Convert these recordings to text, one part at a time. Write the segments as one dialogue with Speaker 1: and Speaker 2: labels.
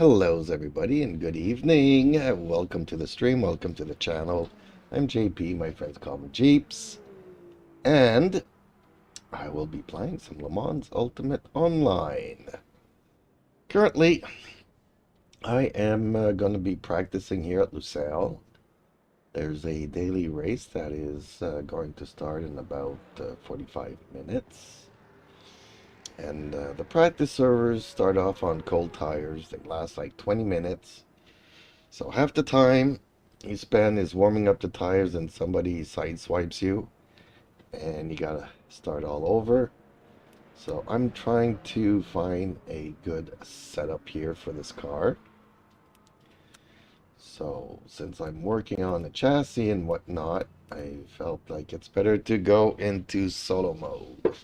Speaker 1: Hello's everybody and good evening. Welcome to the stream, welcome to the channel. I'm JP, my friends call me Jeeps. And I will be playing some Le Mans Ultimate Online. Currently, I am going to be practicing here at Lusail. There's a daily race that is going to start in about 45 minutes. And the practice servers start off on cold tires. They last like 20 minutes. So half the time you spend is warming up the tires and somebody sideswipes you. And you gotta start all over. So I'm trying to find a good setup here for this car. So since I'm working on the chassis and whatnot, I felt like it's better to go into solo mode.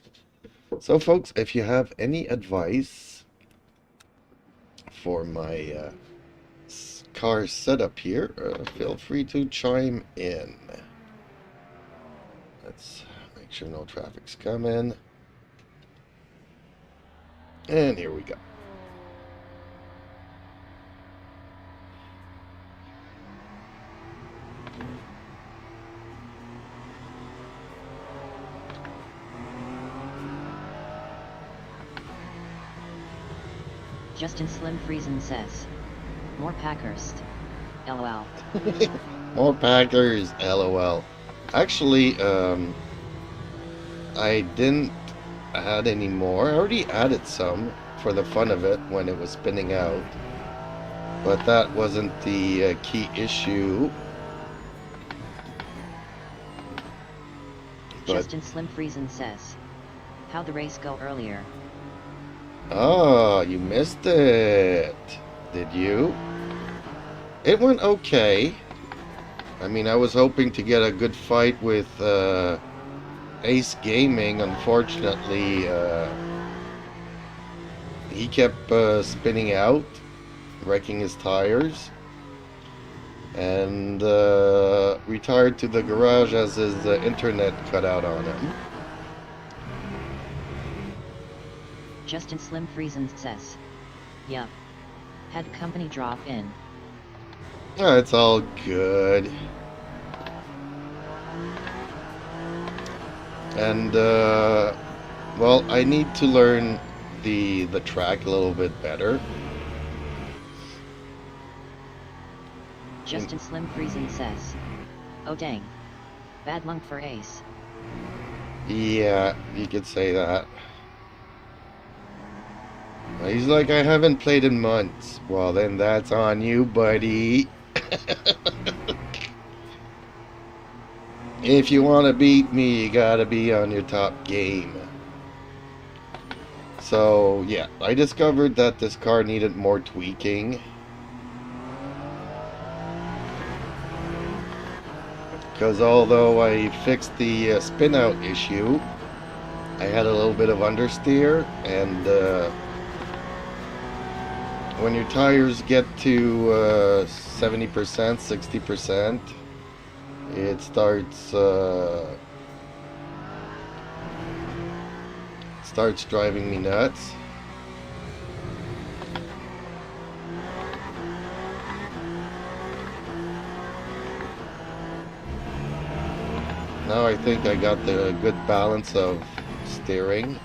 Speaker 1: So folks, if you have any advice for my car setup here, feel free to chime in. Let's make sure no traffic's coming. And here we go.
Speaker 2: Justin Slim Friesen says, more Packers. LOL.
Speaker 1: More Packers, LOL. Actually, I didn't add any more. I already added some for the fun of it when it was spinning out. But that wasn't the key issue.
Speaker 2: Justin Slim Friesen says, how'd the race go earlier?
Speaker 1: Oh, you missed it. Did you? It went okay. I mean, I was hoping to get a good fight with Ace Gaming. Unfortunately, he kept spinning out, wrecking his tires, and retired to the garage as his internet cut out on him.
Speaker 2: Justin Slim Friesen says, yup. Had company drop in.
Speaker 1: Oh, it's all good. And, well, I need to learn the track a little bit better.
Speaker 2: Justin Slim Friesen says, oh dang. Bad luck for Ace.
Speaker 1: Yeah, you could say that. He's like, I haven't played in months. Well, then that's on you, buddy. If you want to beat me, you gotta be on your top game. So, yeah, I discovered that this car needed more tweaking. Because although I fixed the spin out issue, I had a little bit of understeer, and when your tires get to 70%, 60%, it starts driving me nuts. Now I think I got the good balance of steering.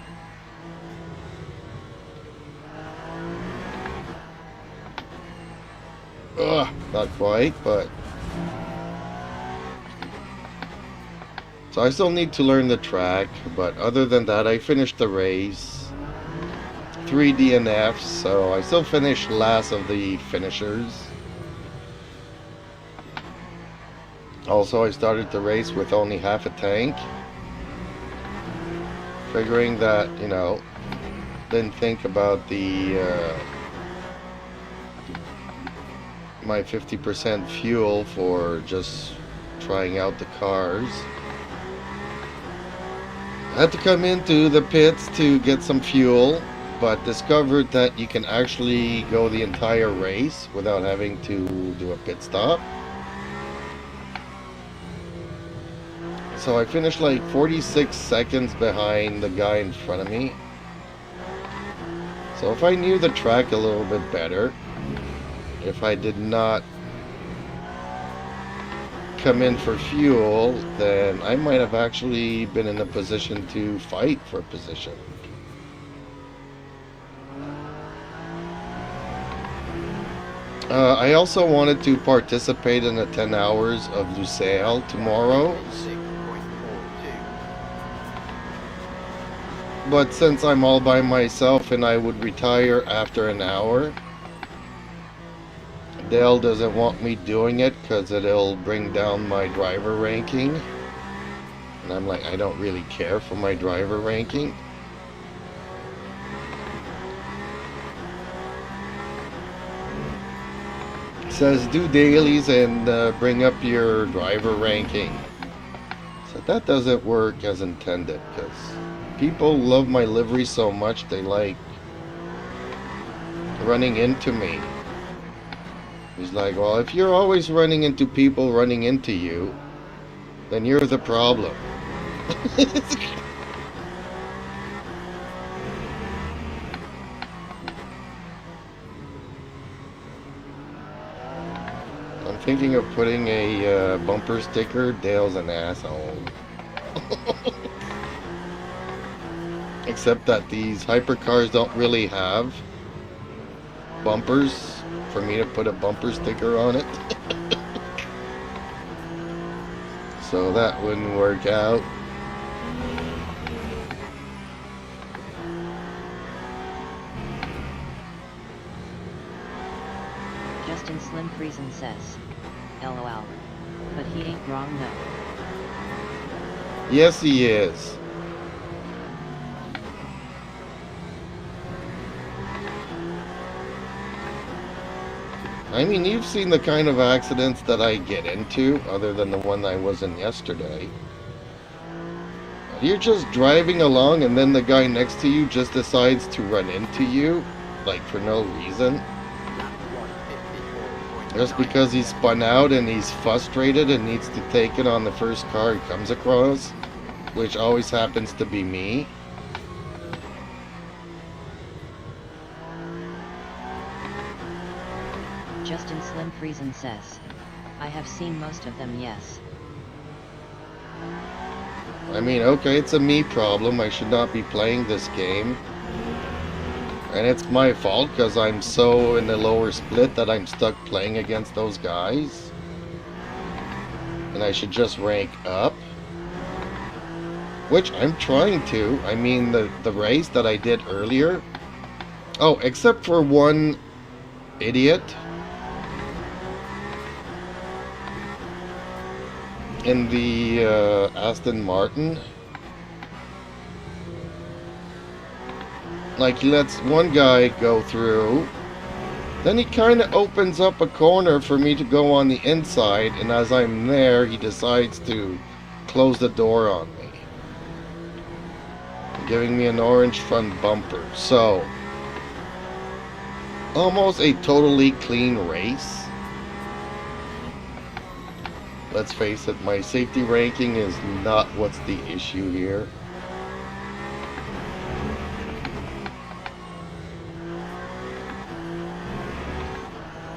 Speaker 1: Ugh, not quite, but... So I still need to learn the track, but other than that, I finished the race. 3 DNFs, so I still finished last of the finishers. Also, I started the race with only half a tank. Figuring that, you know, didn't think about the... my 50% fuel for just trying out the cars. I had to come into the pits to get some fuel, but discovered that you can actually go the entire race without having to do a pit stop. So I finished like 46 seconds behind the guy in front of me. So if I knew the track a little bit better, if I did not come in for fuel, then I might have actually been in a position to fight for position. I also wanted to participate in the 10 hours of Lusail tomorrow. But since I'm all by myself and I would retire after an hour, Dale doesn't want me doing it because it'll bring down my driver ranking. And I'm like, I don't really care for my driver ranking. Says do dailies and bring up your driver ranking. So that doesn't work as intended because people love my livery so much they like running into me. He's like, well, if you're always running into people running into you, then you're the problem. I'm thinking of putting a bumper sticker. Dale's an asshole. Except that these hypercars don't really have bumpers for me to put a bumper sticker on it. So that wouldn't work out.
Speaker 2: Justin Slim Friesen says, LOL. But he ain't wrong, no.
Speaker 1: Yes, he is. I mean, you've seen the kind of accidents that I get into, other than the one I was in yesterday. You're just driving along and then the guy next to you just decides to run into you, like for no reason. Just because he's spun out and he's frustrated and needs to take it on the first car he comes across, which always happens to be me.
Speaker 2: Justin Slim Friesen says, I have seen most of them, yes.
Speaker 1: I mean, okay, it's a me problem. I should not be playing this game. And it's my fault because I'm so in the lower split that I'm stuck playing against those guys. And I should just rank up. Which I'm trying to. I mean, the race that I did earlier. Oh, except for one idiot. In the Aston Martin. Like, he lets one guy go through, then he kind of opens up a corner for me to go on the inside, and as I'm there, he decides to close the door on me, giving me an orange front bumper. So, almost a totally clean race. Let's face it, my safety ranking is not what's the issue here.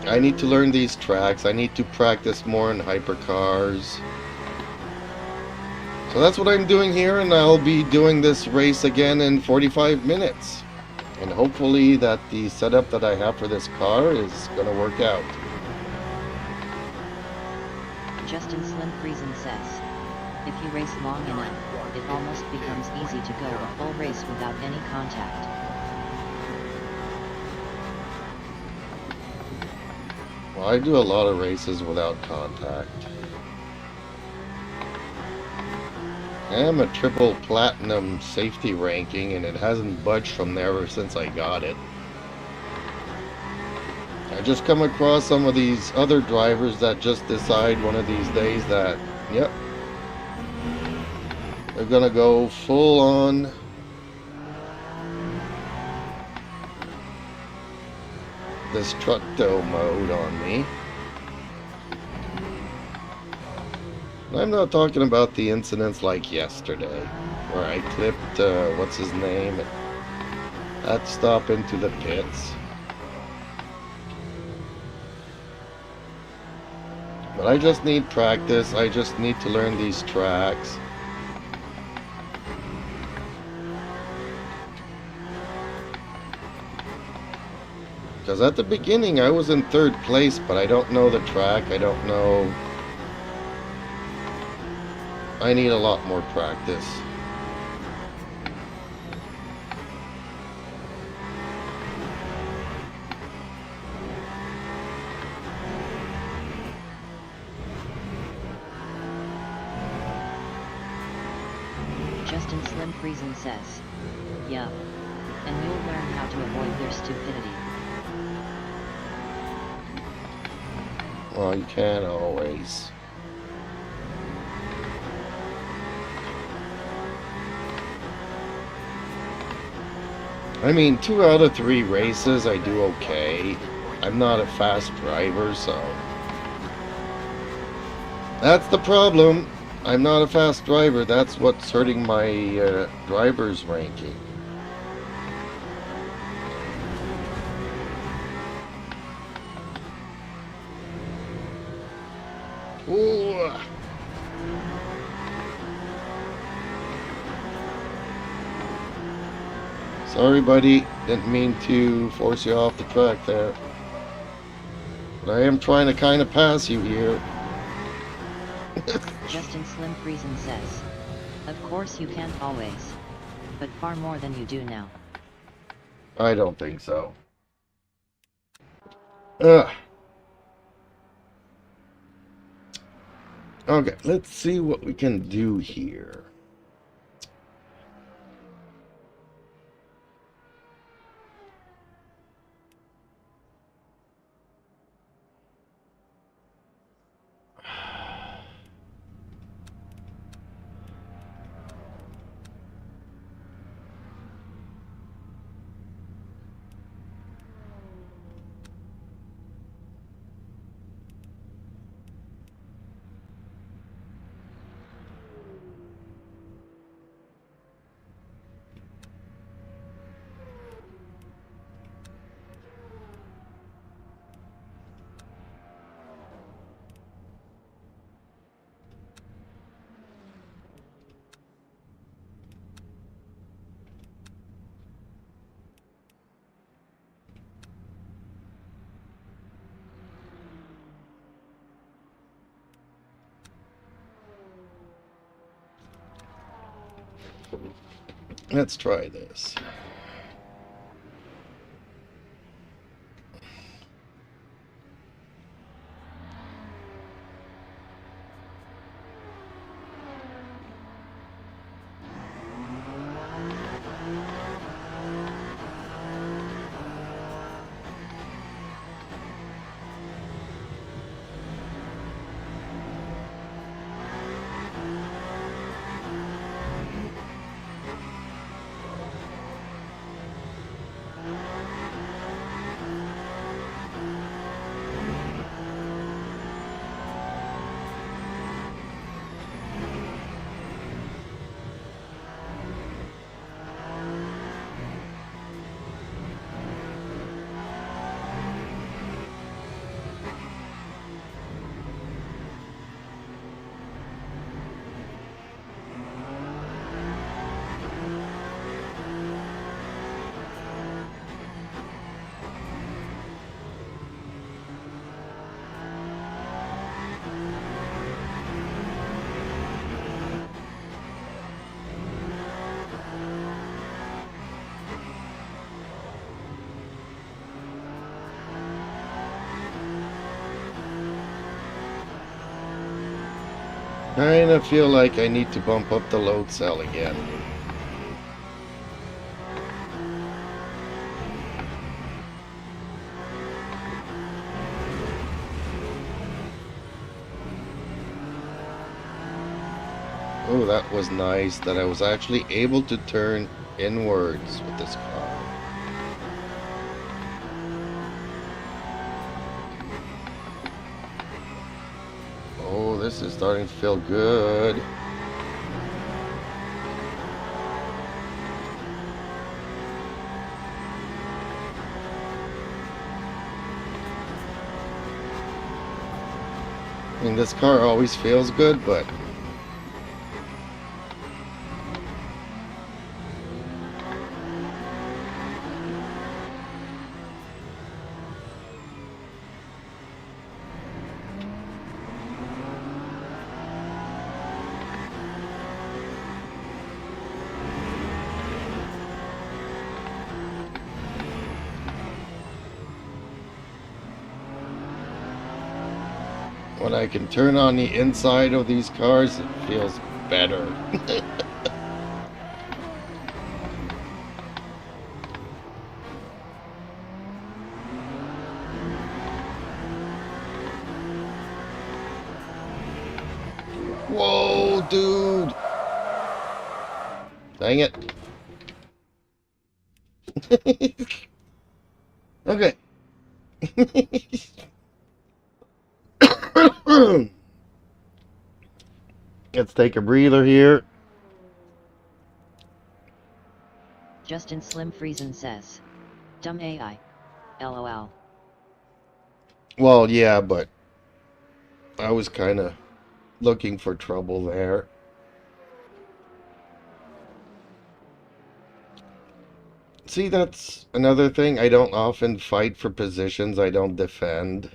Speaker 1: I need to learn these tracks. I need to practice more in hypercars. So that's what I'm doing here, and I'll be doing this race again in 45 minutes. And hopefully that the setup that I have for this car is going to work out.
Speaker 2: Justin Slim Friesen says, if you race long enough, it almost becomes easy to go a full race without any contact.
Speaker 1: Well, I do a lot of races without contact. I am a triple platinum safety ranking, and it hasn't budged from there ever since I got it. I just come across some of these other drivers that just decide one of these days that, yep, they're gonna go full on destructo mode on me. I'm not talking about the incidents like yesterday, where I clipped, what's his name, had to stop into the pits. But I just need practice. I just need to learn these tracks. Because at the beginning I was in 3rd place, but I don't know the track. I don't know. I need a lot more practice.
Speaker 2: Justin Slim Friesen says. Yup. And you'll learn how to avoid their stupidity.
Speaker 1: Well, you can't always. I mean, 2 out of 3 races I do okay. I'm not a fast driver, so that's the problem. I'm not a fast driver. That's what's hurting my driver's ranking. Ooh. Sorry, buddy. Didn't mean to force you off the track there. But I am trying to kind of pass you here.
Speaker 2: Justin Slim Friesen says. Of course you can't always. But far more than you do now.
Speaker 1: I don't think so. Ugh. Okay, let's see what we can do here. Let's try this. I kind of feel like I need to bump up the load cell again. Oh, that was nice that I was actually able to turn inwards with this car. Oh, this is starting to feel good. mean, this car always feels good, but when I can turn on the inside of these cars, it feels better. Whoa, dude! Dang it. Okay. Let's take a breather here.
Speaker 2: Justin Slim Friesen says, dumb AI. LOL.
Speaker 1: Well, yeah, but I was kind of looking for trouble there. See, that's another thing. I don't often fight for positions I don't defend.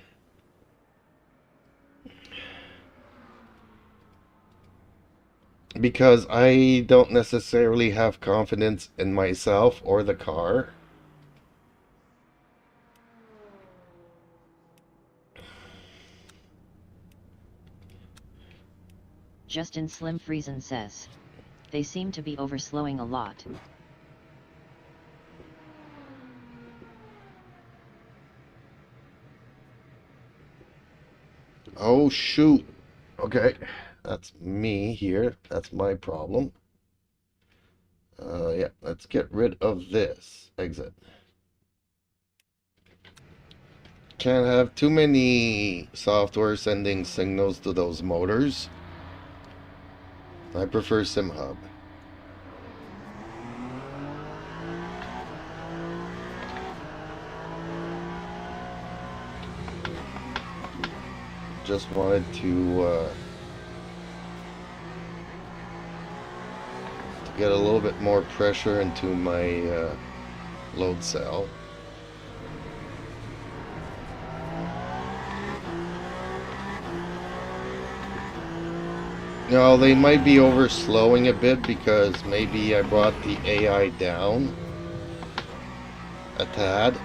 Speaker 1: Because I don't necessarily have confidence in myself or the car.
Speaker 2: Justin Slim Friesen says, they seem to be overslowing a lot.
Speaker 1: Oh, shoot. Okay, that's me here. That's my problem. Yeah, let's get rid of this. Exit. Can't have too many software sending signals to those motors. I prefer SimHub. Just wanted to get a little bit more pressure into my load cell. Now, they might be overslowing a bit because maybe I brought the AI down a tad.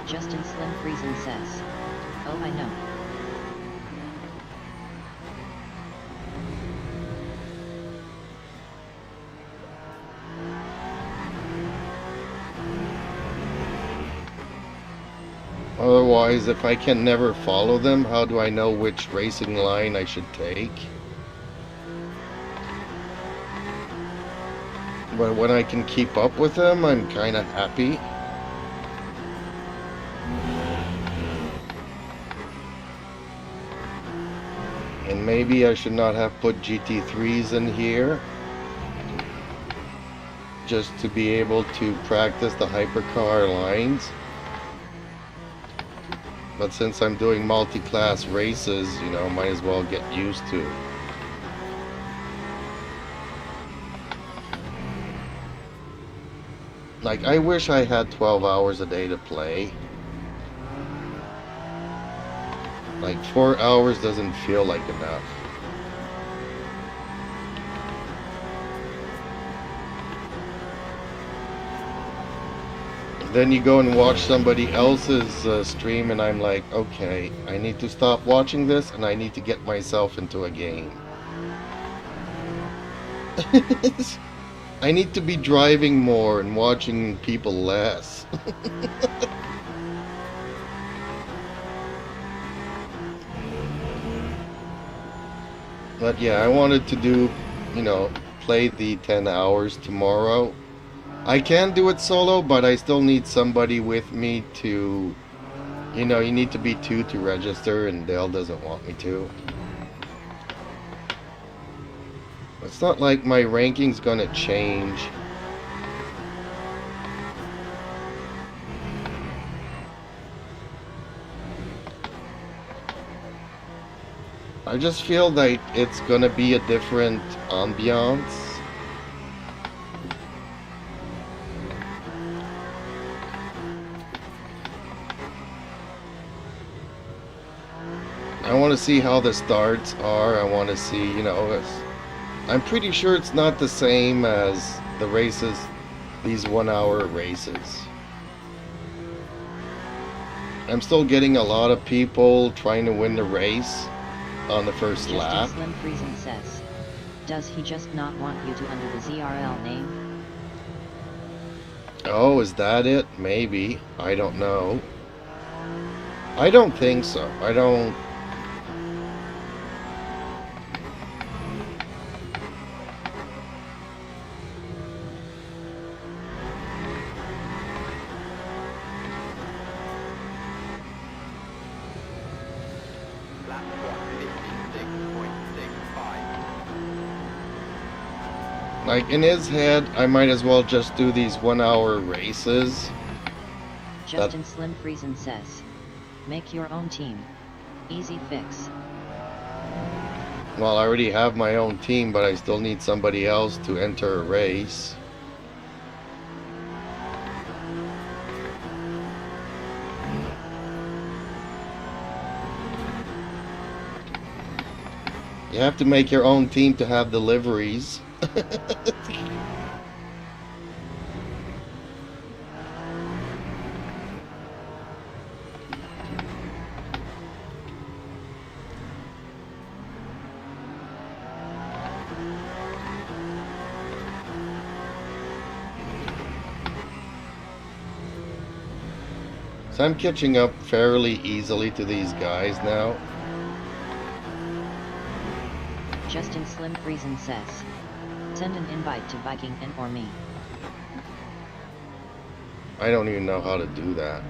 Speaker 2: Justin Slim Friesen says, oh I know.
Speaker 1: Otherwise, if I can never follow them, how do I know which racing line I should take? But when I can keep up with them, I'm kind of happy. And maybe I should not have put GT3s in here, just to be able to practice the hypercar lines. But since I'm doing multi-class races, you know, might as well get used to it. Like, I wish I had 12 hours a day to play. Like, 4 hours doesn't feel like enough. Then you go and watch somebody else's stream and I'm like, okay, I need to stop watching this and I need to get myself into a game. I need to be driving more and watching people less. But yeah, I wanted to do, you know, play the 10 hours tomorrow. I can do it solo, but I still need somebody with me to, you know, you need to be 2 to register, and Dale doesn't want me to. It's not like my ranking's gonna change. I just feel like it's gonna be a different ambiance. I want to see how the starts are. I want to see, you know, I'm pretty sure it's not the same as the races, these 1 hour races. I'm still getting a lot of people trying to win the race on the first lap.
Speaker 2: Slim Friesen says, does he just not want you to under the ZRL name?
Speaker 1: Oh, is that it? Maybe. I don't know. I don't think so. I don't. Like, in his head, I might as well just do these 1 hour races.
Speaker 2: Justin Slim Friesen says, make your own team. Easy fix.
Speaker 1: Well, I already have my own team, but I still need somebody else to enter a race. You have to make your own team to have deliveries. So I'm catching up fairly easily to these guys now.
Speaker 2: Justin Slim Friesen says, send an invite to Viking and or me.
Speaker 1: I don't even know how to do that.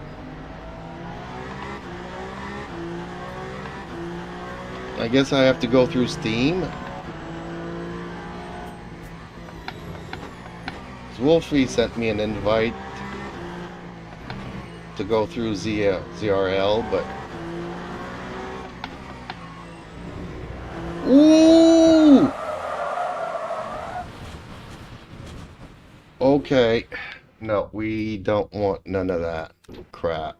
Speaker 1: I guess I have to go through Steam. Wolfie sent me an invite to go through ZRL, but... Ooh! Okay. No, we don't want none of that crap.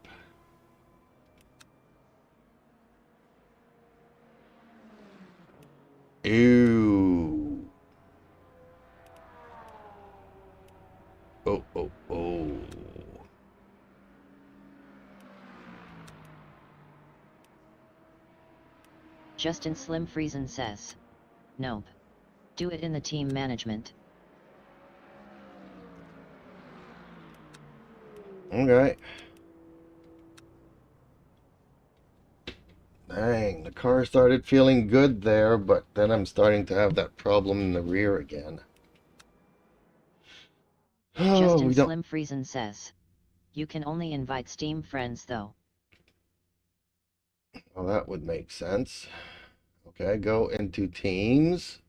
Speaker 1: Ew. Oh, oh, oh.
Speaker 2: Justin Slim Friesen says, nope. Do it in the team management.
Speaker 1: Okay. Dang, the car started feeling good there, but then I'm starting to have that problem in the rear again. Oh,
Speaker 2: Justin Slim Friesen says, you can only invite Steam friends though.
Speaker 1: Well, that would make sense. Okay, go into teams.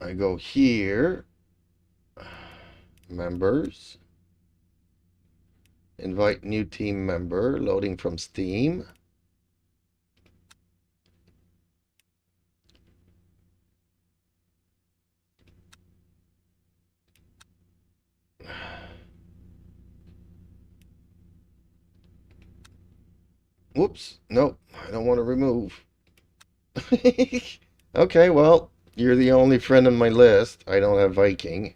Speaker 1: I go here. Members. Invite new team member. Loading from Steam. Whoops. Nope. I don't want to remove. Okay, well, you're the only friend on my list. I don't have Viking.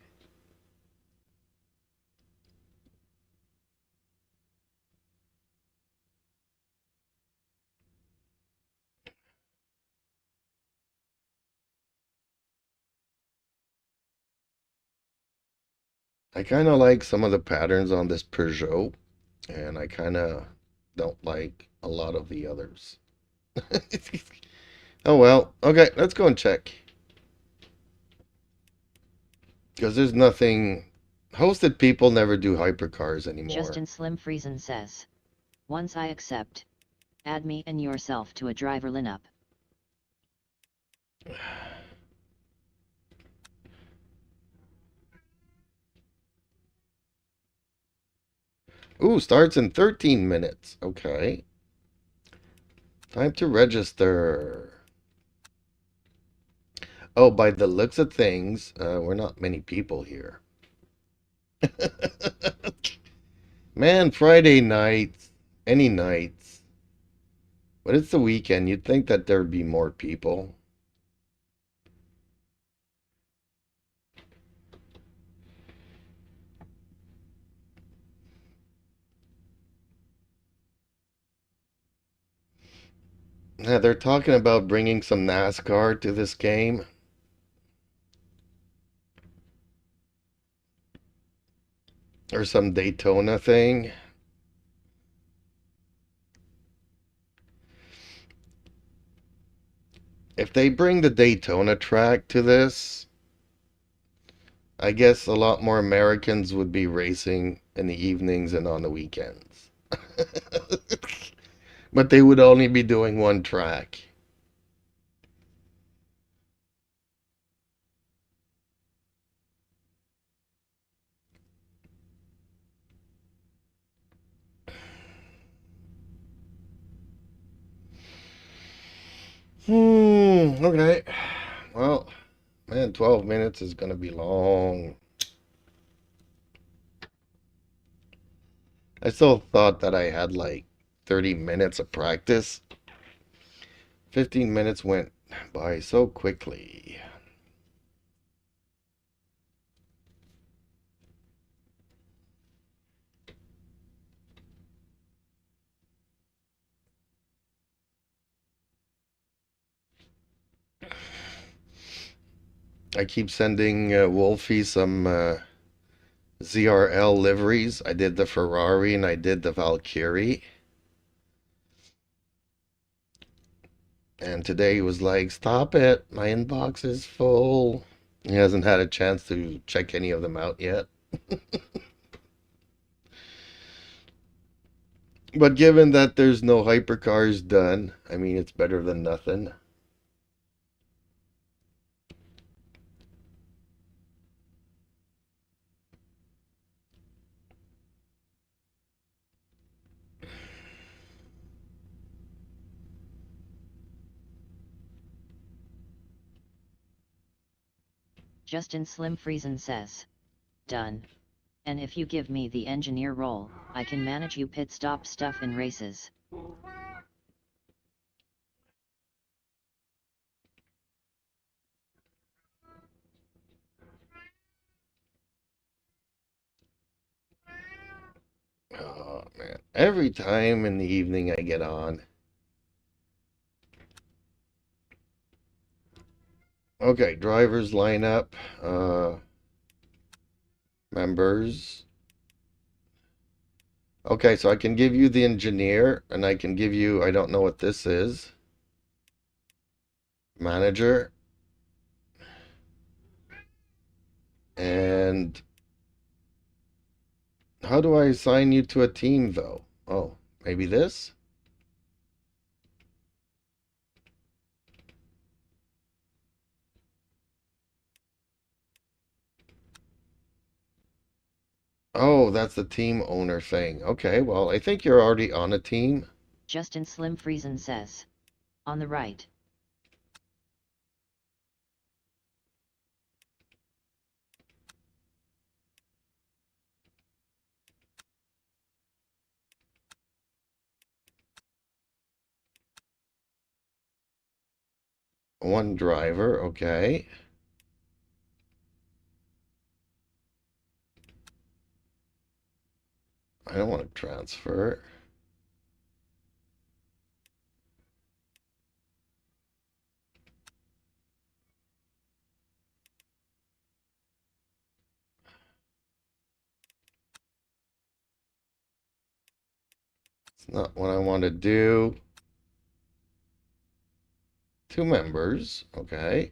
Speaker 1: I kind of like some of the patterns on this Peugeot, and I kind of don't like a lot of the others. Oh well. Okay, let's go and check. Because there's nothing... Hosted people never do hypercars anymore.
Speaker 2: Justin Slim Friesen says, once I accept, Add me and yourself to a driver lineup.
Speaker 1: Ooh, starts in 13 minutes. Okay. Time to register. Oh, by the looks of things, we're not many people here. Man, Friday nights, any nights. But it's the weekend. You'd think that there'd be more people. Yeah, they're talking about bringing some NASCAR to this game. Or some Daytona thing. If they bring the Daytona track to this, I guess a lot more Americans would be racing in the evenings and on the weekends. But they would only be doing one track. Okay. Well, man, 12 minutes is going to be long. I still thought that I had like 30 minutes of practice. 15 minutes went by so quickly. I keep sending Wolfie some ZRL liveries. I did the Ferrari and I did the Valkyrie. And today he was like, "Stop it. My inbox is full." He hasn't had a chance to check any of them out yet. But given that there's no hypercars done, I mean, it's better than nothing.
Speaker 2: Justin Slim Friesen says. Done. And if you give me the engineer role, I can manage you pit stop stuff in races.
Speaker 1: Oh, man. Every time in the evening I get on. Okay, drivers lineup. Members. Okay, so I can give you the engineer, and I can give you, I don't know what this is. Manager. And how do I assign you to a team, though? Oh, maybe this? Oh, that's the team owner thing. Okay, well, I think you're already on a team.
Speaker 2: Justin Slim Friesen says. On the right.
Speaker 1: One driver, okay. I don't want to transfer. It's not what I want to do. Two members, okay.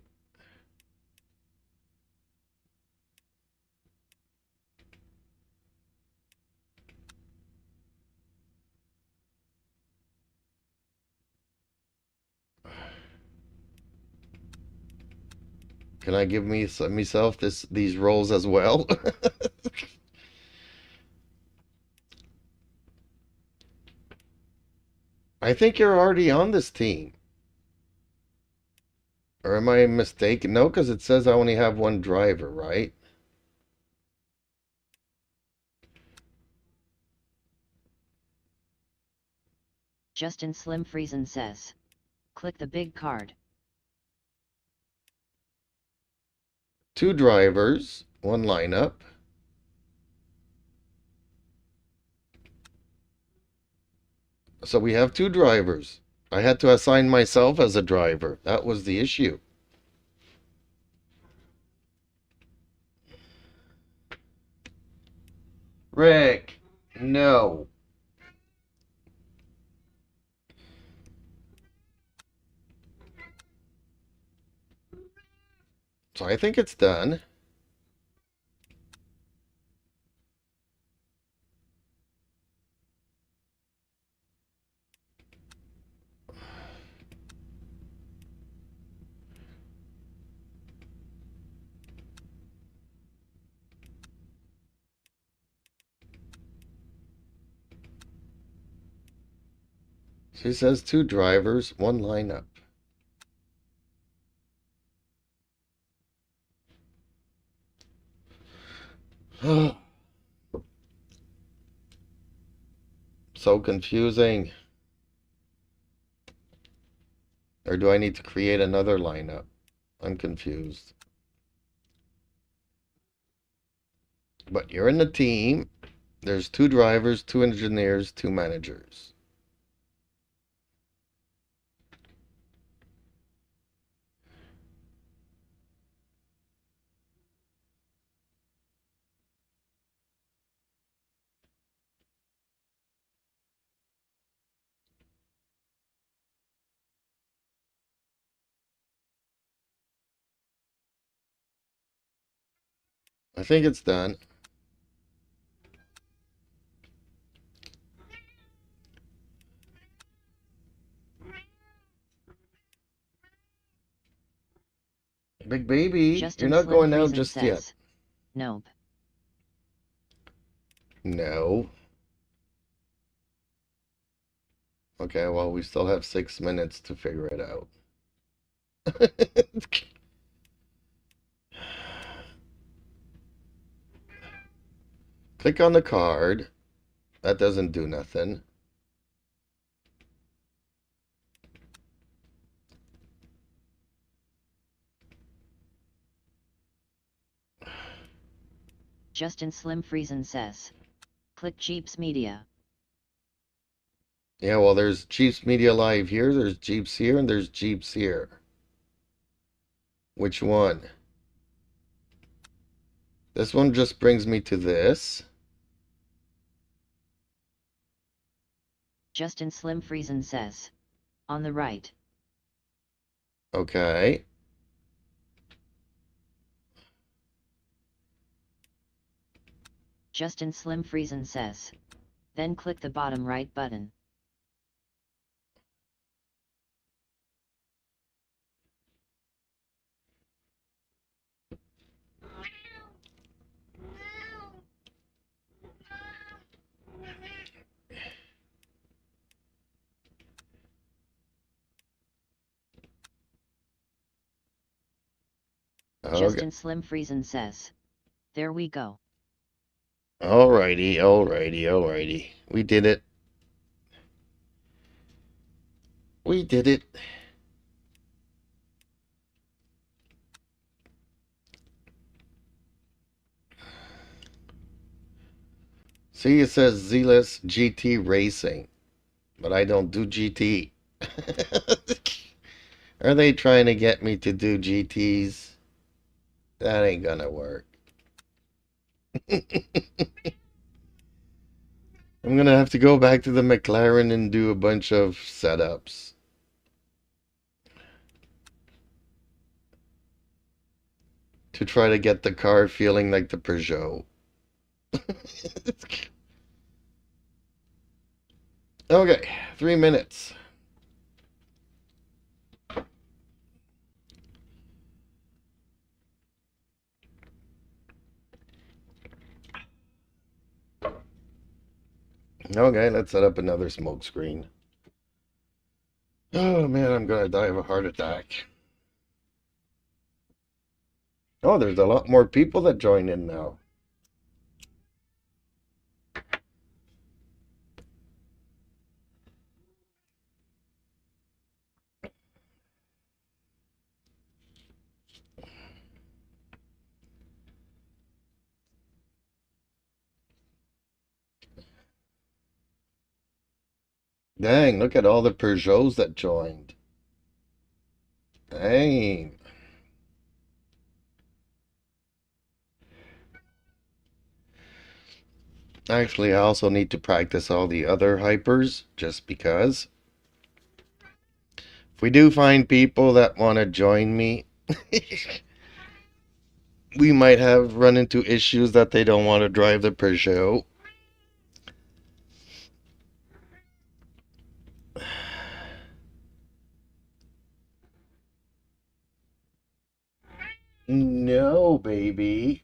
Speaker 1: Can I give myself these roles as well? I think you're already on this team. Or am I mistaken? No, because it says I only have one driver, right?
Speaker 2: Justin Slim Friesen says. Click the big card.
Speaker 1: 2 drivers, 1 lineup. So we have 2 drivers. I had to assign myself as a driver. That was the issue. Rick, no. So I think it's done. She says 2 drivers, 1 lineup. So confusing. Or do I need to create another lineup? I'm confused. But you're in the team. There's 2 drivers, 2 engineers, 2 managers. I think it's done. Big baby,
Speaker 2: Justin
Speaker 1: you're not
Speaker 2: Slim
Speaker 1: going out
Speaker 2: Friesen
Speaker 1: just
Speaker 2: says.
Speaker 1: yet.
Speaker 2: Nope.
Speaker 1: No. Okay, well, we still have 6 minutes to figure it out. Click on the card. That doesn't do nothing.
Speaker 2: Justin Slim Friesen says. Click Jeeps Media.
Speaker 1: Yeah, well, there's Jeeps Media Live here, there's Jeeps here, and there's Jeeps here. Which one? This one just brings me to this.
Speaker 2: Justin Slim Friesen says. On the right.
Speaker 1: Okay.
Speaker 2: Justin Slim Friesen says. Then click the bottom right button.
Speaker 1: Okay.
Speaker 2: Justin Slim Friesen says. There we go.
Speaker 1: Alrighty, alrighty, alrighty. We did it. We did it. See, it says Zealous GT Racing, but I don't do GT. Are they trying to get me to do GTs? That ain't gonna work. I'm gonna have to go back to the McLaren and do a bunch of setups. To try to get the car feeling like the Peugeot. Okay, 3 minutes. Okay, let's set up another smoke screen. Oh man, I'm gonna die of a heart attack. Oh, there's a lot more people that join in now. Dang, look at all the Peugeots that joined. Dang. Actually, I also need to practice all the other hypers just because. If we do find people that want to join me, we might have run into issues that they don't want to drive the Peugeot. No, baby.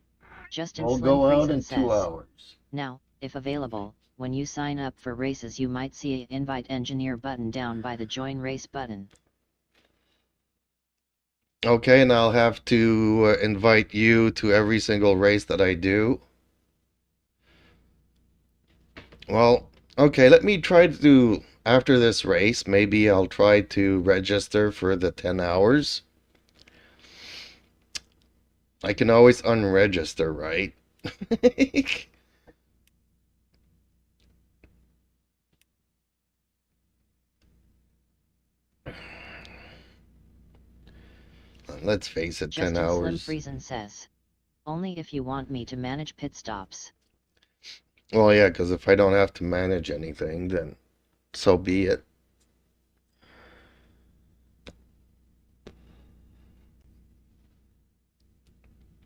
Speaker 2: Justin
Speaker 1: I'll
Speaker 2: Slim
Speaker 1: go out
Speaker 2: Friesen
Speaker 1: in 2
Speaker 2: says.
Speaker 1: hours.
Speaker 2: Now, if available, when you sign up for races you might see a invite engineer button down by the join race button.
Speaker 1: Okay, and I'll have to invite you to every single race that I do. Well, okay, let me try to do, after this race, maybe I'll try to register for the 10 hours. I can always unregister, right? Let's face it, 10
Speaker 2: Justin Slim
Speaker 1: hours.
Speaker 2: Friesen says. Only if you want me to manage pit stops.
Speaker 1: Well, yeah, because if I don't have to manage anything, then so be it.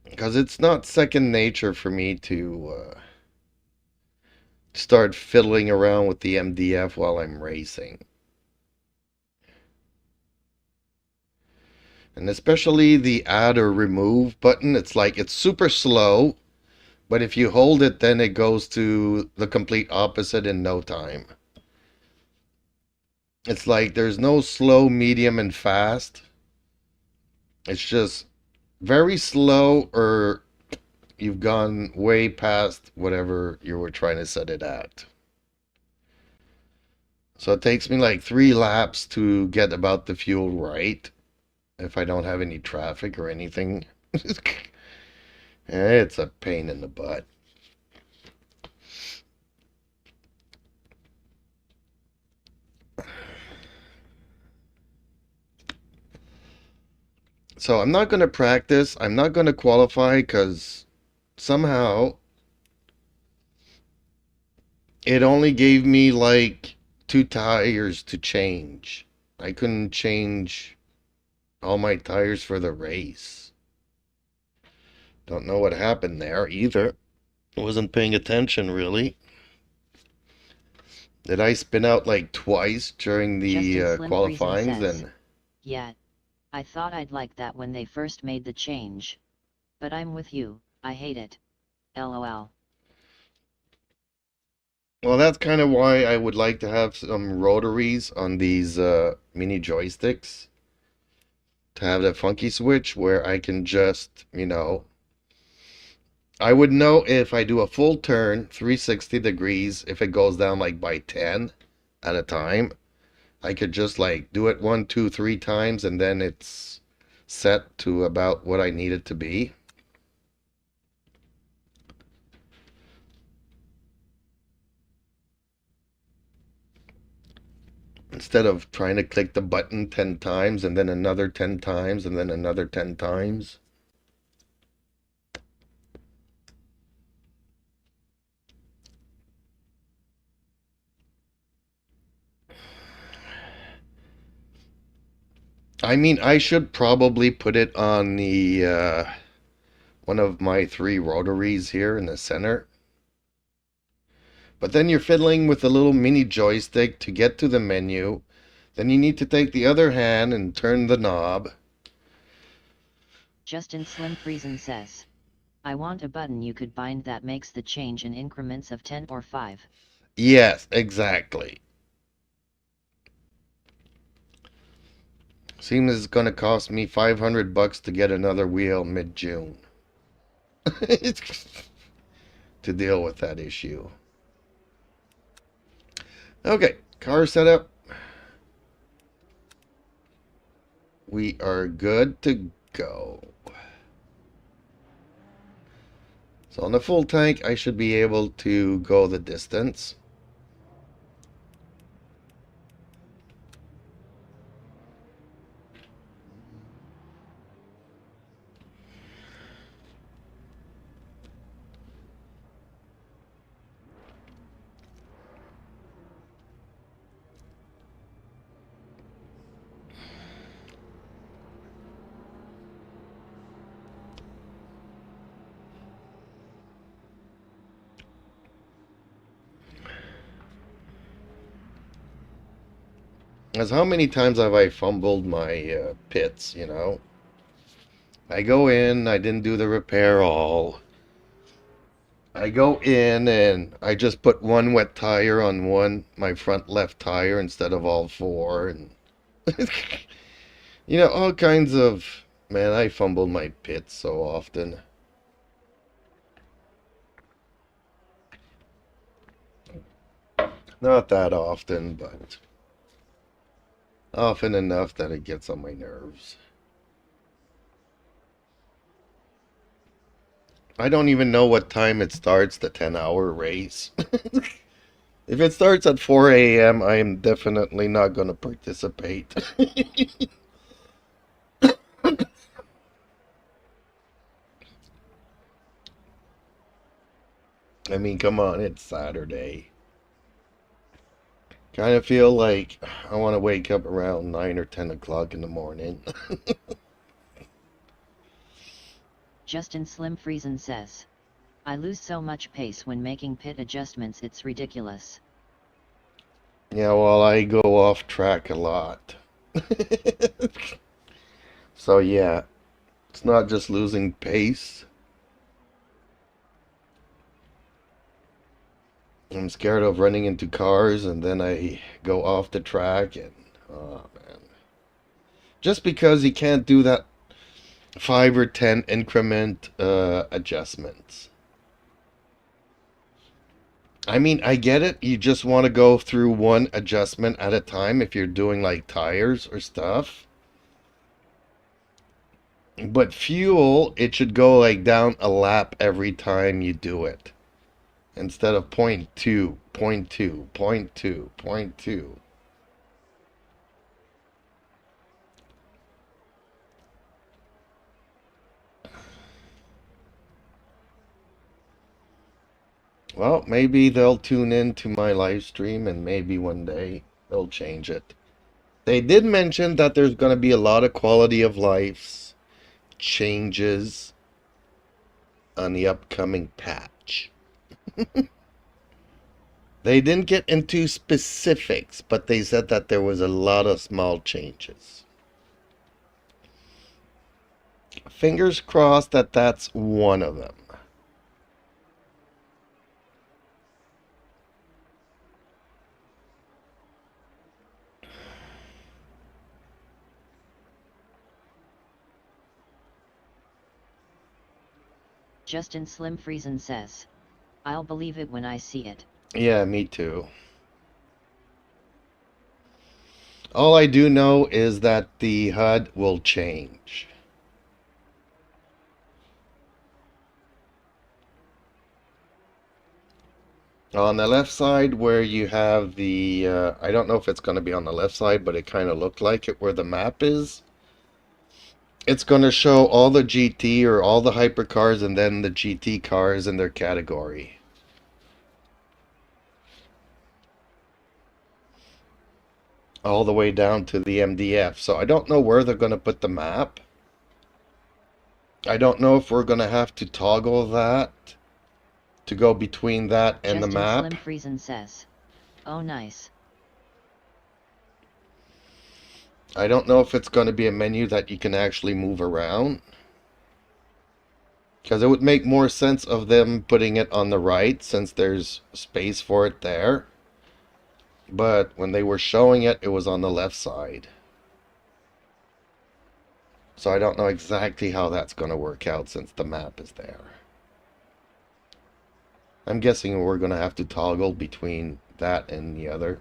Speaker 1: Because it's not second nature for me to start fiddling around with the MDF while I'm racing. And especially the add or remove button, it's like it's super slow, but if you hold it, then it goes to the complete opposite in no time. It's like there's no slow, medium, and fast. It's just very slow, or you've gone way past whatever you were trying to set it at. So it takes me like 3 laps to get about the fuel right if I don't have any traffic or anything. It's a pain in the butt. So I'm not going to practice. I'm not going to qualify because somehow it only gave me like 2 tires to change. I couldn't change all my tires for the race. Don't know what happened there either. Wasn't paying attention really. Did I spin out like twice during the
Speaker 2: Justin Slim Friesen
Speaker 1: qualifying?
Speaker 2: says.
Speaker 1: Then
Speaker 2: Yeah. I thought I'd like that when they first made the change. But I'm with you, I hate it. LOL.
Speaker 1: well, that's kind of why I would like to have some rotaries on these mini joysticks. To have that funky switch where I can just, I would know if I do a full turn, 360 degrees, if it goes down like by 10 at a time. I could just like do it 1, 2, 3 times and then it's set to about what I need it to be. Instead of trying to click the button 10 times and then another 10 times and then another 10 times. I mean, I should probably put it on the one of my 3 rotaries here in the center. But then you're fiddling with a little mini joystick to get to the menu. Then you need to take the other hand and turn the knob.
Speaker 2: Justin Slim Friesen says. I want a button you could bind that makes the change in increments of 10 or 5.
Speaker 1: Yes, exactly. Seems it's gonna cost me $500 to get another wheel mid-June to deal with that issue. Okay, car setup. We are good to go. So on the full tank, I should be able to go the distance. As how many times have I fumbled my pits, you know? I go in, I didn't do the repair all. I go in and I just put one wet tire on my front left tire instead of all four. And, you know, all kinds of... Man, I fumble my pits so often. Not that often, but often enough that it gets on my nerves. I don't even know what time it starts, the 10-hour race. If it starts at 4 a.m., I am definitely not going to participate. I mean, come on, it's Saturday. Kind of feel like I want to wake up around 9 or 10 o'clock in the morning.
Speaker 2: Justin Slim Friesen says, I lose so much pace when making pit adjustments, it's ridiculous.
Speaker 1: Yeah, well, I go off track a lot. So yeah, it's not just losing pace. I'm scared of running into cars and then I go off the track and oh man. Just because you can't do that 5 or 10 increment adjustments. I mean, I get it. You just want to go through one adjustment at a time if you're doing like tires or stuff. But fuel, it should go like down a lap every time you do it. Instead of point two, point two, point two, point two. Well, maybe they'll tune in to my live stream and maybe one day they'll change it. They did mention that there's going to be a lot of quality of life changes on the upcoming patch. They didn't get into specifics, but they said that there was a lot of small changes. Fingers crossed that that's one of them.
Speaker 2: Justin Slim Friesen says, I'll believe it when I see it.
Speaker 1: Yeah, me too. All I do know is that the HUD will change. On the left side where you have the, I don't know if it's going to be on the left side, but it kind of looked like it where the map is. It's going to show all the GT or all the hypercars and then the GT cars in their category. All the way down to the MDF. So I don't know where they're going to put the map. I don't know if we're going to have to toggle that to go between that and
Speaker 2: Justin
Speaker 1: the map.
Speaker 2: Slim Friesen says, oh nice.
Speaker 1: I don't know if it's going to be a menu that you can actually move around. Because it would make more sense of them putting it on the right since there's space for it there. But when they were showing it, it was on the left side. So I don't know exactly how that's going to work out since the map is there. I'm guessing we're going to have to toggle between that and the other.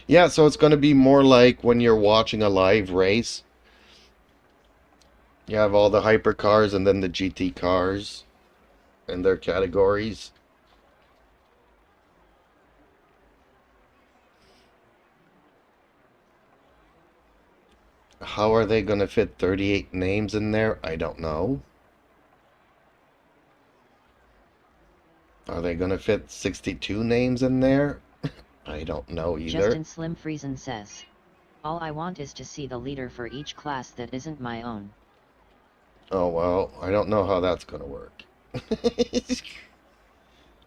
Speaker 1: Yeah, so it's going to be more like when you're watching a live race. You have all the hypercars and then the GT cars and their categories. How are they going to fit 38 names in there? I don't know. Are they going to fit 62 names in there? I don't know either.
Speaker 2: Justin Slim Friesen says, all I want is to see the leader for each class that isn't my own.
Speaker 1: Oh, well, I don't know how that's going to work.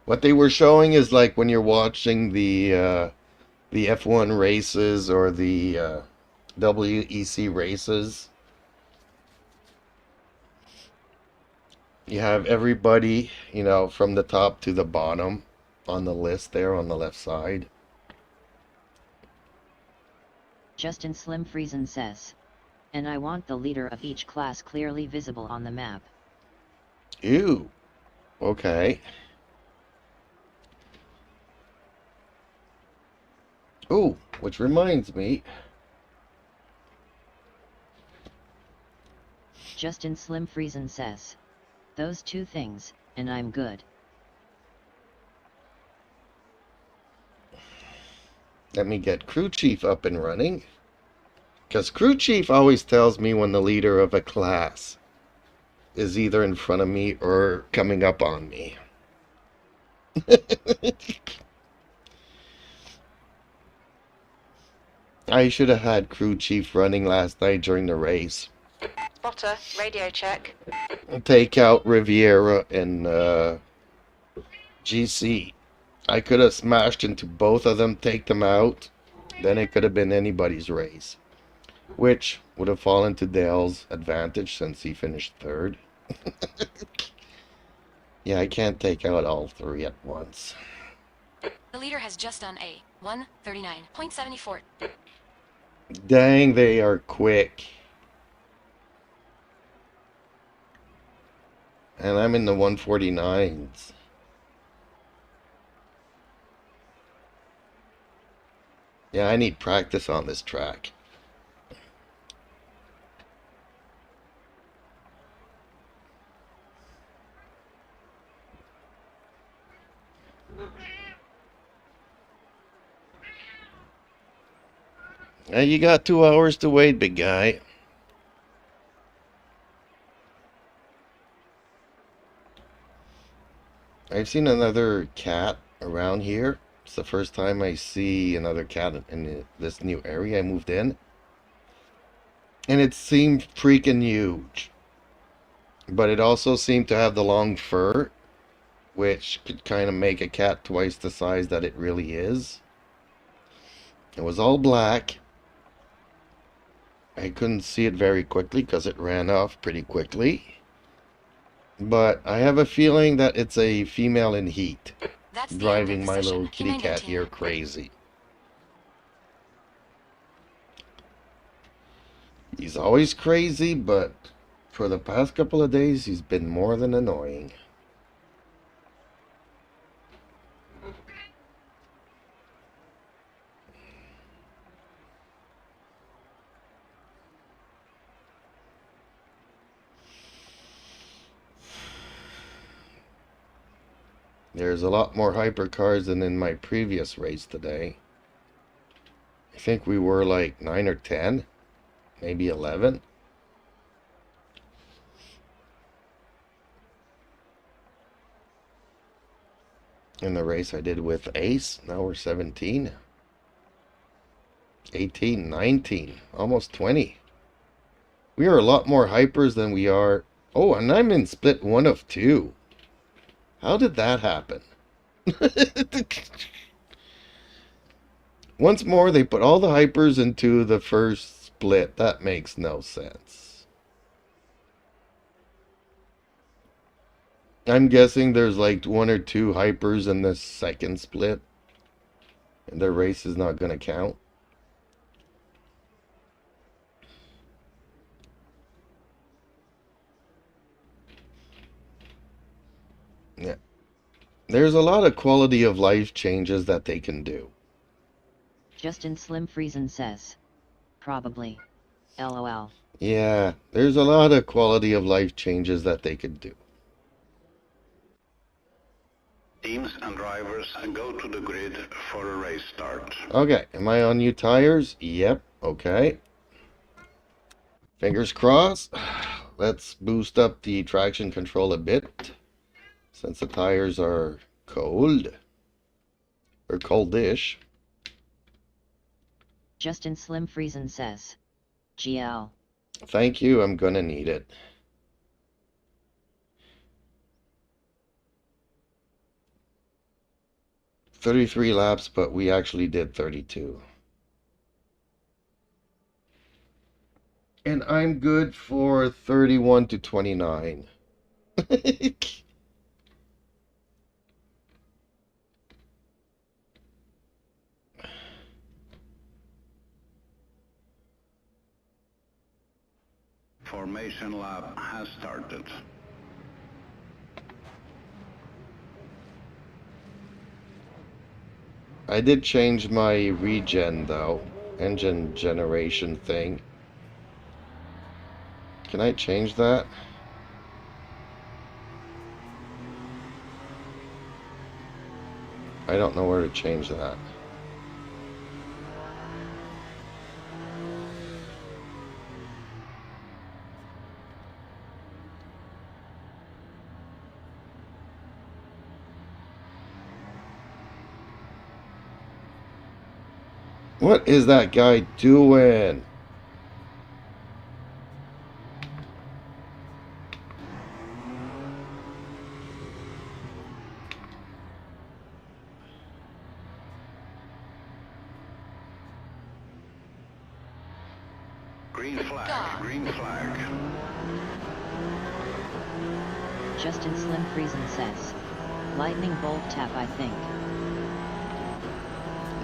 Speaker 1: What they were showing is like when you're watching the F1 races or the WEC races. You have everybody, you know, from the top to the bottom on the list there on the left side.
Speaker 2: Justin Slim Friesen says, and I want the leader of each class clearly visible on the map.
Speaker 1: Ew. Okay. Ooh, which reminds me.
Speaker 2: Justin Slim Friesen says, those two things, and I'm good.
Speaker 1: Let me get Crew Chief up and running. Because Crew Chief always tells me when the leader of a class is either in front of me or coming up on me. I should have had Crew Chief running last night during the race.
Speaker 3: Spotter, radio check.
Speaker 1: Take out Riviera and GC. I could have smashed into both of them, take them out. Then it could have been anybody's race. Which would have fallen to Dale's advantage since he finished third. Yeah, I can't take out all three at once.
Speaker 3: The leader has just done a 1:39.74.
Speaker 1: Dang, they are quick. And I'm in the 149s. Yeah, I need practice on this track. You got 2 hours to wait, big guy. I've seen another cat around here. It's the first time I see another cat in this new area I moved in. And it seemed freaking huge. But it also seemed to have the long fur, which could kind of make a cat twice the size that it really is. It was all black. I couldn't see it very quickly because it ran off pretty quickly. But I have a feeling that it's a female in heat.
Speaker 3: That's
Speaker 1: Driving my little kitty cat here crazy. He's always crazy, but for the past couple of days, he's been more than annoying. There's a lot more hypercars than in my previous race today. I think we were like 9 or 10, maybe 11. In the race I did with Ace, now we're 17. 18, 19, almost 20. We are a lot more hypers than we are. Oh, and I'm in split 1 of 2. How did that happen? Once more, they put all the hypers into the first split. That makes no sense. I'm guessing there's like one or two hypers in this second split, and their race is not going to count. Yeah. There's a lot of quality of life changes that they can do.
Speaker 2: Justin Slim Friesen says. Probably. LOL.
Speaker 1: Yeah, there's a lot of quality of life changes that they could do.
Speaker 4: Teams and drivers go to the grid for a race start.
Speaker 1: Okay, am I on new tires? Yep, okay. Fingers crossed. Let's boost up the traction control a bit, since the tires are cold. Or coldish.
Speaker 2: Justin Slim Friesen says. GL.
Speaker 1: Thank you, I'm gonna need it. "33 laps, but we actually did 32. And I'm good for 31 to 29.
Speaker 4: Formation lap has started.
Speaker 1: I did change my regen though, engine generation thing. Can I change that? I don't know where to change that. What is that guy doing?
Speaker 4: Green flag, green flag.
Speaker 2: Justin Slim Friesen says. Lightning bolt tap, I think.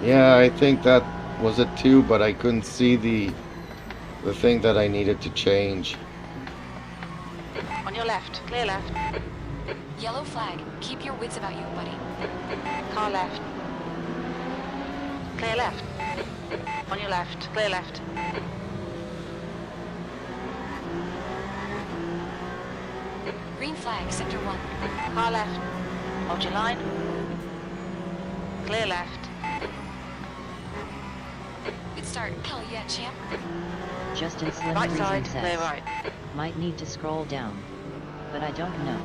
Speaker 1: Yeah, I think that was it too, but I couldn't see the thing that I needed to change.
Speaker 5: On your left, clear left.
Speaker 3: Yellow flag. Keep your wits about you, buddy.
Speaker 5: Car left. Clear left. On your left, clear left.
Speaker 3: Green flag, sector 1.
Speaker 5: Car left. Hold your line. Clear left.
Speaker 3: Good start. Hell yeah, champ.
Speaker 2: Justin Slim
Speaker 5: Right
Speaker 2: Friesen
Speaker 5: side,
Speaker 2: says.
Speaker 5: clear right.
Speaker 2: Might need to scroll down. But I don't know.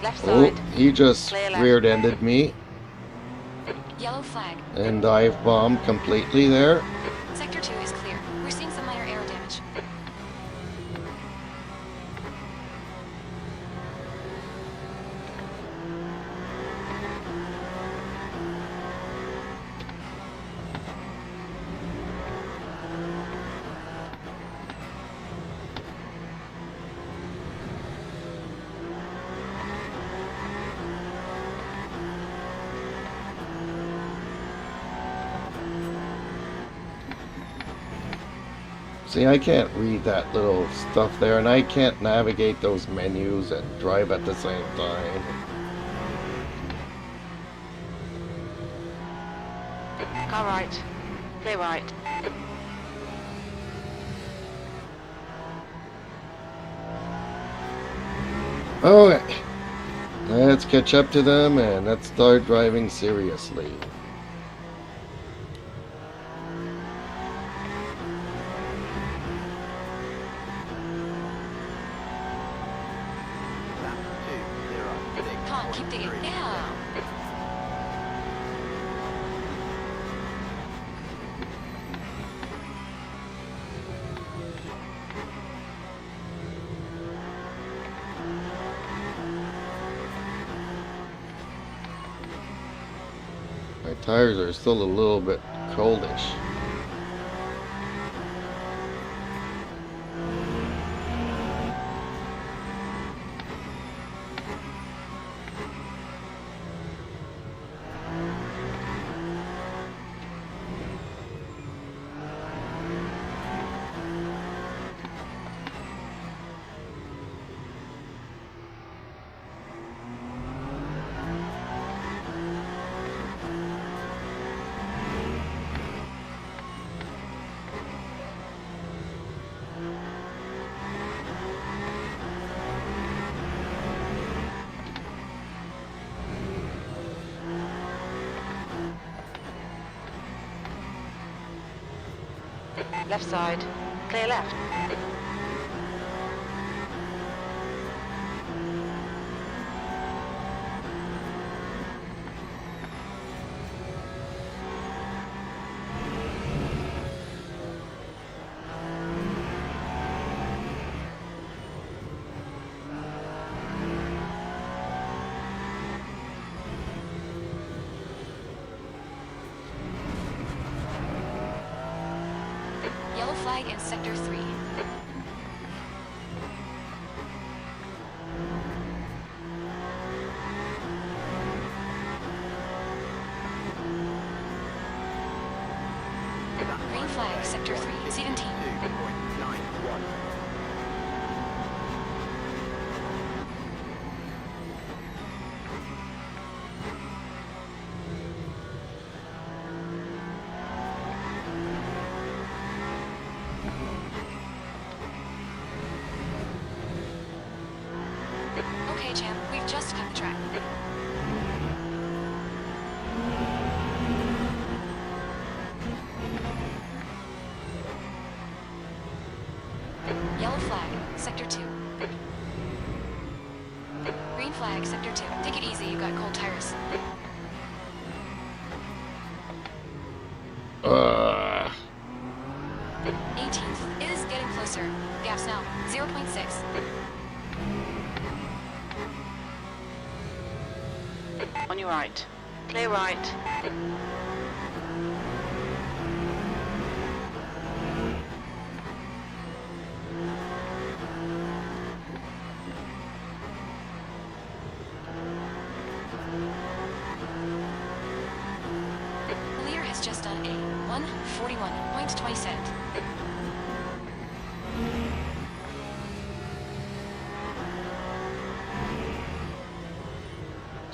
Speaker 5: Left
Speaker 1: Oh,
Speaker 5: side.
Speaker 1: he just
Speaker 5: Clear left.
Speaker 1: rear-ended me
Speaker 3: Yellow flag.
Speaker 1: and dive bombed completely there.
Speaker 3: Sector 2 is clear. We're seeing some minor aero damage.
Speaker 1: See, I can't read that little stuff there, and I can't navigate those menus and drive at the same time.
Speaker 5: Car right. Clear right.
Speaker 1: Okay, let's catch up to them and let's start driving seriously.
Speaker 4: Lap 2, clear up.
Speaker 3: Come on, keep digging. Yeah.
Speaker 1: My tires are still a little bit coldish.
Speaker 5: Left side. Clear left.
Speaker 3: Yellow flag in sector 3. Green flag, sector 3, 17. Okay, champ, we've just cut the track. Yellow flag, sector 2. Green flag, sector 2. Take it easy, you got cold tires.
Speaker 1: Uh,
Speaker 3: 18th, it is getting closer. Gaps now, 0.6.
Speaker 5: On your right. Clear right.
Speaker 3: The leader has just done a 1:41.20.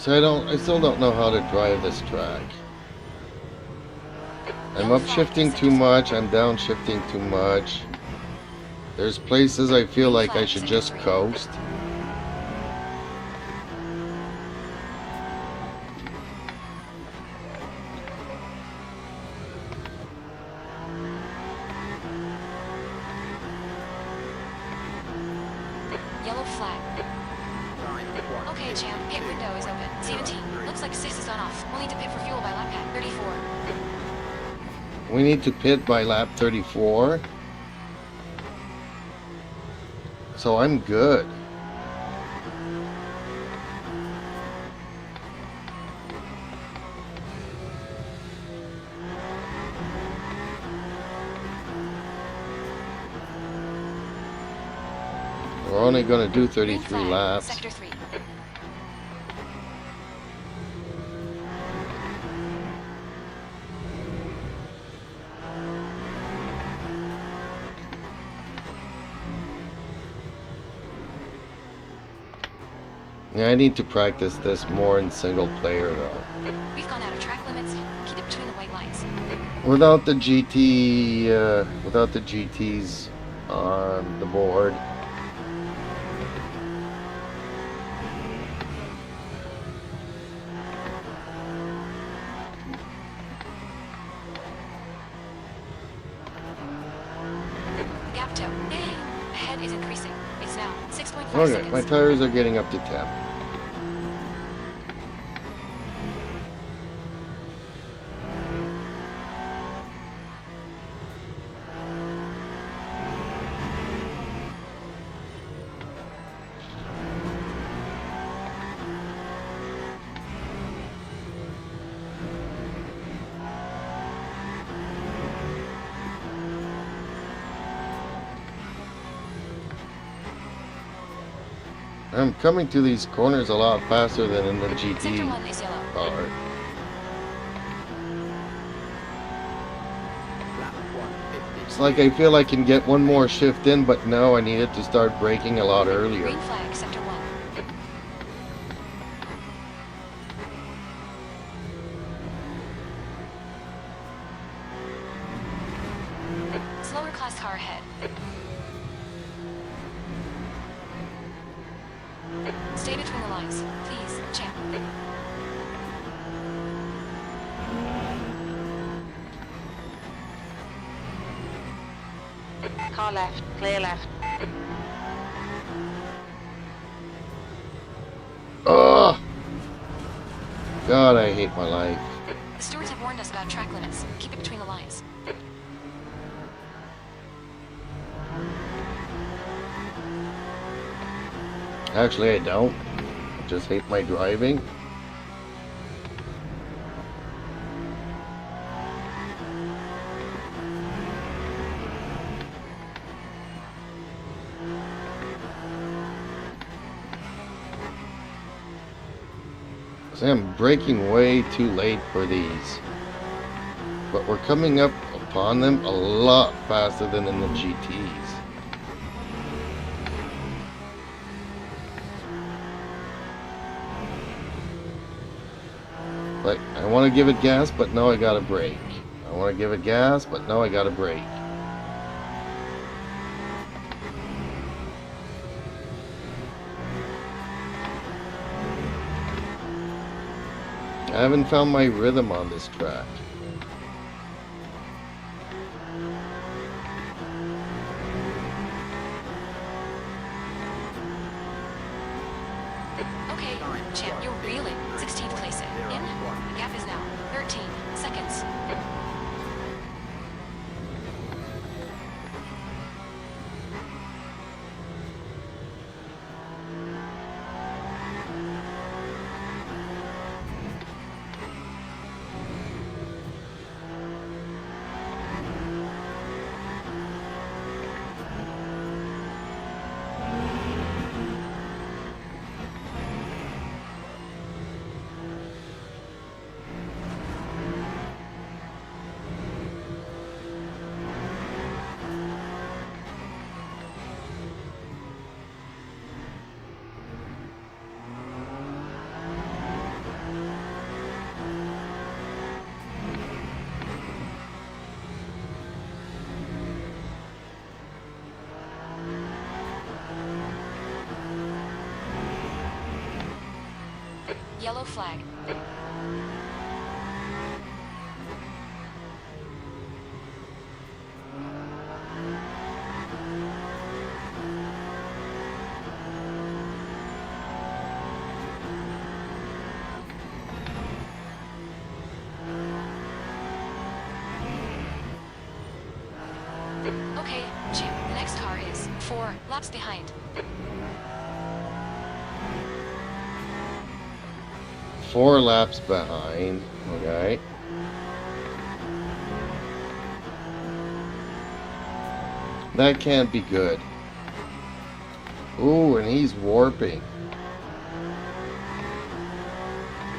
Speaker 1: so I still don't know how to drive this track. I'm upshifting too much, I'm downshifting too much. There's places I feel like I should just coast.
Speaker 3: Yellow flag. Okay, champ, pit window is open. 17. Looks like 6 is gone off. We'll need to pit for fuel by lap pad 34.
Speaker 1: We need to pit by lap 34. So I'm good. We're only going to do
Speaker 3: Green
Speaker 1: 33
Speaker 3: flag,
Speaker 1: laps.
Speaker 3: sector 3.
Speaker 1: Yeah, I need to practice this more in single player though.
Speaker 3: We've gone out of track limits. Keep it between the white lines.
Speaker 1: Without the GTs on the board.
Speaker 3: Gap toe. Ahead is increasing. It's now 6.4
Speaker 1: Okay,
Speaker 3: seconds.
Speaker 1: my tires are getting up to 10. I'm coming to these corners a lot faster than in the
Speaker 3: Sector
Speaker 1: GT
Speaker 3: 1 is yellow.
Speaker 1: car. It's like I feel I can get one more shift in, but no, I needed to start braking a lot earlier.
Speaker 3: Green flag, sector 1. Slower class car ahead. Stay between the lines, please, champ.
Speaker 5: Car left, clear left.
Speaker 1: Oh! God, I hate my life.
Speaker 3: The stewards have warned us about track limits. Keep it between the lines.
Speaker 1: Actually, I don't. I just hate my driving. See, I'm braking way too late for these. But we're coming up upon them a lot faster than in the GTs. Like, I want to give it gas, but no, I gotta brake. I want to give it gas, but no, I gotta brake. I haven't found my rhythm on this track.
Speaker 3: Okay, champ, you're reeling. 16th place in. The gap is now 13 seconds. Yellow flag. Okay, champ, the next car is 4 laps behind.
Speaker 1: 4 laps behind. Okay. That can't be good. Ooh, and he's warping.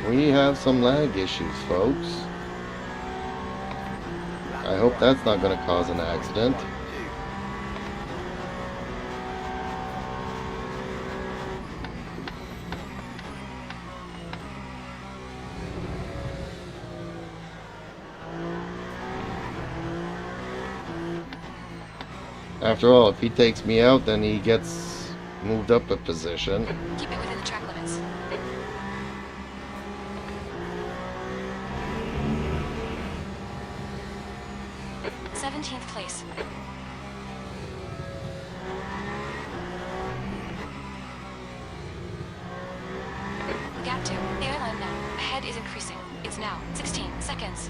Speaker 1: We have some lag issues, folks. I hope that's not going to cause an accident. After all, if he takes me out, then he gets moved up a position.
Speaker 3: Keep it within the track limits. Seventeenth place. Gap to airline now. Ahead is increasing. It's now 16 seconds.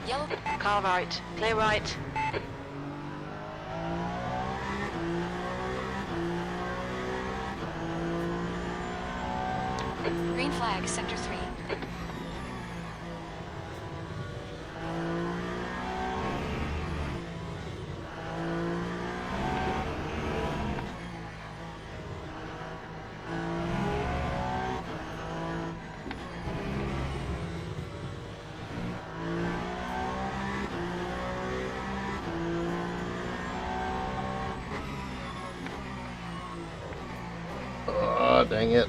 Speaker 3: Yellow.
Speaker 5: Car right, clear right.
Speaker 3: Green flag, sector 3.
Speaker 1: Oh, dang it.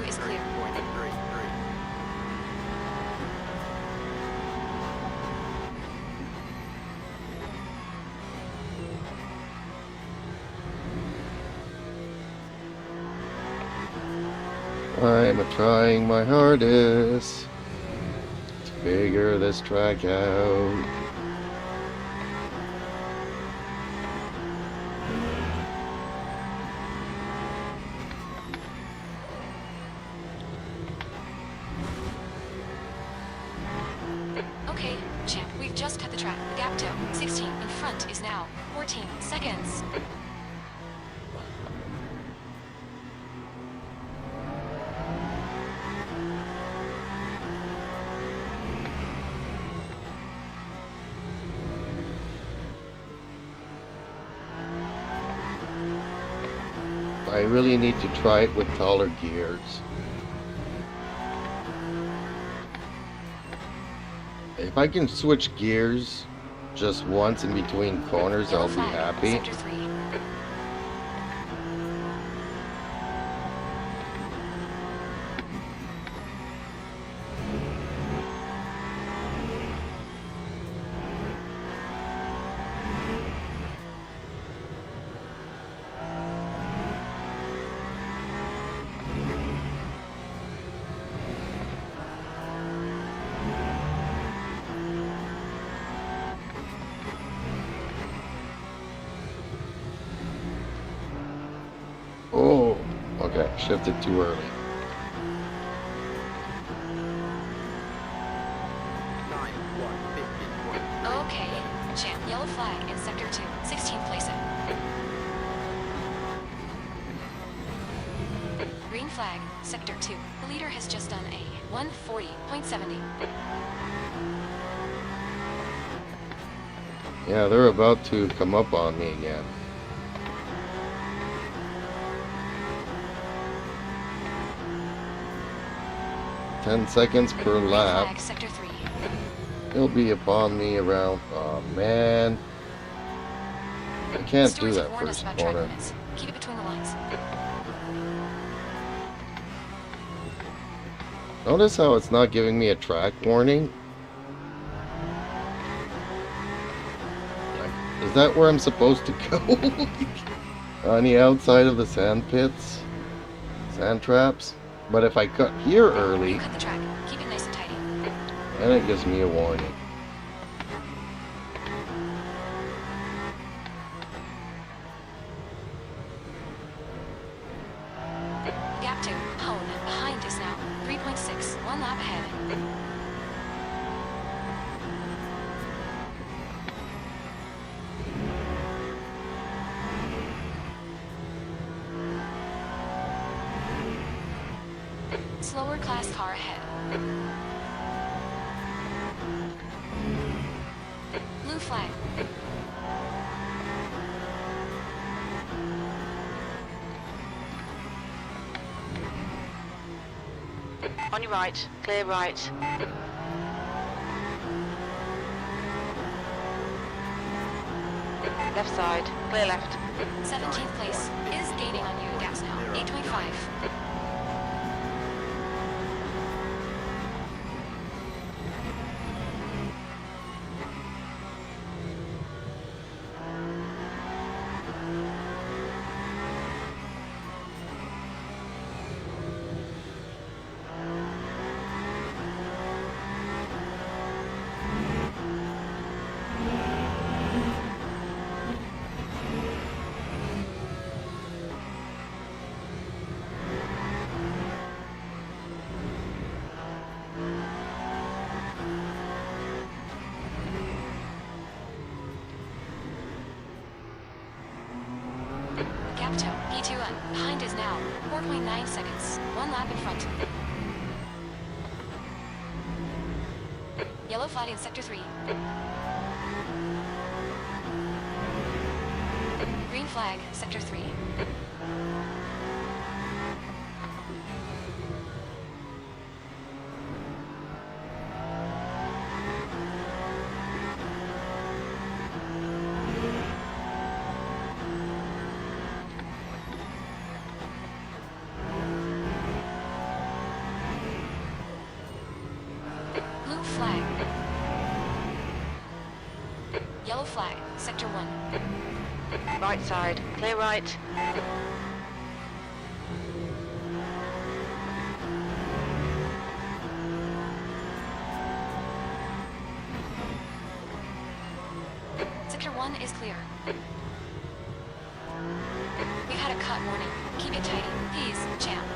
Speaker 3: is clear.
Speaker 1: I'm trying my hardest to figure this track out.
Speaker 3: Okay, champ, we've just cut the track. Gap to 16 in front is now 14 seconds.
Speaker 1: I really need to try it with taller gears. If I can switch gears just once in between corners,
Speaker 3: Yellow
Speaker 1: I'll be
Speaker 3: flag,
Speaker 1: happy.
Speaker 3: Sector 3.
Speaker 1: Oh, okay, shifted too early.
Speaker 3: Okay, champ, yellow flag in Sector 2. 16th place it. Green flag, Sector 2. The leader has just done a 140.70.
Speaker 1: Yeah, they're about to come up on me again. $10 per
Speaker 3: Green
Speaker 1: lap.
Speaker 3: flag, Sector 3.
Speaker 1: He'll be upon me around. Oh man, I can't do
Speaker 3: Stewards
Speaker 1: that
Speaker 3: have warned us
Speaker 1: first
Speaker 3: about track
Speaker 1: corner.
Speaker 3: limits. Keep it between the lines.
Speaker 1: Notice how it's not giving me a track warning? Like, is that where I'm supposed to go? On the outside of the sand pits? Sand traps? But if I cut here early,
Speaker 3: You cut the track. Keep it nice and tidy.
Speaker 1: then it gives me a warning.
Speaker 3: Gap 2, Hone. Behind is now 3.6. One lap ahead. Slower class car ahead. Blue flag.
Speaker 5: On your right, clear right. Left side, clear left.
Speaker 3: 17th place is gaining on you. Gaps now 8.5. Gap 2, P2N. Behind is now 4.9 seconds. One lap in front. Yellow flag in Sector 3. Green flag, Sector 3.
Speaker 5: Right side, clear right.
Speaker 3: Sector 1 is clear. We've had a cut warning. Keep it tidy. Please, champ.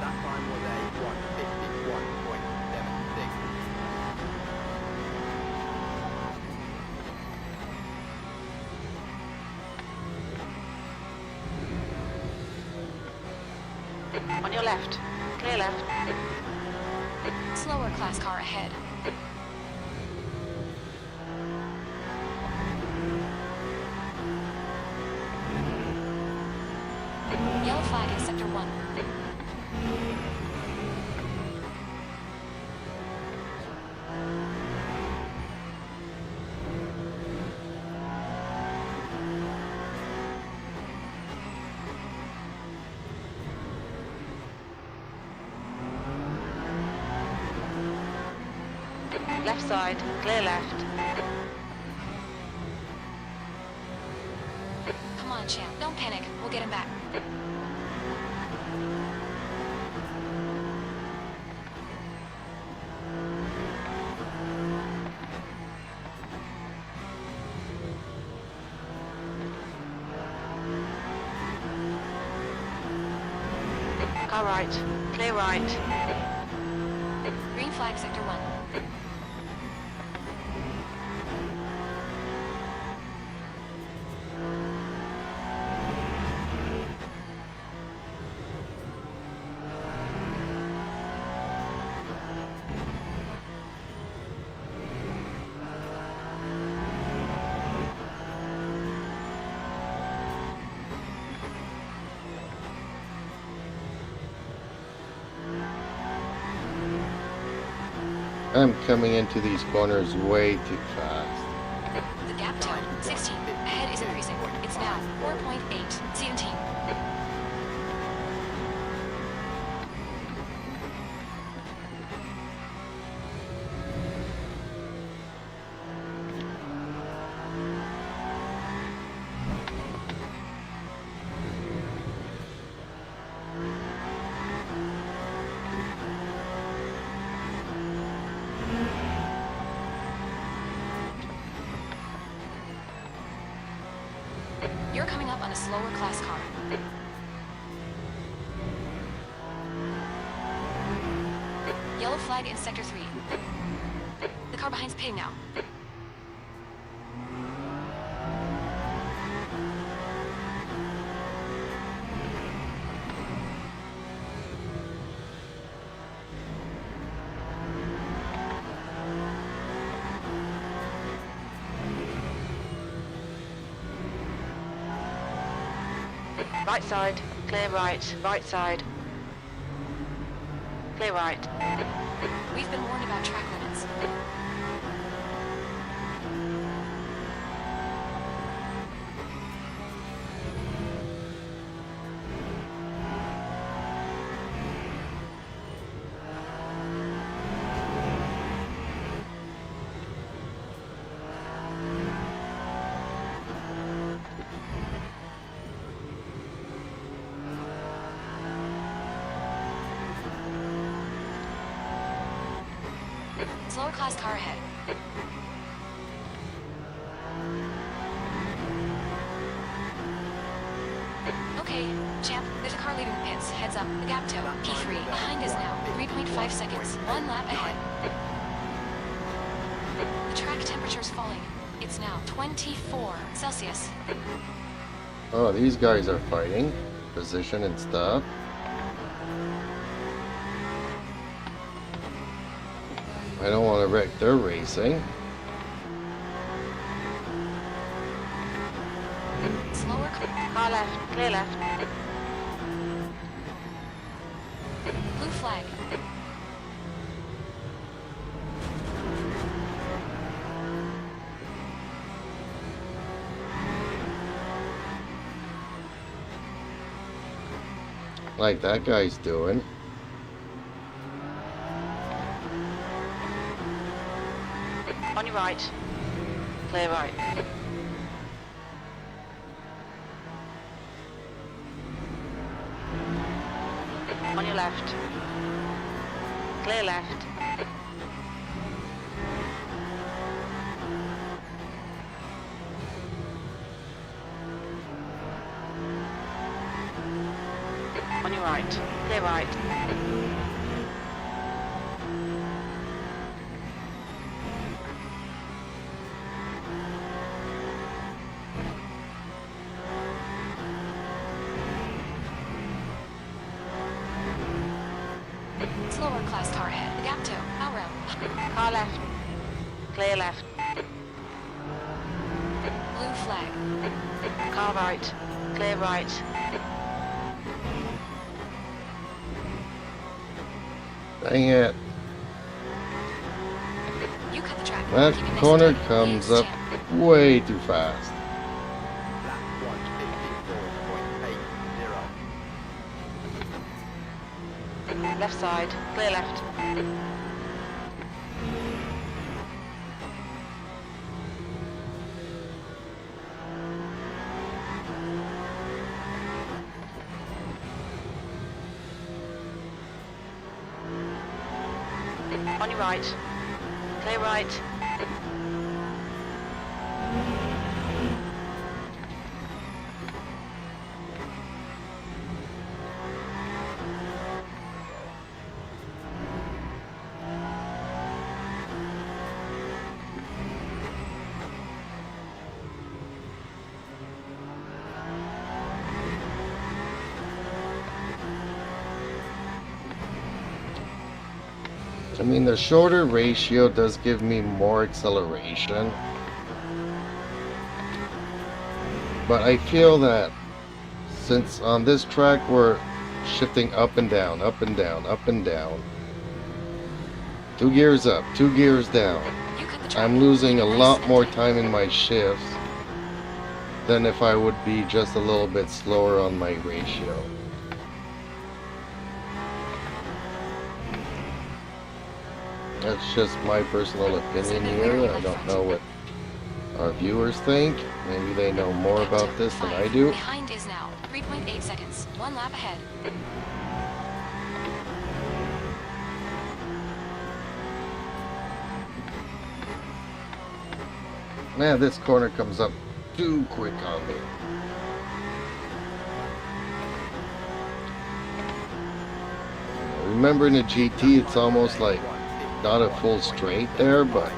Speaker 6: That time was a 151.76.
Speaker 5: On your left, clear left.
Speaker 3: Slower class car ahead. Yellow flag in Sector 1.
Speaker 5: Left side, clear left.
Speaker 3: Come on, champ. Don't panic. We'll get him back.
Speaker 5: Car right, clear right.
Speaker 3: Green flag, Sector 1.
Speaker 1: I'm coming into these corners way too fast.
Speaker 3: The gap to 16. Ahead is increasing. It's now 4.8. 17. You're coming up on a slower class car. Yellow flag in Sector 3. The car behind's pitting now.
Speaker 5: Right side, clear right, right side. Clear right.
Speaker 3: We've been warned about track limits. Slower class car ahead. Okay, champ, there's a car leaving the pits. Heads up, the gap toe, P3. Behind us now, 3.5 seconds. 1 lap ahead. The track temperature's falling. It's now 24 Celsius.
Speaker 1: Oh, these guys are fighting. Position and stuff. I don't want to wreck their racing.
Speaker 3: Slower
Speaker 5: Car left, clear left.
Speaker 3: blue flag.
Speaker 1: Like that guy's doing.
Speaker 5: On your right. clear right. On your left. Clear left. On your right. Clear right.
Speaker 3: Slower class car ahead. Gap 2. Outround.
Speaker 5: Car left. Clear left.
Speaker 3: Blue flag.
Speaker 5: Car right. Clear right.
Speaker 1: Dang it.
Speaker 3: You cut the track.
Speaker 1: That
Speaker 3: Keep it nice
Speaker 1: corner
Speaker 3: and tight.
Speaker 1: comes
Speaker 3: Use
Speaker 1: up
Speaker 3: champ.
Speaker 1: way too fast.
Speaker 6: Lap 154.80.
Speaker 5: Left side. Clear left. On your right. Clear right.
Speaker 1: I mean, the shorter ratio does give me more acceleration. But I feel that since on this track we're shifting up and down, up and down, up and down. 2 gears up, 2 gears down.
Speaker 3: You cut the track.
Speaker 1: I'm losing a
Speaker 3: Keep it nice
Speaker 1: lot
Speaker 3: and
Speaker 1: more
Speaker 3: tight.
Speaker 1: time in my shifts than if I would be just a little bit slower on my ratio. That's just my personal opinion here. I don't know what our viewers think. Maybe they know more
Speaker 3: Gap
Speaker 1: about
Speaker 3: 2.
Speaker 1: this than I
Speaker 3: 5.
Speaker 1: do.
Speaker 3: Behind is now. 3.8 seconds. 1 lap ahead.
Speaker 1: Man, this corner comes up too quick on me. Remember in a GT, it's almost like not a full straight there, but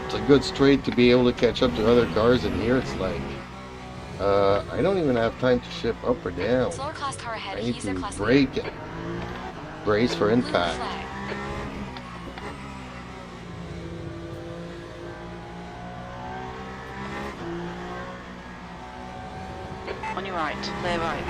Speaker 1: it's a good straight to be able to catch up to other cars. And here it's like, I don't even have time to shift up or down.
Speaker 3: Slower class car ahead.
Speaker 1: I need
Speaker 3: He's their
Speaker 1: to
Speaker 3: class
Speaker 1: brake and brace for
Speaker 3: leader. Blue
Speaker 1: impact.
Speaker 3: flag.
Speaker 5: On your right. Clear right.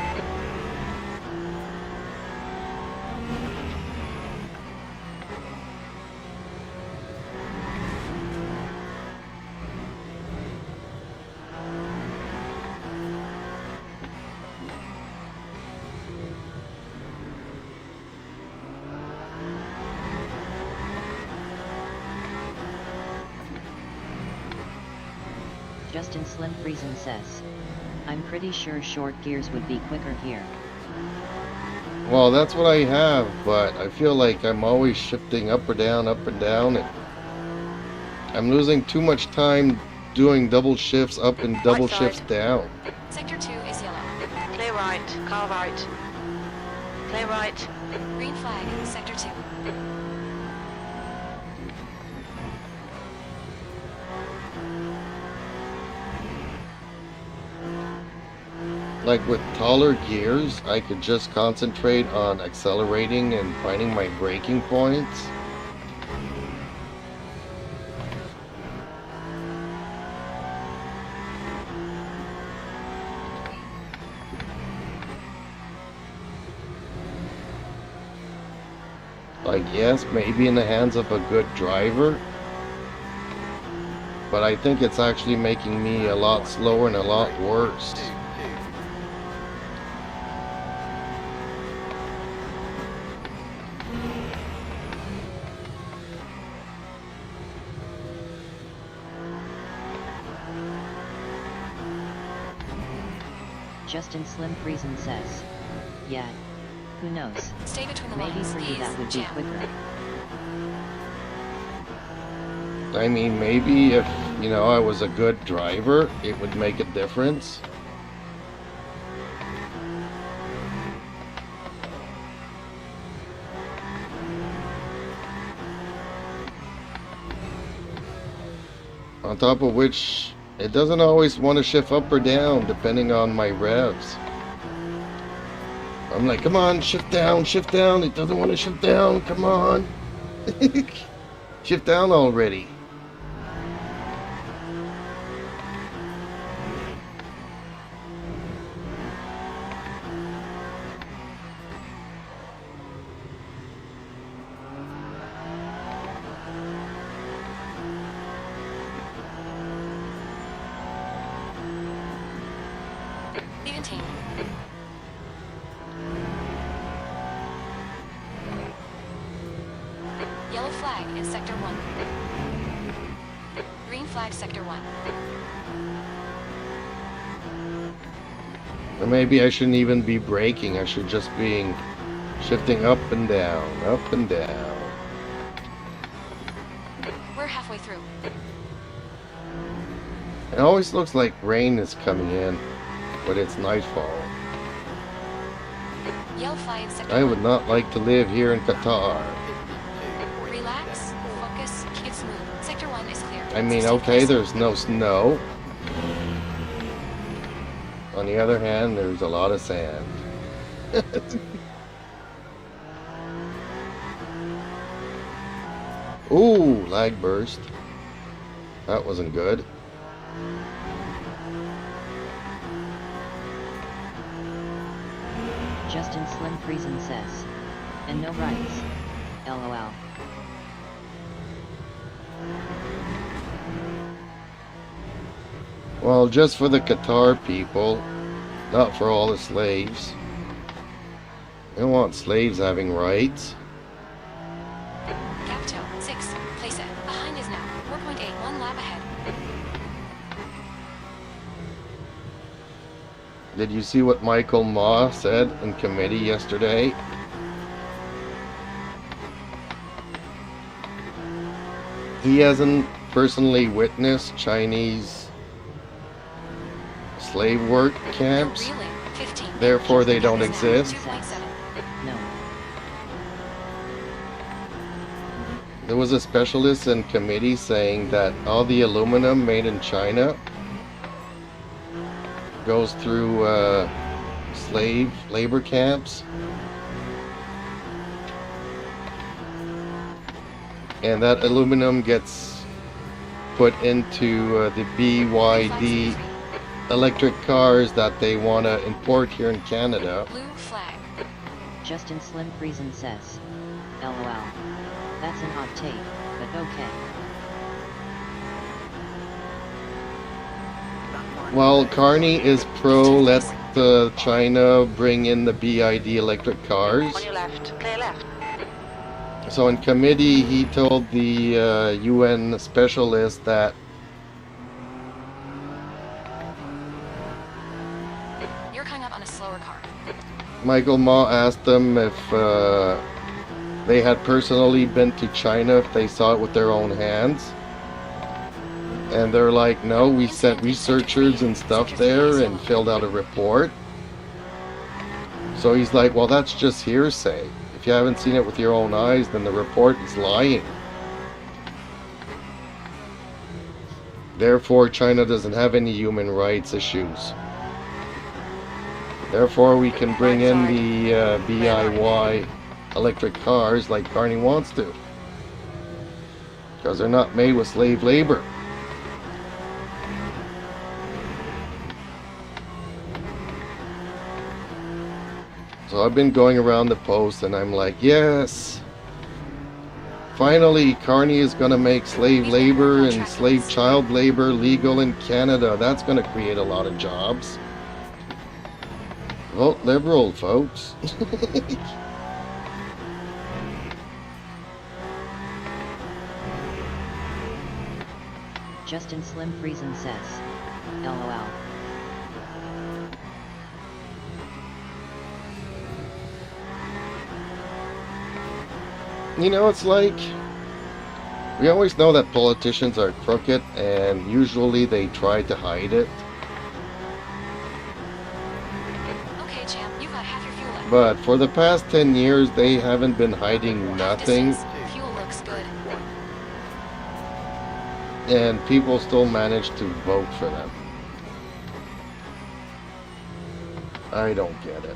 Speaker 2: Justin Slim Friesen says, I'm pretty sure short gears would be quicker here.
Speaker 1: Well, that's what I have, but I feel like I'm always shifting up or down, up and down, and I'm losing too much time doing double shifts up and double
Speaker 5: Right side.
Speaker 1: shifts down.
Speaker 3: Sector 2 is yellow.
Speaker 5: Clear right. Car right. Clear right.
Speaker 3: Green flag. Sector 2.
Speaker 1: Like with taller gears, I could just concentrate on accelerating and finding my braking points. Like, yes, maybe in the hands of a good driver, but I think it's actually making me a lot slower and a lot worse.
Speaker 2: Justin Slim Friesen says. Yeah. Who knows?
Speaker 3: Stay between the
Speaker 2: Maybe
Speaker 3: lines.
Speaker 2: for you that would be
Speaker 3: Jam.
Speaker 2: quicker.
Speaker 1: I mean, maybe if, you know, I was a good driver, it would make a difference. On top of which, it doesn't always want to shift up or down depending on my revs. I'm like, come on, shift down, shift down. It doesn't want to shift down, come on. Shift down already.
Speaker 3: Even team. Yellow flag in Sector 1. Green flag Sector 1.
Speaker 1: Or maybe I shouldn't even be braking. I should just be shifting up and down, up and down.
Speaker 3: We're halfway through.
Speaker 1: It always looks like rain is coming in, but it's nightfall.
Speaker 3: Yellow flag in Sector
Speaker 1: I
Speaker 3: 1.
Speaker 1: would not like to live here in Qatar.
Speaker 3: Relax, focus, keep it smooth. Sector 1 is clear.
Speaker 1: I mean,
Speaker 3: Stay
Speaker 1: okay,
Speaker 3: close.
Speaker 1: there's no snow. On the other hand, there's a lot of sand. Ooh, lag burst. That wasn't good.
Speaker 2: Justin Slim Friesen says. And no rights. LOL.
Speaker 1: Well, just for the Qatar people, not for all the slaves. They don't want slaves having rights.
Speaker 3: Gap toe, 6. Place it. Behind is now. 4.8. 1 lap ahead.
Speaker 1: Did you see what Michael Ma said in committee yesterday? He hasn't personally witnessed Chinese slave work camps,
Speaker 3: Really? 15.
Speaker 1: therefore they don't
Speaker 3: Gap is now
Speaker 1: exist.
Speaker 3: 2.7.
Speaker 2: No.
Speaker 1: There was a specialist in committee saying that all the aluminum made in China goes through slave labor camps, and that aluminum gets put into the BYD electric cars that they want to import here in Canada.
Speaker 3: Blue flag.
Speaker 2: Justin Slim Friesen says. LOL. That's an hot take, but okay.
Speaker 1: Well, Carney is pro let China bring in the BYD electric cars.
Speaker 5: On your left. Clear left.
Speaker 1: So in committee, he told the UN specialist that
Speaker 3: You're coming up on a slower car.
Speaker 1: Michael Ma asked them if they had personally been to China, if they saw it with their own hands. And they're like, no, we sent researchers and stuff there and filled out a report. So he's like, well, that's just hearsay. If you haven't seen it with your own eyes, then the report is lying. Therefore, China doesn't have any human rights issues. Therefore, we can bring in the BIY electric cars like Carney wants to. Because they're not made with slave labor. So I've been going around the post and I'm like, yes, finally Carney is going to make slave labor and slave child labor legal in Canada. That's going to create a lot of jobs. Vote Liberal, folks.
Speaker 2: Justin Slim Friesen says. LOL.
Speaker 1: You know, it's like, we always know that politicians are crooked, and usually they try to hide it.
Speaker 3: Okay, champ, you've got half your fuel left.
Speaker 1: But for the past 10 years, they haven't been hiding
Speaker 3: Half
Speaker 1: nothing,
Speaker 3: distance. Fuel looks good.
Speaker 1: and people still manage to vote for them. I don't get it.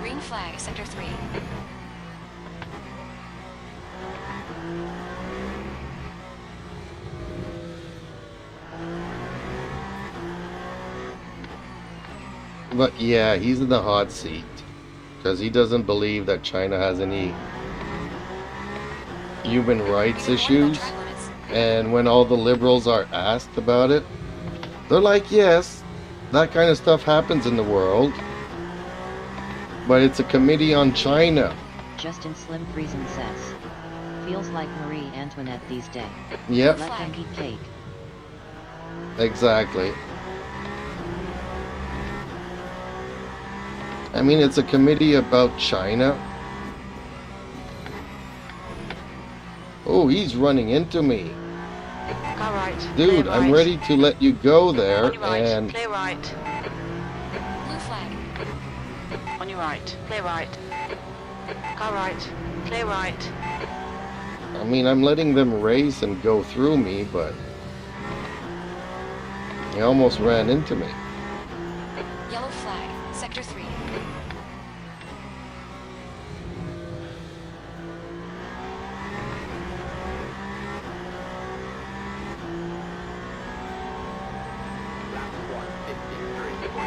Speaker 3: Green flag, sector 3.
Speaker 1: But yeah, he's in the hot seat because he doesn't believe that China has any human rights
Speaker 3: We've been warned
Speaker 1: issues.
Speaker 3: about track limits.
Speaker 1: And when all the liberals are asked about it, they're like, yes, that kind of stuff happens in the world, but it's a committee on China.
Speaker 2: Justin Slim Friesen says. Feels like Marie Antoinette these days.
Speaker 1: Yep,
Speaker 2: Let them eat cake.
Speaker 1: exactly. I mean, it's a committee about China. Oh, he's running into me.
Speaker 5: Car right.
Speaker 1: Dude,
Speaker 5: Clear
Speaker 1: I'm
Speaker 5: right.
Speaker 1: ready to let you go there,
Speaker 5: On your right.
Speaker 1: and
Speaker 5: Clear right.
Speaker 3: Blue flag.
Speaker 5: On your right. Clear right. Car right. Clear right.
Speaker 1: I mean, I'm letting them race and go through me, but he almost ran into me.
Speaker 3: Yellow flag, sector 3.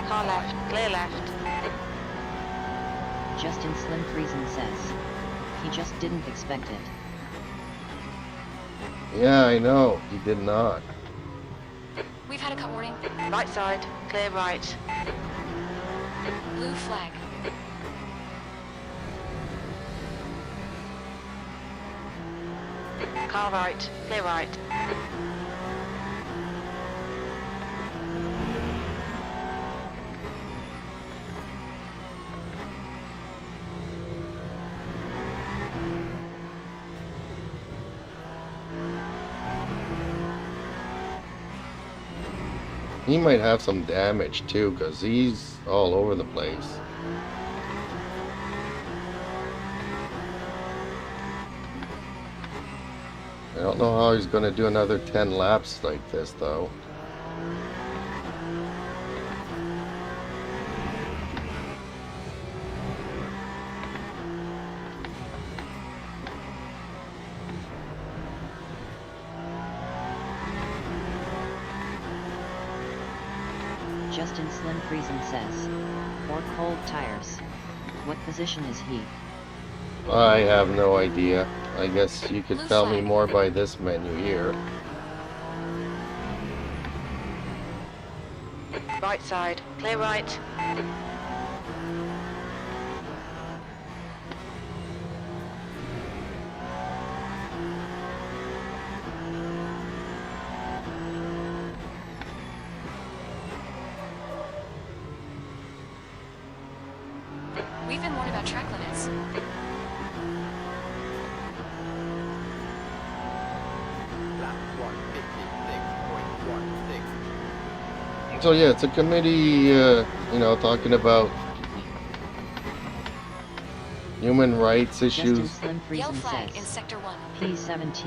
Speaker 5: Car left. Clear left.
Speaker 2: Justin Slim Friesen says. He just didn't expect it.
Speaker 1: Yeah, I know, he did not.
Speaker 3: We've had a cut warning.
Speaker 5: Right side. Clear right.
Speaker 3: Blue flag.
Speaker 5: Car right. Clear right.
Speaker 1: He might have some damage too, because he's all over the place. I don't know how he's going to do another 10 laps like this, though.
Speaker 2: Justin Slim Friesen says. Or cold tires. What position is he?
Speaker 1: I have no idea. I guess you could
Speaker 3: Blue
Speaker 1: tell me
Speaker 3: flag.
Speaker 1: more by this menu here.
Speaker 5: Right side. Clear right.
Speaker 3: We've been warned about track limits.
Speaker 1: So yeah, it's a committee, you know, talking about human rights
Speaker 2: Justin
Speaker 1: issues.
Speaker 2: Slim
Speaker 3: Yellow
Speaker 2: Friesen
Speaker 3: flag in
Speaker 2: says.
Speaker 3: sector 1.
Speaker 2: P17.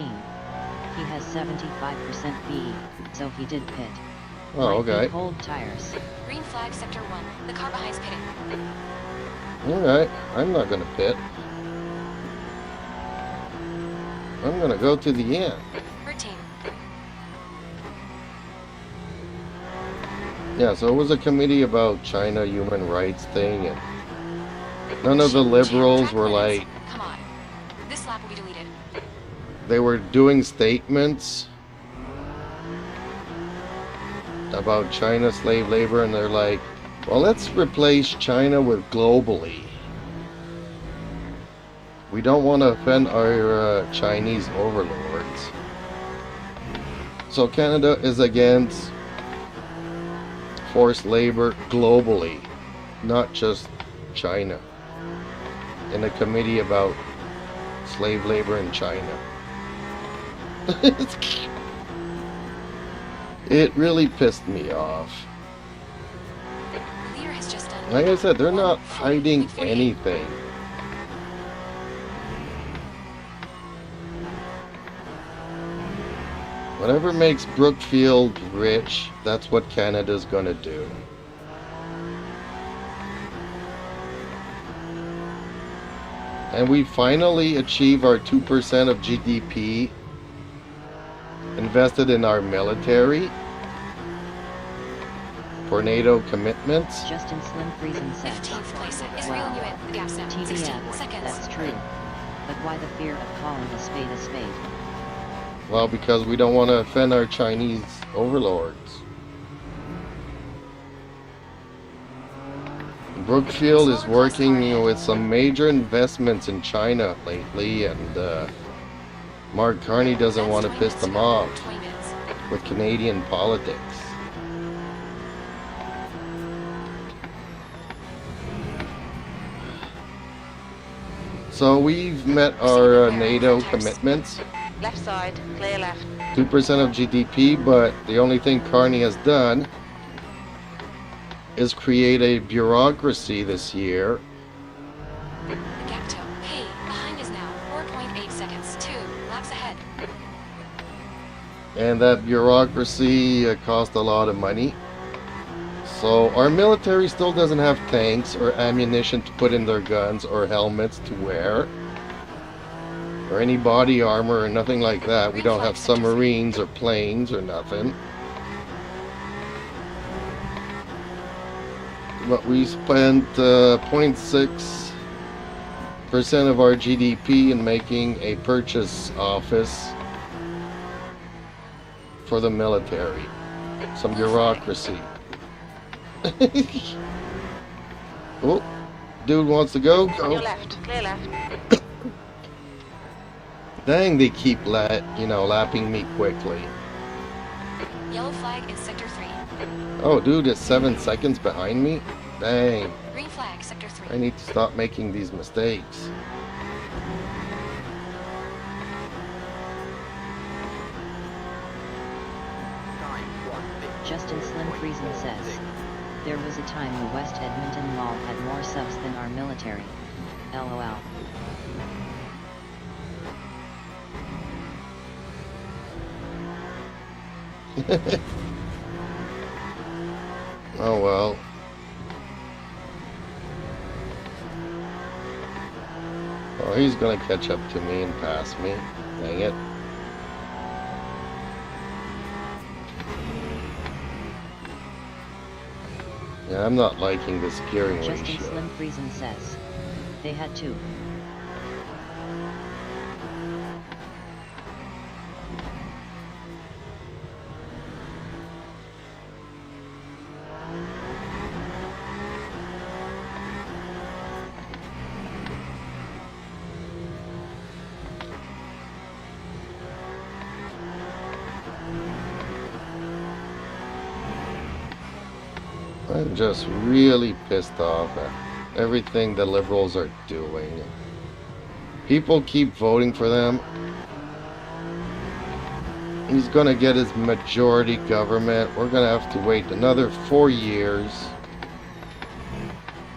Speaker 2: He has 75% BE, so he did pit.
Speaker 1: Oh,
Speaker 2: Might be
Speaker 1: okay.
Speaker 2: cold tires.
Speaker 3: Green flag, sector 1. The car behind's pitting.
Speaker 1: Alright, I'm not gonna pit. I'm gonna go to the end.
Speaker 3: Red team.
Speaker 1: Yeah, so it was a committee about China human rights thing, and none of the liberals
Speaker 3: Track
Speaker 1: were
Speaker 3: limits.
Speaker 1: like,
Speaker 3: Come on. This lap will be deleted.
Speaker 1: they were doing statements about China slave labor, and they're like, well, let's replace China with globally. we don't want to offend our Chinese overlords. So Canada is against forced labor globally, not just China. In a committee about slave labor in China. It really pissed me off.
Speaker 3: The leader has just done.
Speaker 1: Like I said, they're not
Speaker 3: 1:40,
Speaker 1: hiding
Speaker 3: 48.
Speaker 1: anything. Whatever makes Brookfield rich, that's what Canada's gonna do. And we finally achieve our 2% of GDP invested in our military for NATO commitments.
Speaker 2: Justin Slim Friesen says,
Speaker 3: 15th place. Israel knew it. The gap's now 16
Speaker 2: TDF,
Speaker 3: seconds.
Speaker 2: that's true. But why the fear of calling a spade a spade?
Speaker 1: Well, because we don't want to offend our Chinese overlords. Brookfield is working with some major investments in China lately, and Mark Carney doesn't
Speaker 3: That's
Speaker 1: want to
Speaker 3: 20
Speaker 1: piss
Speaker 3: minutes
Speaker 1: them
Speaker 3: to go.
Speaker 1: off
Speaker 3: 20 minutes.
Speaker 1: with Canadian politics. So we've met our NATO commitments,
Speaker 5: Left side, clear left.
Speaker 1: 2% of GDP, but the only thing Carney has done is create a bureaucracy this year.
Speaker 3: The gap toe. Hey, behind is now 4.8 seconds. 2 laps ahead.
Speaker 1: And that bureaucracy cost a lot of money. So our military still doesn't have tanks or ammunition to put in their guns or helmets to wear. Or any body armor or nothing like that. We don't have submarines or planes or nothing. But we spent 0.6% of our GDP in making a purchase office for the military. Some bureaucracy. Oh, dude wants to go.
Speaker 5: On your
Speaker 1: Go.
Speaker 5: left, clear left.
Speaker 1: Dang, they keep lapping me quickly.
Speaker 3: Yellow flag in sector 3.
Speaker 1: Oh, dude, it's 7 seconds behind me. Dang,
Speaker 3: Green flag sector 3.
Speaker 1: I need to stop making these mistakes.
Speaker 6: Time 1:50.
Speaker 2: Justin Slim Friesen says, there was a time the West Edmonton Mall had more subs than our military. LOL.
Speaker 1: Oh well. Oh, he's gonna catch up to me and pass me. Dang it. Yeah, I'm not liking this gearing
Speaker 2: Justin
Speaker 1: ratio.
Speaker 2: Slim Friesen says, they had to.
Speaker 1: I'm just really pissed off at everything the Liberals are doing. People keep voting for them. He's gonna get his majority government. We're gonna have to wait another 4 years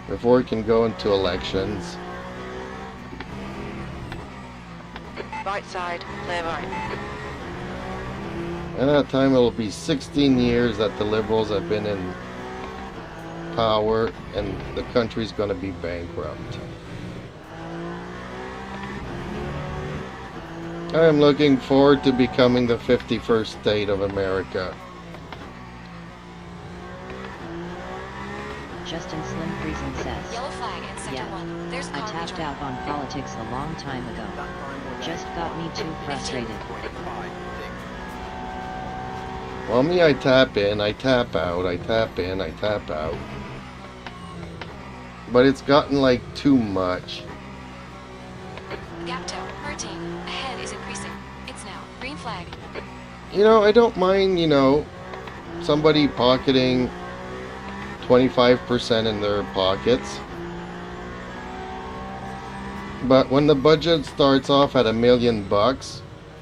Speaker 1: before he can go into elections.
Speaker 5: Right side, clear right.
Speaker 1: And that time it'll be 16 years that the Liberals have been in power and the country's gonna be bankrupt. I am looking forward to becoming the 51st state of America.
Speaker 2: Justin Slim Friesen says,
Speaker 3: Yellow flag in sector
Speaker 2: Yeah.
Speaker 3: 1. There's
Speaker 2: I
Speaker 3: car
Speaker 2: tapped
Speaker 3: rejoin.
Speaker 2: out on politics a long time ago.
Speaker 6: That time was
Speaker 2: Just got me too frustrated.
Speaker 6: 8.56.
Speaker 1: Well, me, I tap in, I tap out, I tap in, I tap out. But it's gotten like too much.
Speaker 3: Gap toe, 13. Ahead is increasing. It's now green flag.
Speaker 1: You know, I don't mind, you know, somebody pocketing 25% in their pockets. But when the budget starts off at $1 million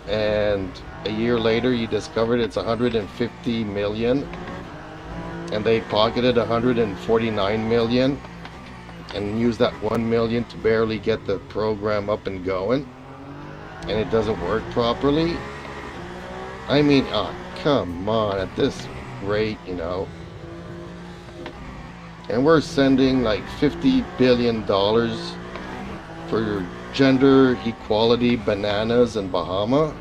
Speaker 1: and a year later you discovered it's 150 million and they pocketed 149 million and use that 1 million to barely get the program up and going and it doesn't work properly, I mean, oh, come on, at this rate, you know, and we're sending like $50 billion for gender equality bananas in Bahama.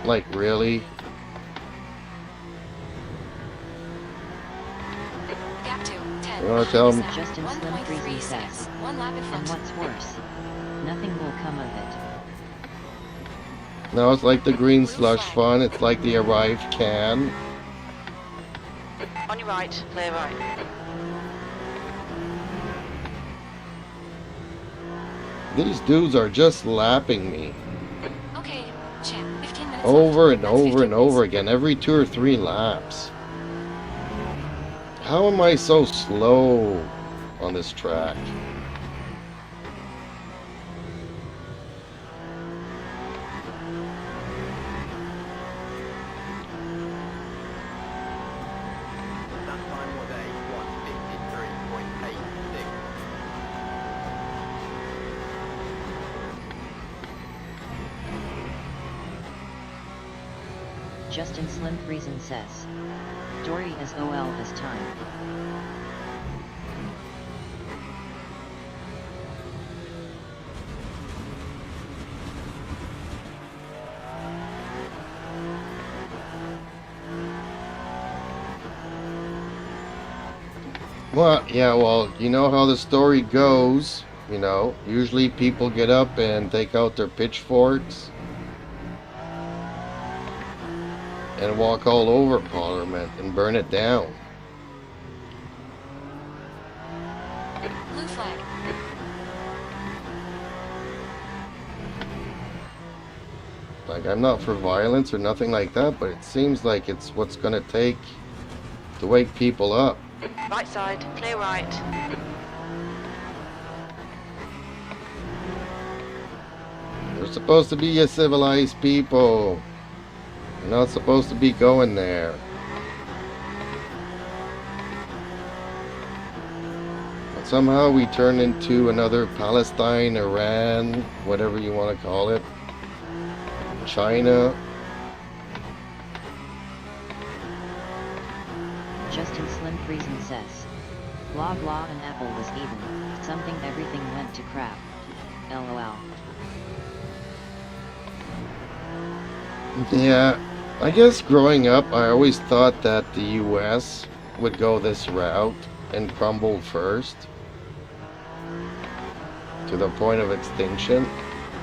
Speaker 1: Like, really?
Speaker 3: Gap two, 10.
Speaker 1: You wanna tell me?
Speaker 2: Justin Slim
Speaker 3: 1.3
Speaker 2: Friesen says.
Speaker 3: seconds. One lap in
Speaker 2: And
Speaker 3: front.
Speaker 2: what's worse? Nothing will come of it.
Speaker 1: No, it's like the green slush fund. It's like the Arrive can.
Speaker 5: On your right, clear right.
Speaker 1: These dudes are just lapping me
Speaker 3: Okay, champ. 15 minutes
Speaker 1: over
Speaker 3: left.
Speaker 1: and
Speaker 3: That's
Speaker 1: over
Speaker 3: 15
Speaker 1: and over
Speaker 3: minutes.
Speaker 1: again, every 2 or 3 laps. How am I so slow on this track?
Speaker 6: That time was a 1:53.86.
Speaker 2: Justin Slim Friesen says. Dory as OL this time.
Speaker 1: Well, yeah, well, you know how the story goes, you know, usually people get up and take out their pitchforks and walk all over Parliament and burn it down.
Speaker 3: Blue flag.
Speaker 1: Like, I'm not for violence or nothing like that, but it seems like it's what's gonna take to wake people up.
Speaker 5: Right side, clear right.
Speaker 1: They're supposed to be a civilized people. You're not supposed to be going there. But somehow we turn into another Palestine, Iran, whatever you want to call it. China.
Speaker 2: Justin Slim Friesen says. Blah blah and Apple was even. Something everything went to crap. LOL.
Speaker 1: Yeah, I guess growing up I always thought that the US would go this route and crumble first to the point of extinction,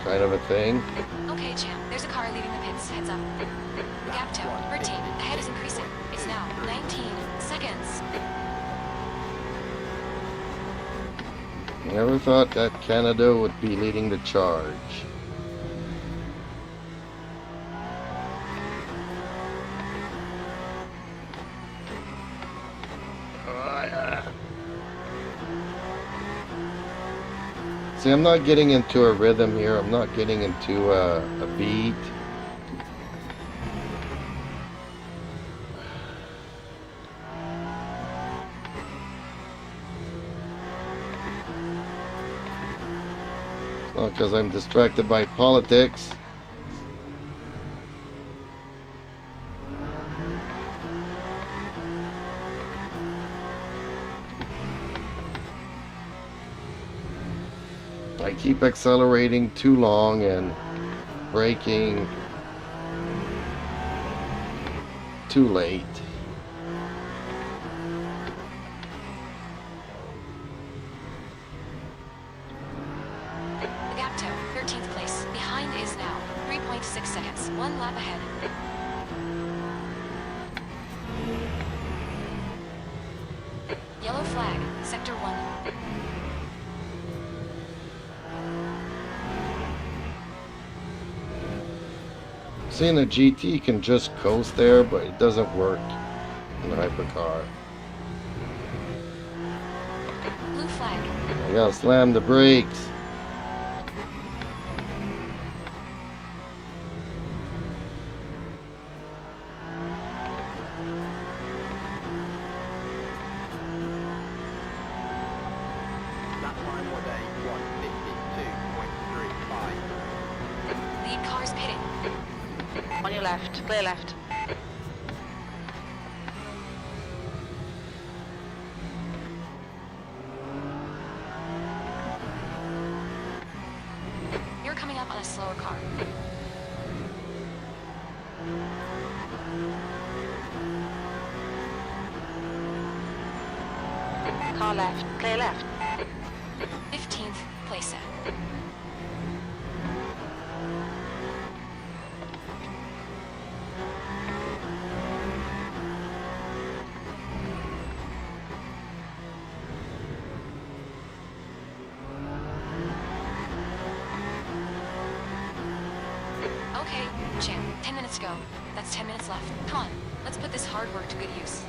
Speaker 1: kind of a thing.
Speaker 3: Okay, champ. There's a car leaving the pits. Heads up. Gap toe, 13. Ahead is increasing. It's now 19 seconds.
Speaker 1: Never thought that Canada would be leading the charge. See, I'm not getting into a rhythm here. I'm not getting into a beat. It's not because I'm distracted by politics. I keep accelerating too long and braking too late.
Speaker 3: The gap toe, 13th place. Behind is now 3.6 seconds. One lap ahead. Yellow flag, sector 1.
Speaker 1: Seeing a GT can just coast there, but it doesn't work in a hypercar.
Speaker 3: Blue flag.
Speaker 1: I gotta slam the brakes.
Speaker 6: That time was a 1:52.35.
Speaker 3: Lead car's pitting.
Speaker 5: On your left. Clear left.
Speaker 3: You're coming up on a slower car.
Speaker 5: Car left. Clear left.
Speaker 3: 15th place set. Okay, champ. 10 minutes to go. That's 10 minutes left. Come on, let's put this hard work to good use.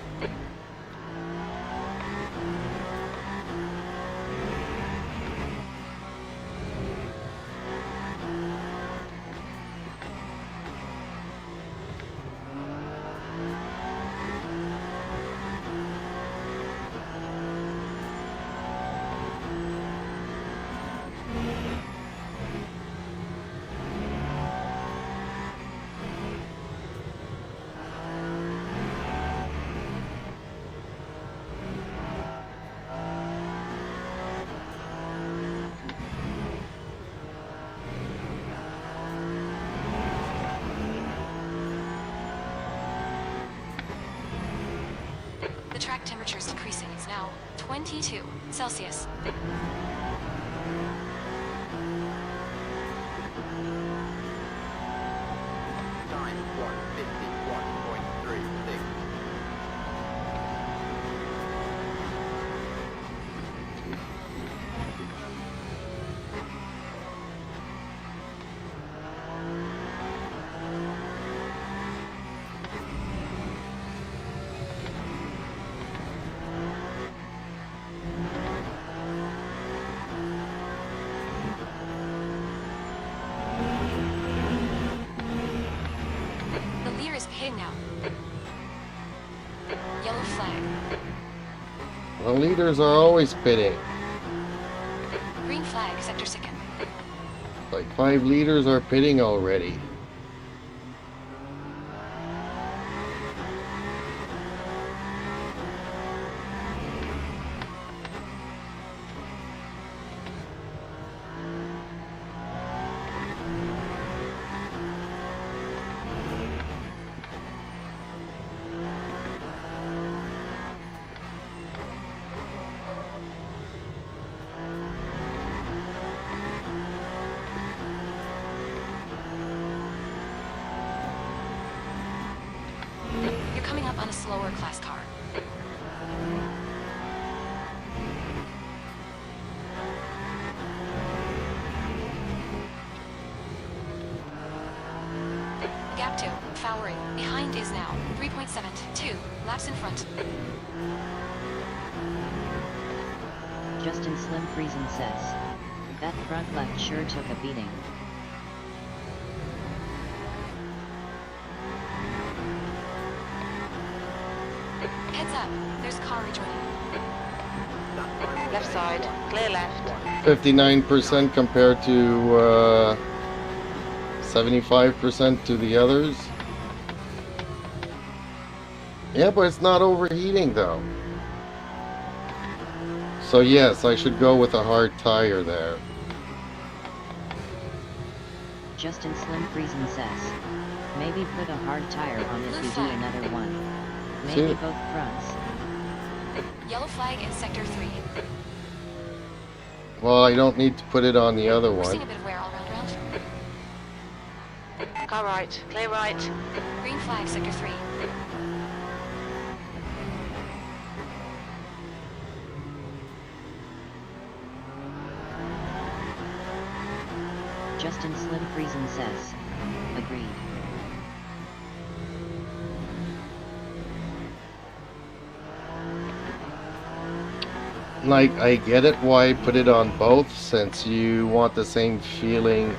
Speaker 3: The track temperature is decreasing. It's now 22 Celsius.
Speaker 6: Time 1:51.36.
Speaker 3: The leader is pitting now. Yellow flag.
Speaker 1: The leaders are always pitting.
Speaker 3: Green flag, sector second.
Speaker 1: Like 5 leaders are pitting already.
Speaker 3: You're coming up on a slower class car. Gap 2, powering. Behind is now 3.72 laps in front.
Speaker 2: Justin Slim Friesen says. That front left sure took a beating.
Speaker 3: Heads up, there's a car rejoining.
Speaker 6: That time was
Speaker 5: Left
Speaker 6: a
Speaker 5: side. Clear left.
Speaker 1: 59% compared to 75% to the others. Yeah, but it's not overheating though. So yes, I should go with a hard tire there.
Speaker 2: Justin Slim Friesen says. Maybe put a hard tire on if you do another one. Maybe
Speaker 1: See?
Speaker 2: both fronts.
Speaker 3: Yellow flag in sector 3.
Speaker 1: Well, I don't need to put it on the other
Speaker 3: We're seeing a
Speaker 1: one.
Speaker 3: bit of wear all round.
Speaker 5: Car right. Clear right.
Speaker 3: Green flag, sector 3.
Speaker 2: Justin Slim Friesen says. Agreed.
Speaker 1: like, I get it why I put it on both, since you want the same feeling.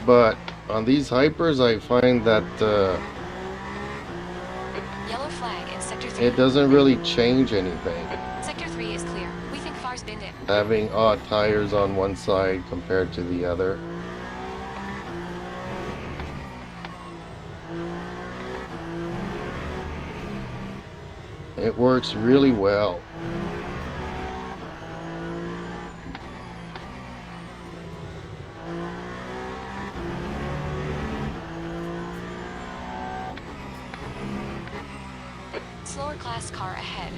Speaker 1: But on these hypers, I find that
Speaker 3: Yellow flag in sector 3.
Speaker 1: it doesn't really change anything.
Speaker 3: Sector 3 is clear. We think FAR's binned it.
Speaker 1: Having odd tires on one side compared to the other. It works really well.
Speaker 3: Slower class car ahead.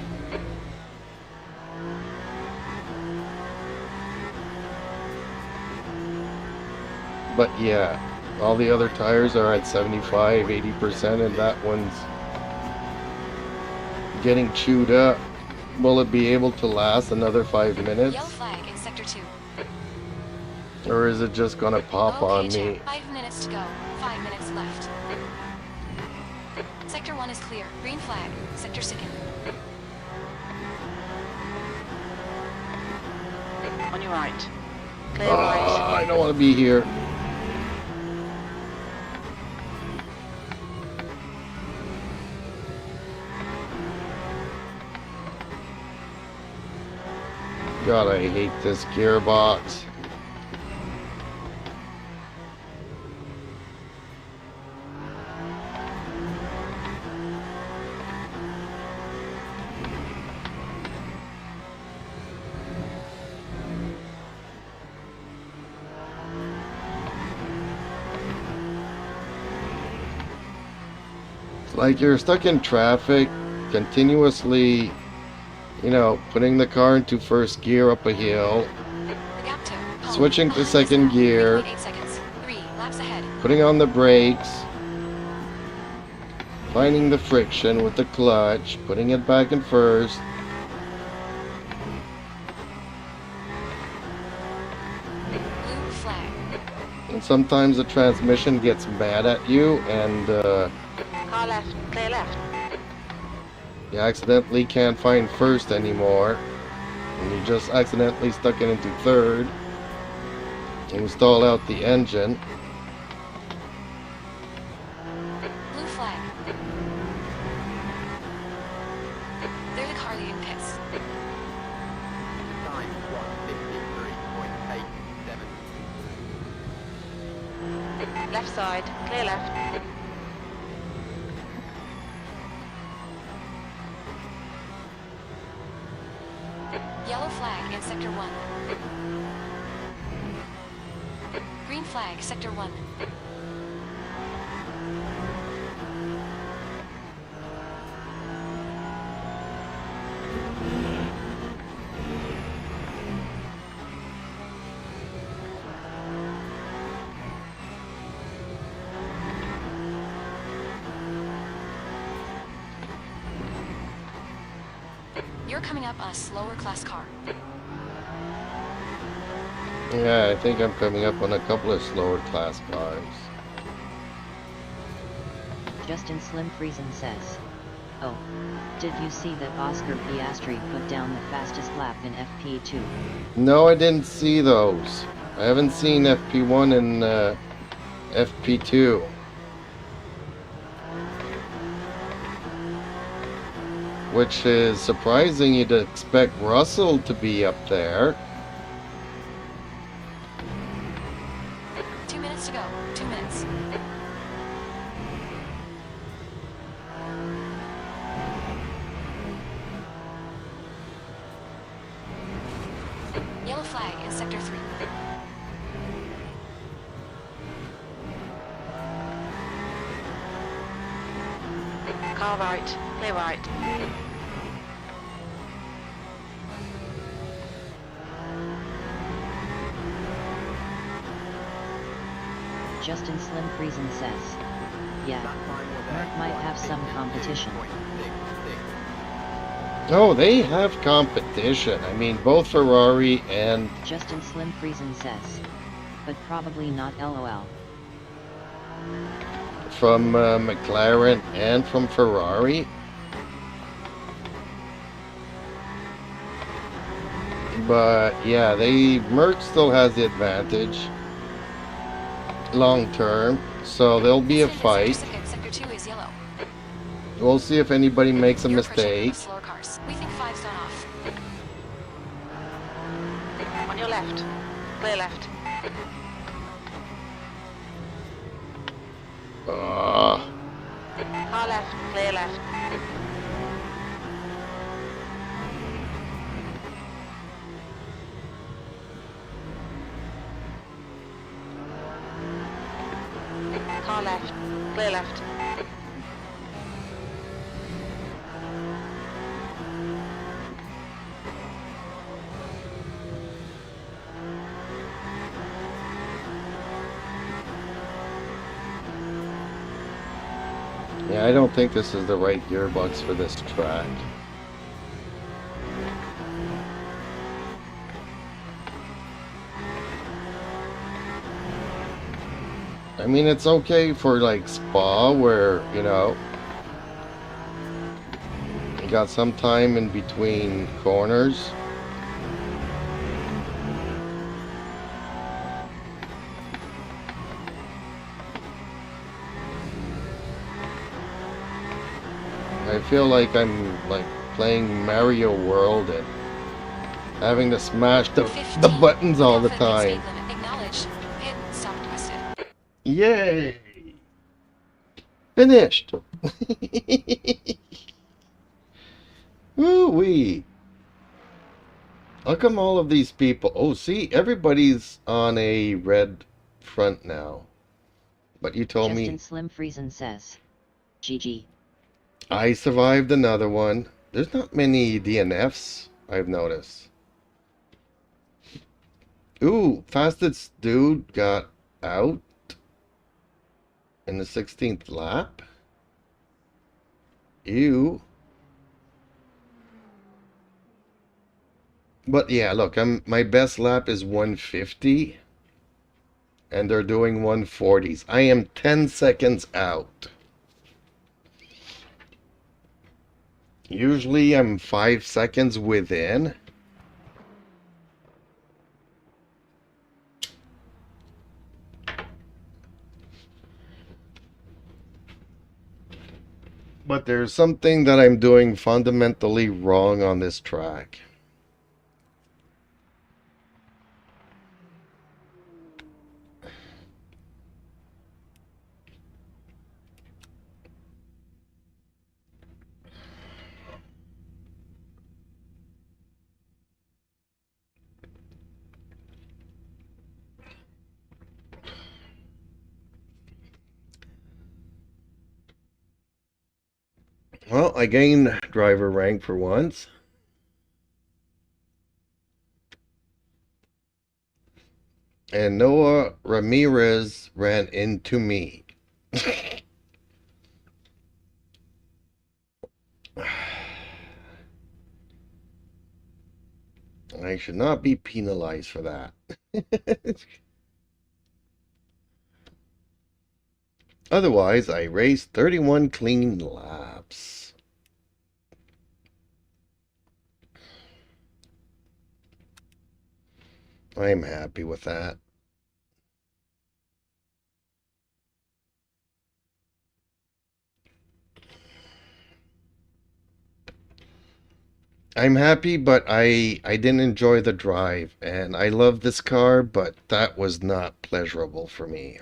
Speaker 1: But yeah, all the other tires are at 75, 80%, and that one's getting chewed up. Will it be able to last another 5 minutes?
Speaker 3: Yellow flag in sector 2.
Speaker 1: Or is it just gonna pop
Speaker 3: Okay,
Speaker 1: on me?
Speaker 3: champ. 5 minutes to go. 5 minutes left. Sector 1 is clear. Green flag. Sector 2.
Speaker 5: On your right. Clear
Speaker 1: Ah,
Speaker 5: right.
Speaker 1: I don't want to be here. God, I hate this gearbox. It's like you're stuck in traffic, continuously, you know, putting the car into first gear up a hill,
Speaker 3: The gap to home.
Speaker 1: switching to
Speaker 3: Behind
Speaker 1: second
Speaker 3: is now.
Speaker 1: gear,
Speaker 3: 3.8 seconds. 3 laps ahead.
Speaker 1: putting on the brakes, finding the friction with the clutch, putting it back in first.
Speaker 3: Blue flag.
Speaker 1: And sometimes the transmission gets mad at you and
Speaker 5: Car left. Clear left.
Speaker 1: you accidentally can't find first anymore. And you just accidentally stuck it into third. Install out the engine.
Speaker 3: Blue flag. They're the car leading pits.
Speaker 6: Time 1:53.87.
Speaker 5: Left side. Clear left.
Speaker 3: Yellow flag in sector 1. Green flag, sector 1. You're coming up on a slower class car.
Speaker 1: Yeah, I think I'm coming up on a couple of slower class cars.
Speaker 2: Justin Slim Friesen says. Oh. Did you see that Oscar Piastri put down the fastest lap in FP2?
Speaker 1: No, I didn't see those. I haven't seen FP1 and FP2. Which is surprising. You'd expect Russell to be up there.
Speaker 3: 2 minutes to go. 2 minutes. Yellow flag in sector 3.
Speaker 5: Car right. Clear right.
Speaker 2: Justin Slim Friesen says. Yeah, Merc might have some competition.
Speaker 1: Oh, they have competition. I mean, both Ferrari and...
Speaker 2: Justin Slim Friesen says. But probably not LOL.
Speaker 1: from McLaren and from Ferrari. But yeah, Merc still has the advantage long term, so there'll be a fight.
Speaker 3: Sector 2 is yellow.
Speaker 1: We'll see if anybody makes a
Speaker 3: You're pushing through
Speaker 1: mistake.
Speaker 3: the slower cars. We think 5's done off.
Speaker 5: On your left. Clear left. Car left. Clear left. Car left. Clear left.
Speaker 1: Yeah, I don't think this is the right gearbox for this track. I mean, it's okay for like Spa where, you know, you got some time in between corners. I feel like I'm like playing Mario World and having to smash the buttons all the time.
Speaker 3: Acknowledged. Hit stop requested.
Speaker 1: Yay! Finished! Woo-wee! How come all of these people... Oh, see, everybody's on a red front now. But you told
Speaker 2: Justin
Speaker 1: me
Speaker 2: Slim Friesen says, GG.
Speaker 1: I survived another one. There's not many DNFs, I've noticed. Ooh, fastest dude got out in the 16th lap. Ew. But yeah, look, my best lap is 150 and they're doing 140s. I am 10 seconds out. Usually I'm 5 seconds within. But there's something that I'm doing fundamentally wrong on this track. Well, I gained driver rank for once. And Noah Ramirez ran into me. I should not be penalized for that. Otherwise, I raced 31 clean laps. I'm happy with that. I'm happy, but I didn't enjoy the drive, and I love this car, but that was not pleasurable for me.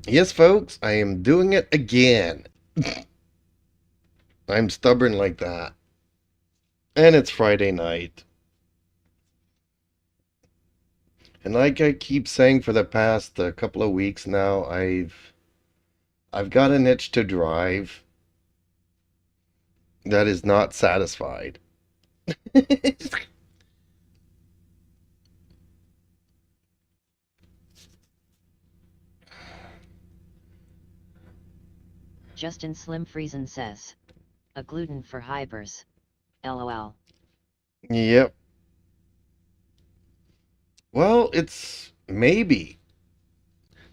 Speaker 1: Yes, folks, I am doing it again. I'm stubborn like that. And it's Friday night. And like I keep saying for the past couple of weeks now, I've got an itch to drive. that is not satisfied.
Speaker 2: Justin Slim Friesen says, a gluten for hypers. LOL.
Speaker 1: Yep. Well, it's maybe.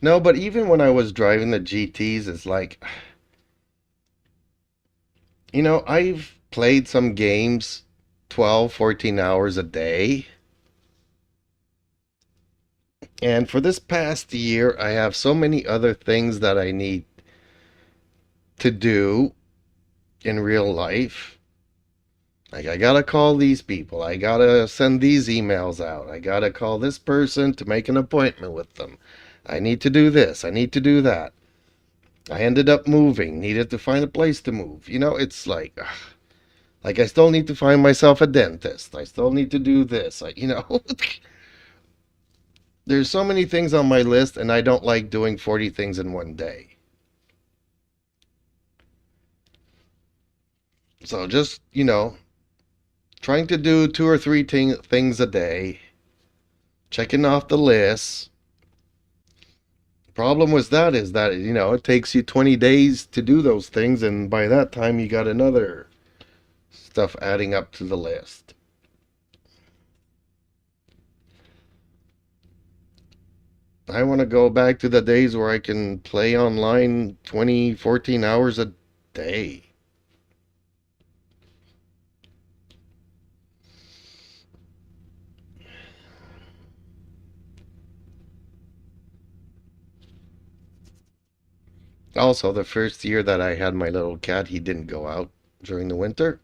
Speaker 1: No, but even when I was driving the GTs, it's like, I've played some games 12, 14 hours a day. And for this past year, I have so many other things that I need to do in real life. Like, I gotta call these people. I gotta send these emails out. I gotta call this person to make an appointment with them. I need to do this. I need to do that. I ended up moving, needed to find a place to move. It's like, I still need to find myself a dentist. I still need to do this. There's so many things on my list, and I don't like doing 40 things in one day. So just, trying to do 2 or 3 things a day, checking off the list. Problem with that is that, it takes you 20 days to do those things, and by that time you got another stuff adding up to the list. I want to go back to the days where I can play online 14 hours a day. Also, the first year that I had my little cat, he didn't go out during the winter.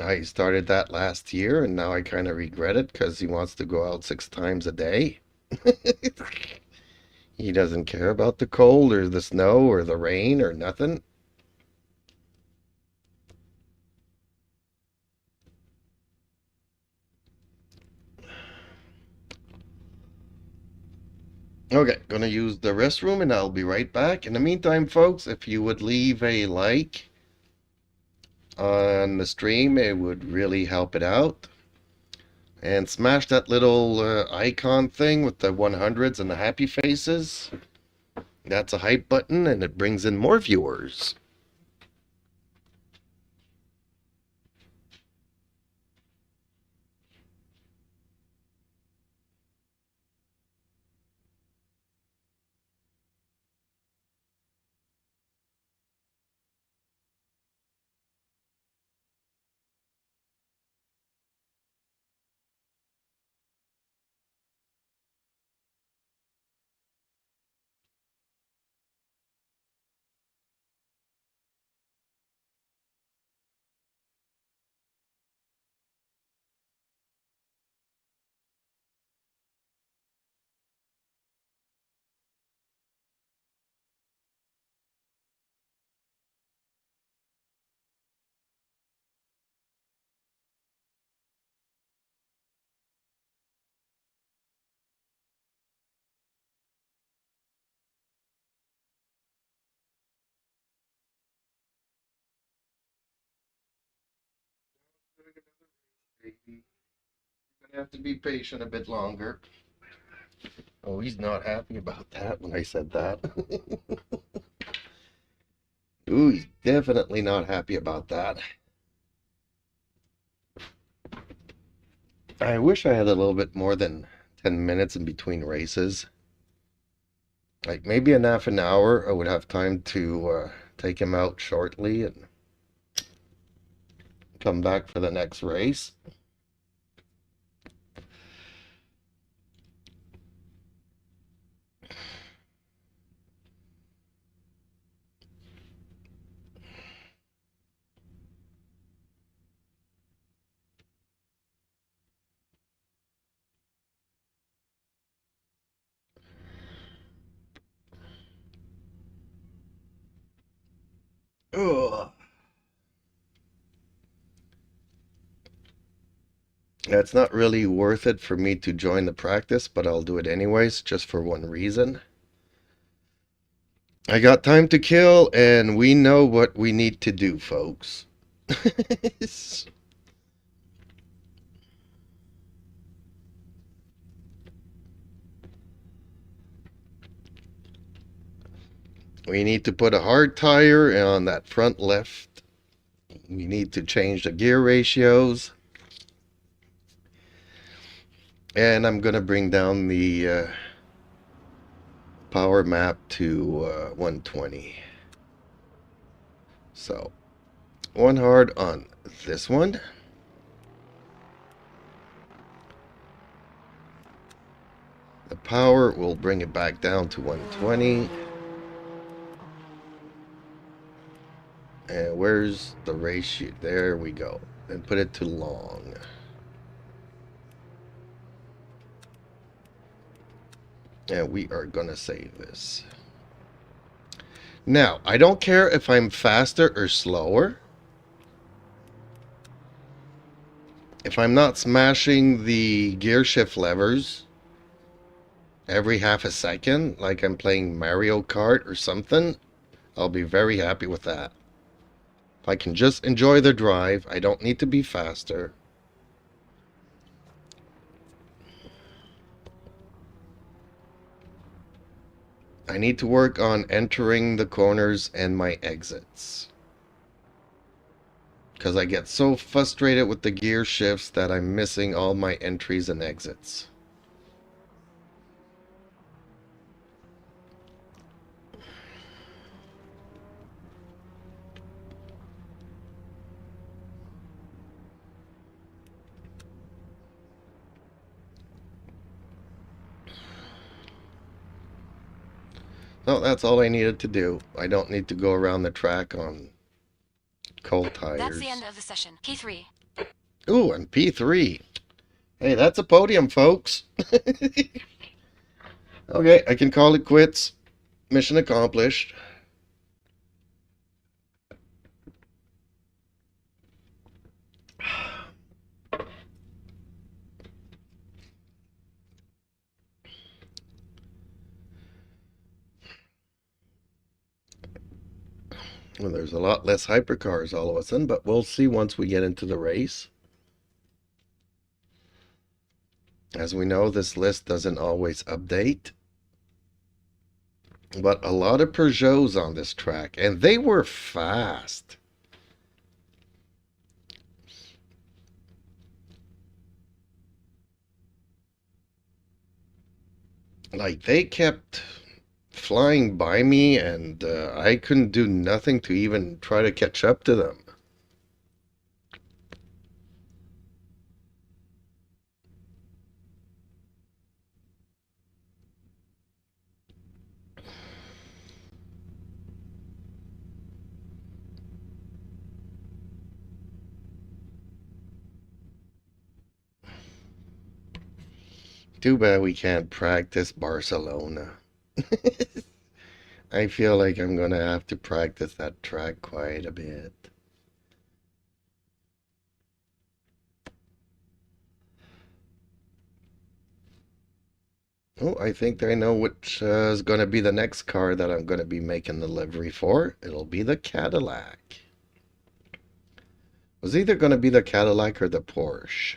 Speaker 1: I started that last year, and now I kind of regret it because he wants to go out 6 times a day. He doesn't care about the cold or the snow or the rain or nothing. Okay, gonna use the restroom and I'll be right back. In the meantime, folks, if you would leave a like on the stream, it would really help it out. And smash that little icon thing with the 100s and the happy faces. That's a hype button and it brings in more viewers. You're gonna have to be patient a bit longer. Oh, he's not happy about that when I said that. Ooh, he's definitely not happy about that. I wish I had a little bit more than 10 minutes in between races. Like maybe in half an hour, I would have time to take him out shortly and come back for the next race. Ugh. It's not really worth it for me to join the practice, but I'll do it anyways, just for one reason. I got time to kill, and we know what we need to do, folks. We need to put a hard tire on that front left. We need to change the gear ratios. And I'm going to bring down the power map to 120. So, one hard on this one. The power will bring it back down to 120. And where's the ratio? There we go. And put it to long. And we are going to save this. Now, I don't care if I'm faster or slower. If I'm not smashing the gear shift levers every half a second, like I'm playing Mario Kart or something, I'll be very happy with that. If I can just enjoy the drive, I don't need to be faster. I need to work on entering the corners and my exits. Because I get so frustrated with the gear shifts that I'm missing all my entries and exits. So that's all I needed to do. I don't need to go around the track on cold tires.
Speaker 3: That's the end of the session. P3.
Speaker 1: Ooh, and P3. Hey, that's a podium, folks. Okay, I can call it quits. Mission accomplished. Well, there's a lot less hypercars all of a sudden, but we'll see once we get into the race. As we know, this list doesn't always update. But a lot of Peugeots on this track, and they were fast. Like, they kept flying by me, and I couldn't do nothing to even try to catch up to them. Too bad we can't practice Barcelona. I feel like I'm gonna have to practice that track quite a bit. Oh, I think I know which is going to be the next car that I'm going to be making the livery for. It'll be the Cadillac. It was either going to be the Cadillac or the Porsche.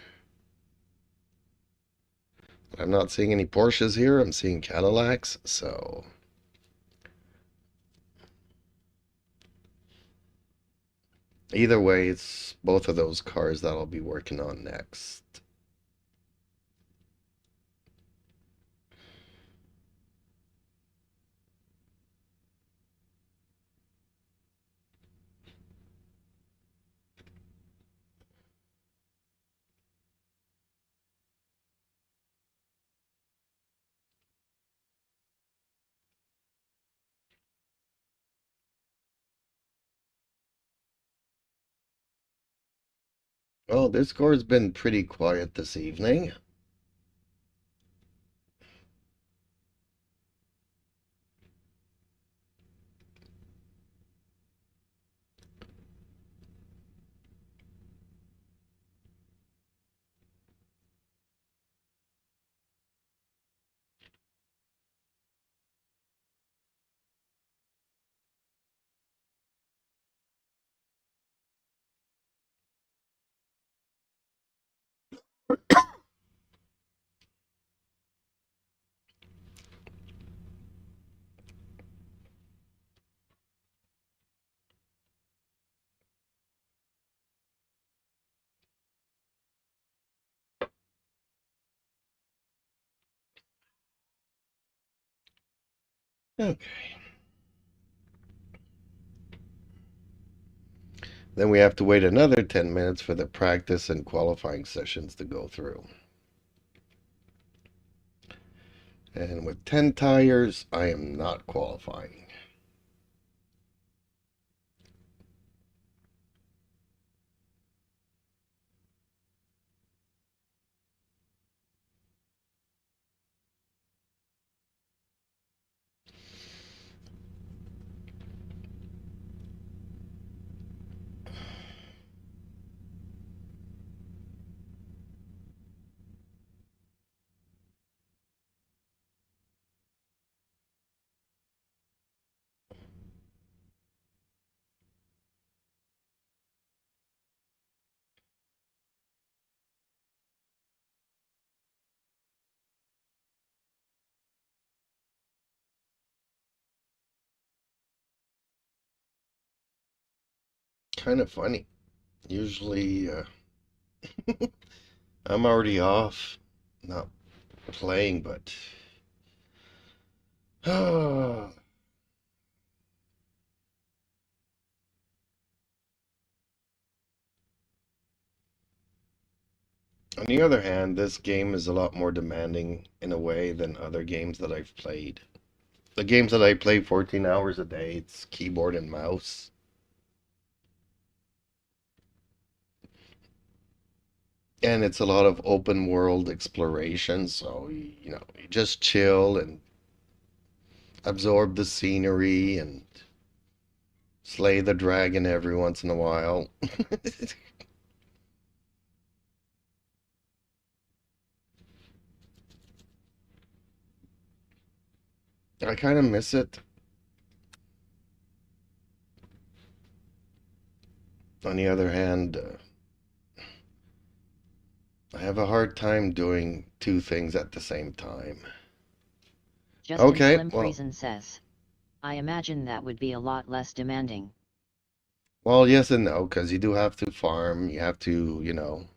Speaker 1: But I'm not seeing any Porsches here. I'm seeing Cadillacs, so... Either way, it's both of those cars that I'll be working on next. Well, this core's been pretty quiet this evening. Okay. Then we have to wait another 10 minutes for the practice and qualifying sessions to go through. And with 10 tires, I am not qualifying. Kind of funny. Usually, I'm already off, not playing, but on the other hand, this game is a lot more demanding in a way than other games that I've played. The games that I play 14 hours a day, it's keyboard and mouse. And it's a lot of open world exploration, so you know, you just chill and absorb the scenery and slay the dragon every once in a while. I kind of miss it. On the other hand, I have a hard time doing two things at the same time.
Speaker 2: Justin
Speaker 1: Okay,
Speaker 2: Slim
Speaker 1: well,
Speaker 2: Friesen says, I imagine that would be a lot less demanding.
Speaker 1: well, yes and no, because you do have to farm, you have to,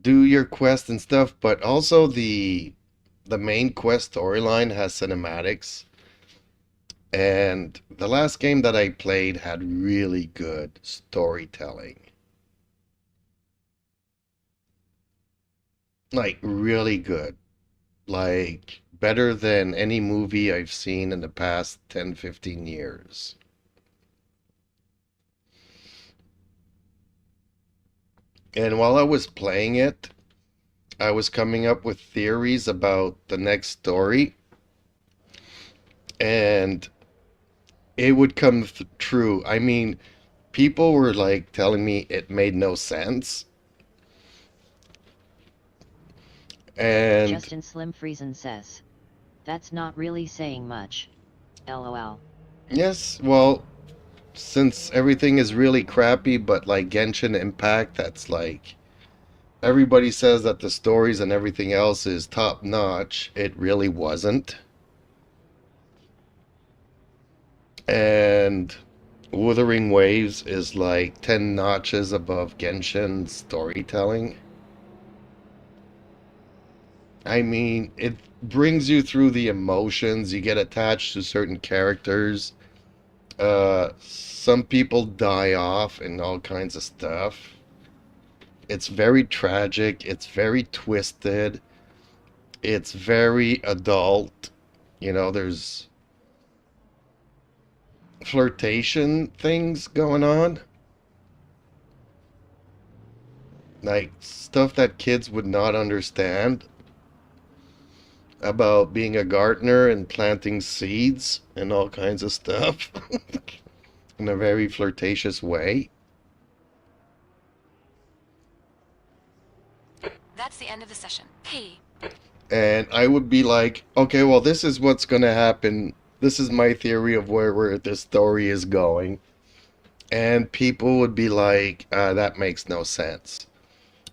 Speaker 1: do your quest and stuff, but also the main quest storyline has cinematics, and the last game that I played had really good storytelling. Like really good. Like better than any movie I've seen in the past 10, 15 years. And while I was playing it, I was coming up with theories about the next story, and it would come true. I mean, people were like telling me it made no sense. And
Speaker 2: Justin Slim Friesen says, that's not really saying much. LOL.
Speaker 1: yes, well, since everything is really crappy, but like Genshin Impact, that's like everybody says that the stories and everything else is top notch. It really wasn't. And Wuthering Waves is like 10 notches above Genshin storytelling. I mean, it brings you through the emotions. You get attached to certain characters. Some people die off and all kinds of stuff. It's very tragic. It's very twisted. It's very adult. There's flirtation things going on. Like stuff that kids would not understand about being a gardener and planting seeds and all kinds of stuff in a very flirtatious way.
Speaker 3: That's the end of the session. Hey.
Speaker 1: And I would be like, okay, well, this is what's going to happen. This is my theory of where this story is going. And people would be like, that makes no sense.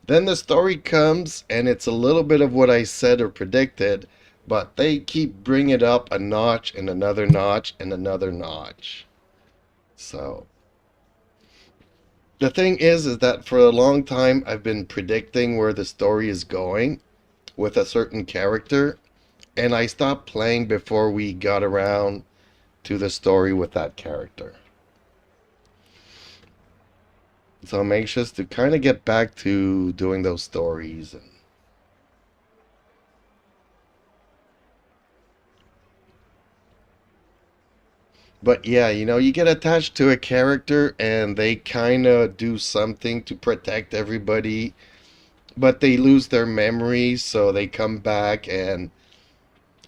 Speaker 1: Then the story comes, and it's a little bit of what I said or predicted, but they keep bringing it up a notch and another notch and another notch. So the thing is that for a long time I've been predicting where the story is going with a certain character, And I stopped playing before we got around to the story with that character. So I'm anxious to kind of get back to doing those stories. But yeah, you know, you get attached to a character and they kind of do something to protect everybody, but they lose their memories, so they come back and,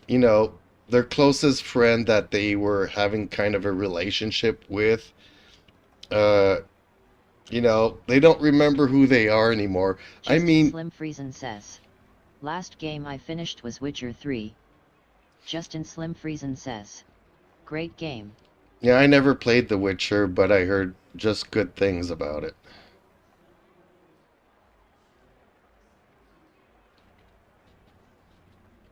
Speaker 1: you know, their closest friend that they were having kind of a relationship with, uh, you know, they don't remember who they are anymore. I
Speaker 2: Justin
Speaker 1: mean,
Speaker 2: Slim Friesen says, last game I finished was Witcher 3. Justin Slim Friesen says, great game.
Speaker 1: yeah, I never played The Witcher, but I heard just good things about it.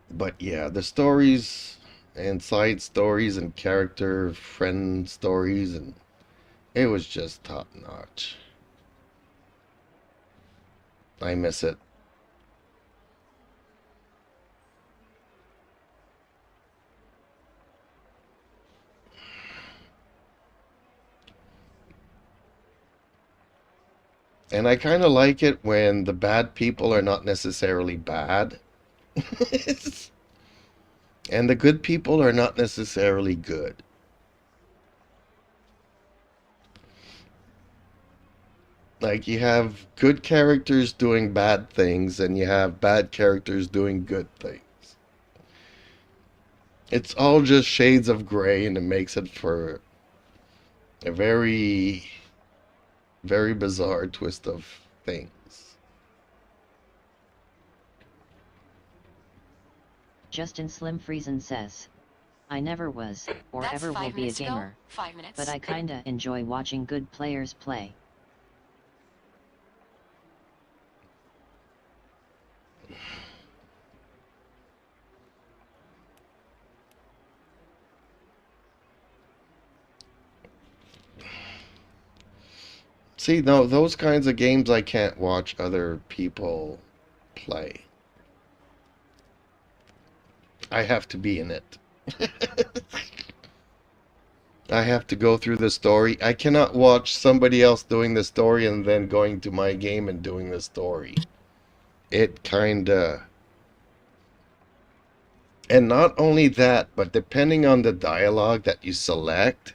Speaker 1: But yeah, the stories and side stories and character friend stories, and it was just top notch. I miss it. And I kind of like it when the bad people are not necessarily bad. And the good people are not necessarily good. Like you have good characters doing bad things and you have bad characters doing good things. It's all just shades of gray, and it makes it for a very, very bizarre twist of things.
Speaker 2: Justin Slim Friesen says, I never was, or
Speaker 3: That's
Speaker 2: ever will
Speaker 3: 5
Speaker 2: be a
Speaker 3: minutes ago.
Speaker 2: gamer,
Speaker 3: 5 minutes.
Speaker 2: but I kinda enjoy watching good players play.
Speaker 1: See, no, those kinds of games I can't watch other people play. I have to be in it. I have to go through the story. I cannot watch somebody else doing the story and then going to my game and doing the story. It kinda... And not only that, but depending on the dialogue that you select,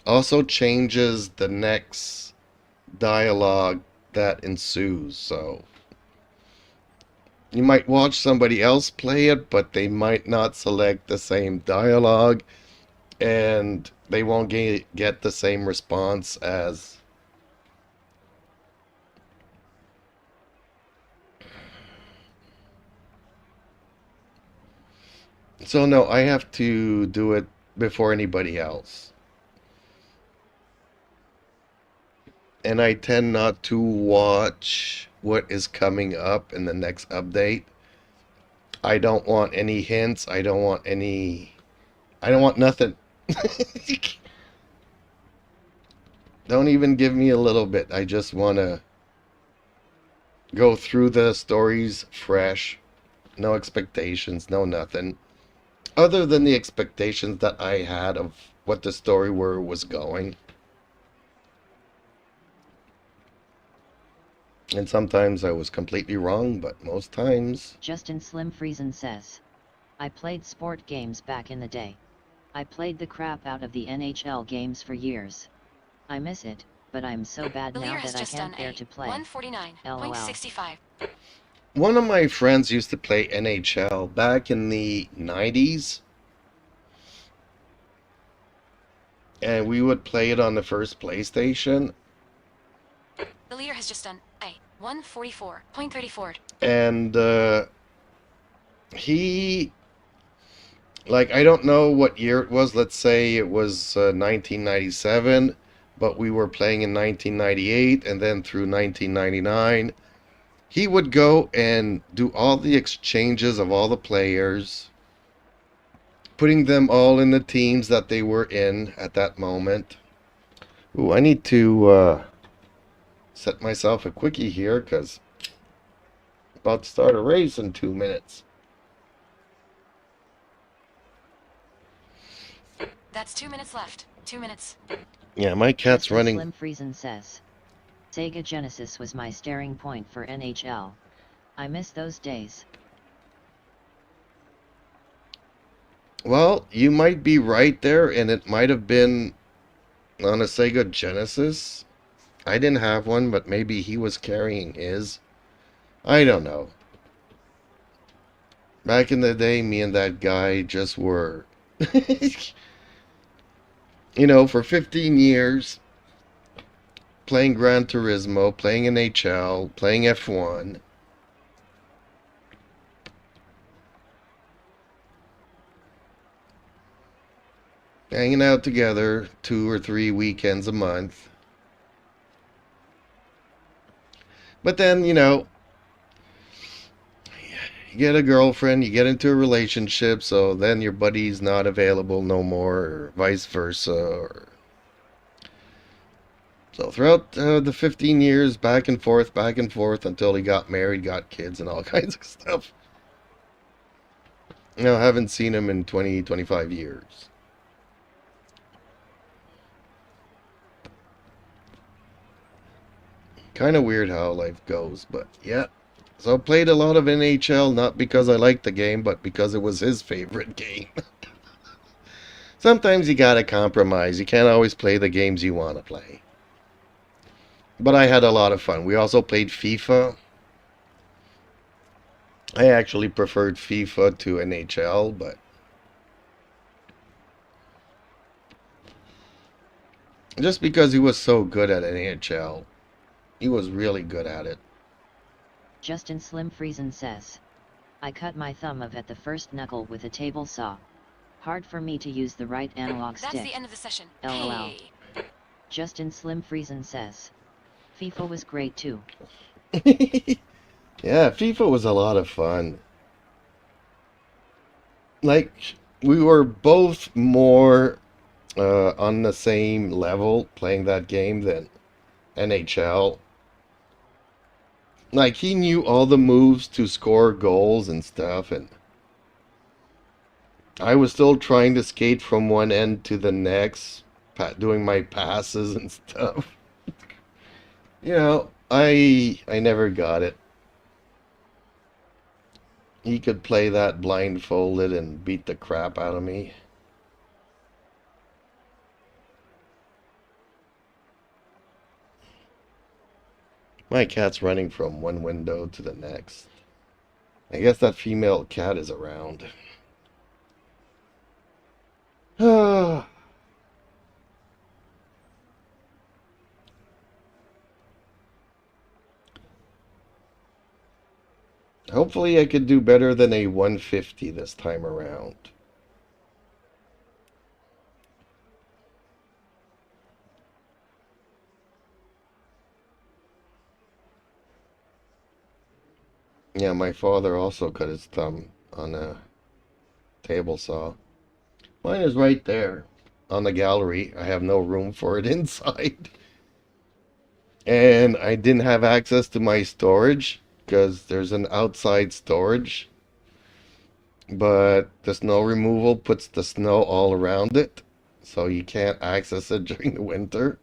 Speaker 1: also changes the next dialogue that ensues. So you might watch somebody else play it, but they might not select the same dialogue, and they won't get the same response as... So no, I have to do it before anybody else. And I tend not to watch what is coming up in the next update. I don't want any hints. I don't want nothing. Don't even give me a little bit. I just want to go through the stories fresh. No expectations, no nothing. Other than the expectations that I had of what the story was going. And sometimes I was completely wrong, but most times...
Speaker 2: Justin Slim Friesen says, I played sport games back in the day. I played the crap out of the NHL games for years. I miss it, but I'm so bad
Speaker 3: The
Speaker 2: now
Speaker 3: leader has
Speaker 2: that I
Speaker 3: just
Speaker 2: can't
Speaker 3: done
Speaker 2: bear
Speaker 3: a
Speaker 2: to play.
Speaker 3: 149.65.
Speaker 1: One of my friends used to play NHL back in the 90s. And we would play it on the first PlayStation.
Speaker 3: The leader has just done a 144.34.
Speaker 1: And he... Like, I don't know what year it was. Let's say it was 1997. But we were playing in 1998 and then through 1999. He would go and do all the exchanges of all the players, putting them all in the teams that they were in at that moment. Ooh, I need to set myself a quickie here because I'm about to start a race in 2 minutes.
Speaker 3: That's 2 minutes left. 2 minutes.
Speaker 1: Yeah, my cat's
Speaker 2: Justin
Speaker 1: running.
Speaker 2: Slim Friesen says, Sega Genesis was my staring point for NHL. I miss those days.
Speaker 1: Well, you might be right there, and it might have been on a Sega Genesis. I didn't have one, but maybe he was carrying his. I don't know. Back in the day, me and that guy just were, you know, for 15 years, playing Gran Turismo, playing NHL, playing F1. Hanging out together 2 or 3 weekends a month. But then, you know, you get a girlfriend, you get into a relationship, so then your buddy's not available no more, or vice versa. So throughout the 15 years, back and forth, until he got married, got kids, and all kinds of stuff. You know, I haven't seen him in 20, 25 years. Kind of weird how life goes, but yeah. So I played a lot of NHL, not because I liked the game, but because it was his favorite game. Sometimes you gotta compromise. You can't always play the games you want to play. But I had a lot of fun. We also played FIFA. I actually preferred FIFA to NHL, but just because he was so good at NHL. He was really good at it.
Speaker 2: Justin Slim Friesen says, I cut my thumb off at the first knuckle with a table saw. Hard for me to use the right analog stick.
Speaker 3: That's the end of the session.
Speaker 2: LOL.
Speaker 3: Hey.
Speaker 2: Justin Slim Friesen says, FIFA was great too.
Speaker 1: Yeah, FIFA was a lot of fun. Like, we were both more on the same level playing that game than NHL. Like, he knew all the moves to score goals and stuff, and I was still trying to skate from one end to the next, doing my passes and stuff. You know, I never got it. He could play that blindfolded and beat the crap out of me. My cat's running from one window to the next. I guess that female cat is around. Hopefully I could do better than a 150 this time around. Yeah, my father also cut his thumb on a table saw. Mine is right there on the gallery. I have no room for it inside. And I didn't have access to my storage because there's an outside storage. But the snow removal puts the snow all around it, so you can't access it during the winter.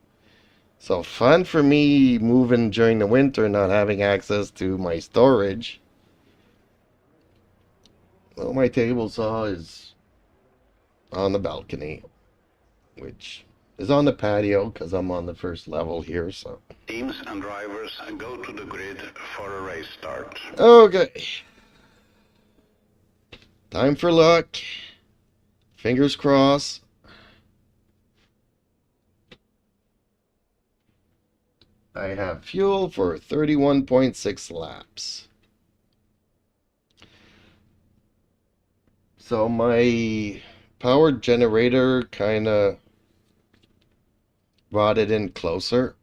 Speaker 1: So fun for me moving during the winter, not having access to my storage. Well, my table saw is on the balcony, which is on the patio because I'm on the first level here, so.
Speaker 4: Teams and drivers go to the grid for a race start.
Speaker 1: Okay. Time for luck. Fingers crossed. I have fuel for 31.6 laps. So my power generator kind of brought it in closer.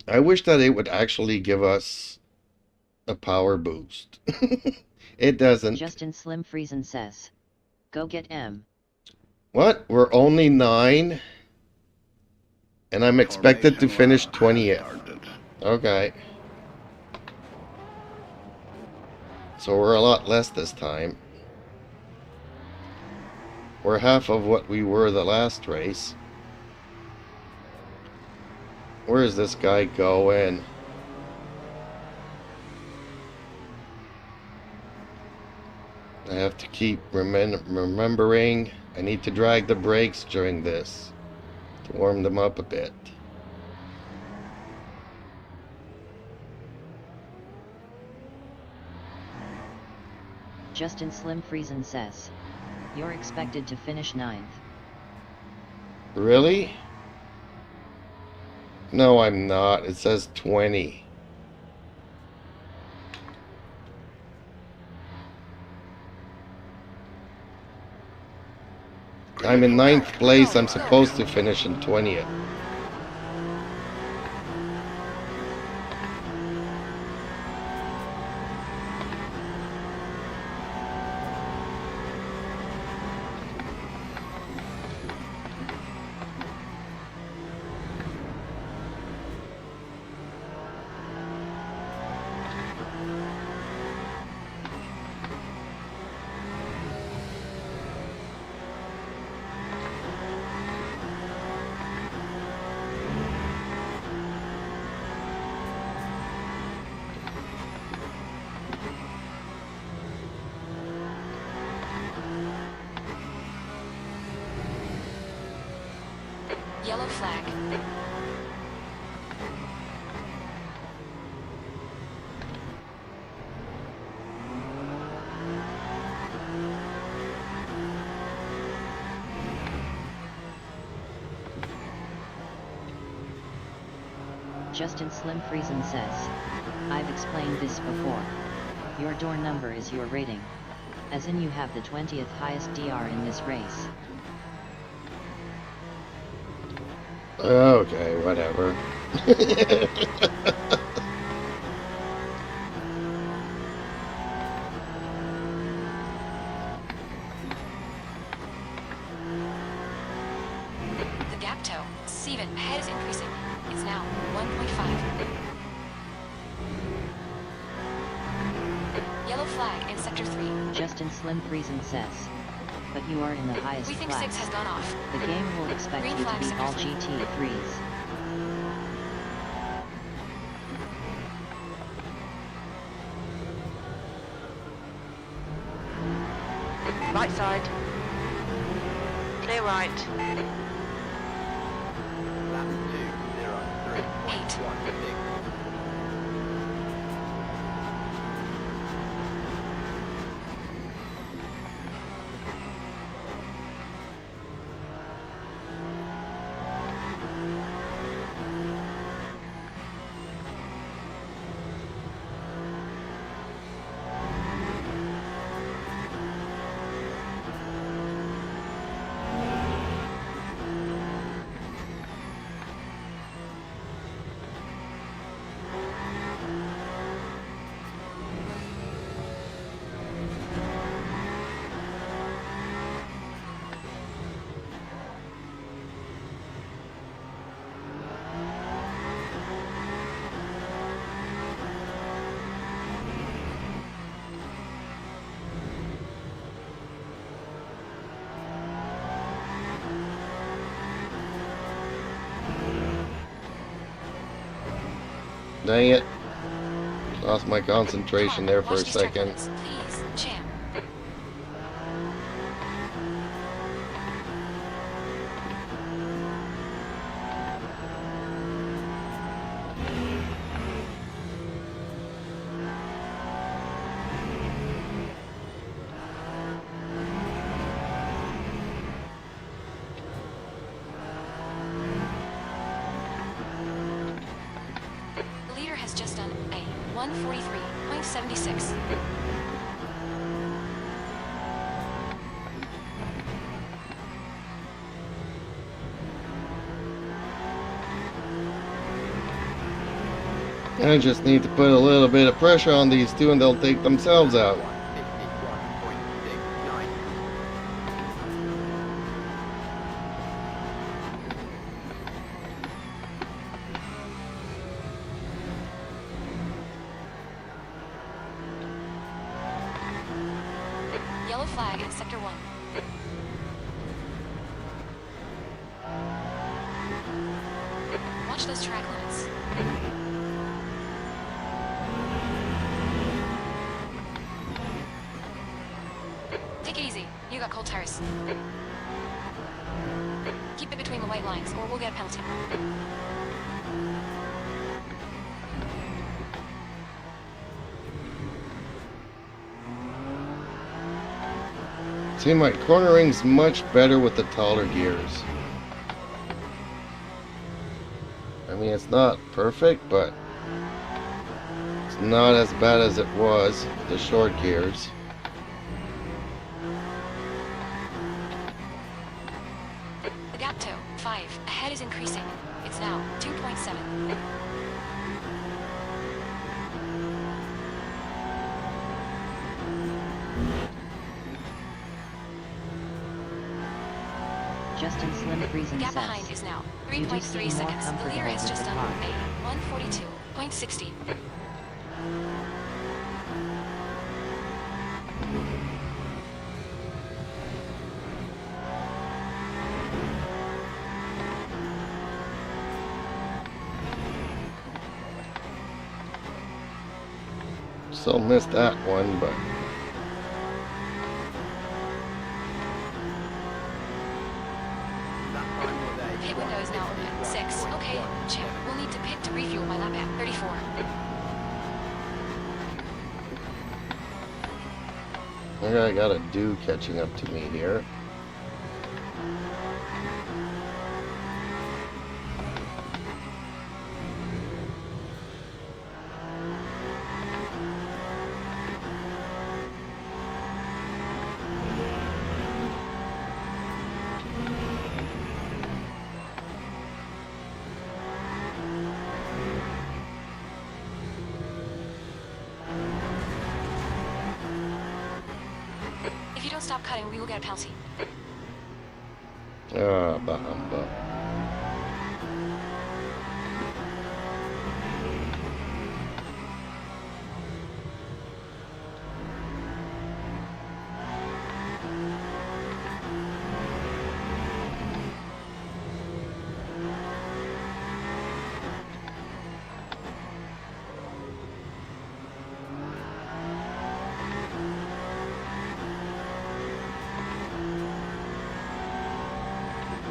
Speaker 1: I wish that it would actually give us a power boost. It doesn't.
Speaker 2: Justin Slim Friesen says, go get M.
Speaker 1: What? We're only 9? And I'm expected to finish 20th. Okay. So we're a lot less this time. We're half of what we were the last race. Where is this guy going? I have to keep remembering I need to drag the brakes during this to warm them up a bit.
Speaker 2: Justin Slim Friesen says, you're expected to finish 9th.
Speaker 1: Really? No, I'm not. It says 20. I'm in 9th place. I'm supposed to finish in 20th.
Speaker 3: Yellow flag.
Speaker 2: Justin Slim Friesen says, I've explained this before. Your door number is your rating. As in you have the 20th highest DR in this race.
Speaker 1: Okay, whatever.
Speaker 3: The gap toe. Steven, ahead is increasing. It's now 1.5. Yellow flag in sector 3.
Speaker 2: Justin Slim Friesen says, but you are in the highest
Speaker 3: We think
Speaker 2: class.
Speaker 3: 6 has gone off.
Speaker 2: The game will expect
Speaker 3: Green
Speaker 2: you to
Speaker 3: flag,
Speaker 2: beat
Speaker 3: sector
Speaker 2: all
Speaker 3: 3.
Speaker 2: GT3s.
Speaker 5: Right side. Clear right.
Speaker 6: Lap 2, 0, 3, 1, big.
Speaker 1: Dang it. Lost my concentration there for a
Speaker 3: Watch these
Speaker 1: second.
Speaker 3: turbulence, please, champ. The leader has just done a 143.76.
Speaker 1: I just need to put a little bit of pressure on these two and they'll take themselves out.
Speaker 6: 151.69.
Speaker 3: flag in Sector 1. Watch those track limits. Take it easy. You got cold tires. Keep it between the white lines, or we'll get a penalty.
Speaker 1: See, my cornering's much better with the taller gears. I mean, it's not perfect, but it's not as bad as it was with the short gears.
Speaker 3: The gap to 5 ahead is increasing. It's now 2.7.
Speaker 2: Justin Slim Friesen
Speaker 3: Gap
Speaker 2: says,
Speaker 3: behind is now
Speaker 2: "You do
Speaker 3: 3.3
Speaker 2: seem more
Speaker 3: seconds. The leader
Speaker 2: comfortable
Speaker 3: has
Speaker 2: with
Speaker 3: just
Speaker 2: the
Speaker 3: done
Speaker 2: car."
Speaker 3: a 142.60.
Speaker 1: Still missed that one, but
Speaker 6: That time was a
Speaker 3: Pit window is now open. 6. Okay, Chip. We'll need to pit to refuel my lap at 34.
Speaker 1: I got a do catching up to me here.
Speaker 3: If you don't stop cutting, we will get a penalty.
Speaker 1: Ah, bah humbug.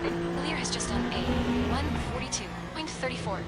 Speaker 3: The leader has just done a 142.34.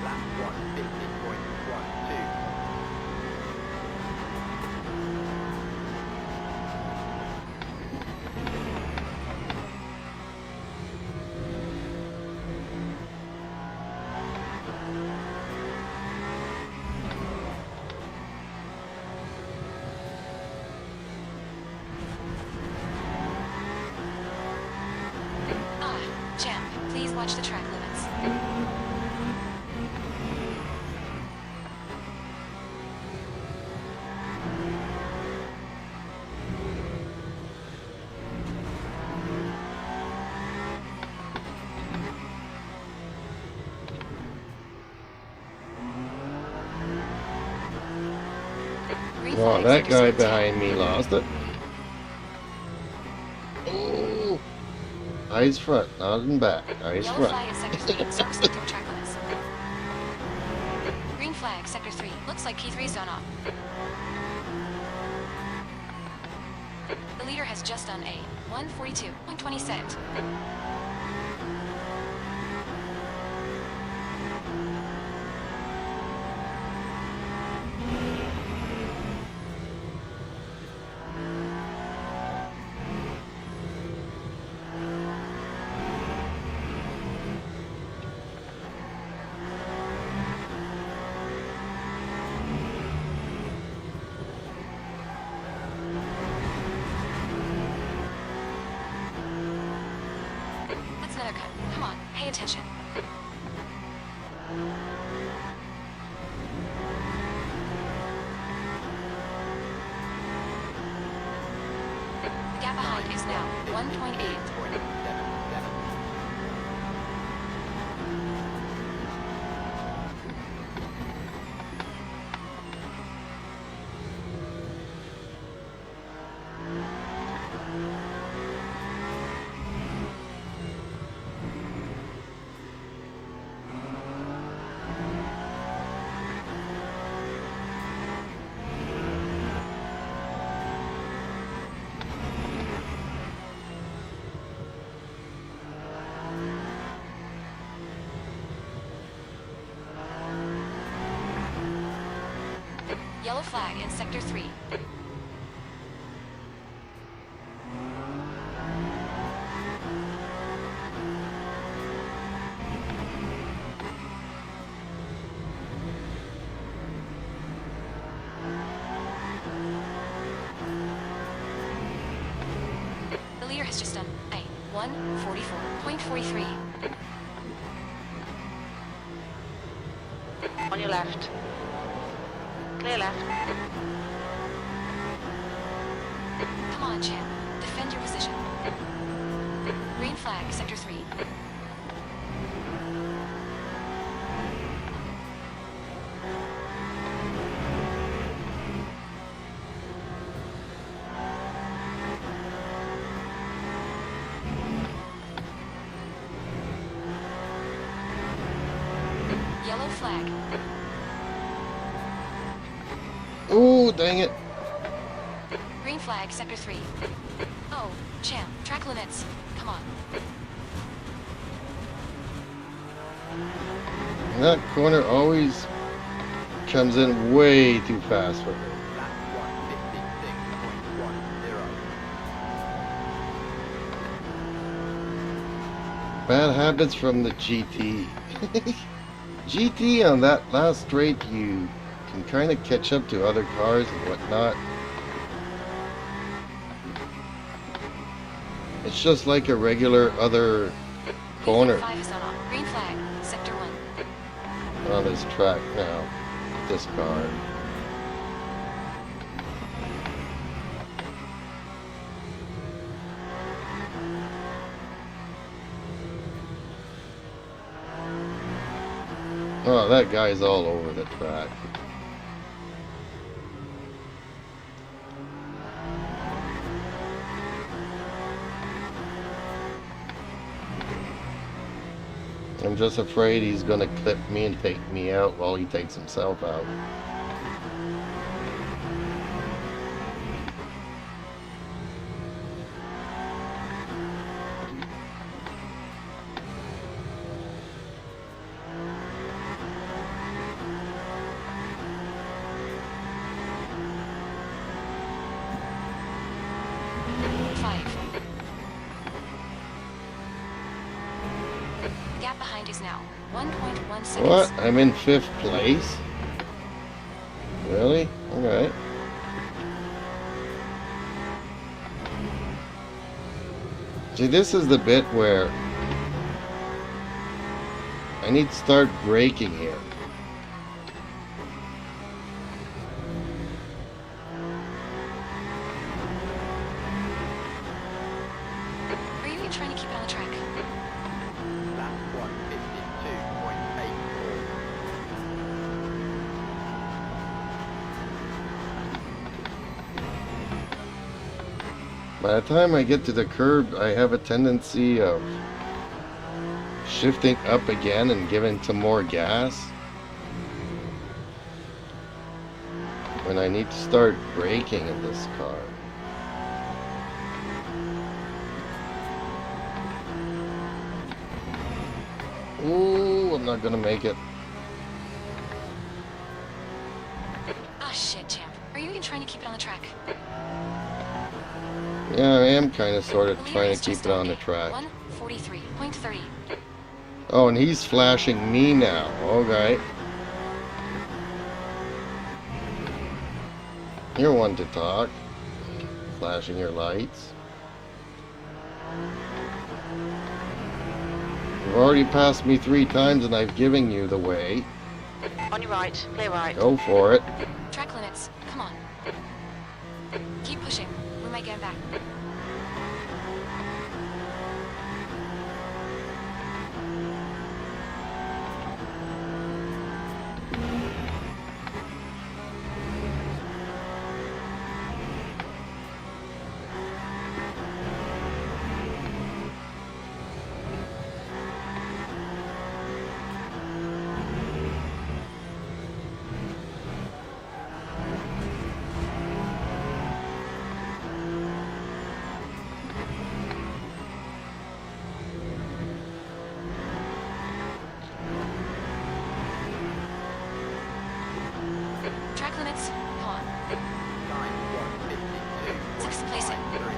Speaker 6: lap 150.12.
Speaker 3: Ah, champ. Please watch the track limits. Green
Speaker 1: Oh,
Speaker 3: flag,
Speaker 1: that
Speaker 3: sector
Speaker 1: guy
Speaker 3: 17.
Speaker 1: behind me lost it. Oh, eyes front, not in back. Eyes
Speaker 3: Yellow
Speaker 1: front.
Speaker 3: flag in Sector 3. Start respecting the track limits. Green flag, Sector 3. Looks like Key 3's done off. The leader has just done a 142.20 set. The gap behind is now 1.8.
Speaker 6: 0.77.
Speaker 3: Yellow flag in Sector 3. The leader has just done a 1:44.43.
Speaker 5: On your left. Clear left.
Speaker 3: Come on, champ. Defend your position. Green flag, Sector 3. Yellow flag.
Speaker 1: Oh, dang it.
Speaker 3: Green flag, Sector 3. Oh, champ. Track limits. Come on.
Speaker 1: That corner always comes in way too fast for me.
Speaker 6: Lap 1:56.10.
Speaker 1: Bad habits from the GT. GT on that last straight, you can kind of catch up to other cars and whatnot. It's just like a regular other corner
Speaker 3: 5 is not on. Green flag, Sector 1.
Speaker 1: on this track now. This car. Oh, that guy's all over the track. I'm just afraid he's gonna clip me and take me out while he takes himself out.
Speaker 3: The gap behind is now 1.1 seconds.
Speaker 1: What? I'm in 5th place? Really? Alright. See, this is the bit where I need to start braking here.
Speaker 3: Are you even trying to keep it on the track?
Speaker 6: Lap 1:52.84.
Speaker 1: By the time I get to the curb, I have a tendency of shifting up again and giving some more gas when I need to start braking in this car. Ooh, I'm not gonna make it.
Speaker 3: Ah, shit, champ. Are you even trying to keep it on the track?
Speaker 1: Yeah, I am kind of sort of
Speaker 3: The leader
Speaker 1: trying
Speaker 3: has
Speaker 1: to keep
Speaker 3: just
Speaker 1: it on
Speaker 3: done
Speaker 1: the
Speaker 3: a
Speaker 1: track.
Speaker 3: 1:43.30.
Speaker 1: Oh, and he's flashing me now. Okay. You're one to talk. Flashing your lights. You've already passed me 3 times and I've given you the way.
Speaker 5: On your right, clear right.
Speaker 1: Go for it.
Speaker 3: Track limits. Come on. Keep pushing. We might get him back. Track limits. Come on.
Speaker 6: 9-1-52.
Speaker 3: 6th place it.
Speaker 6: 3.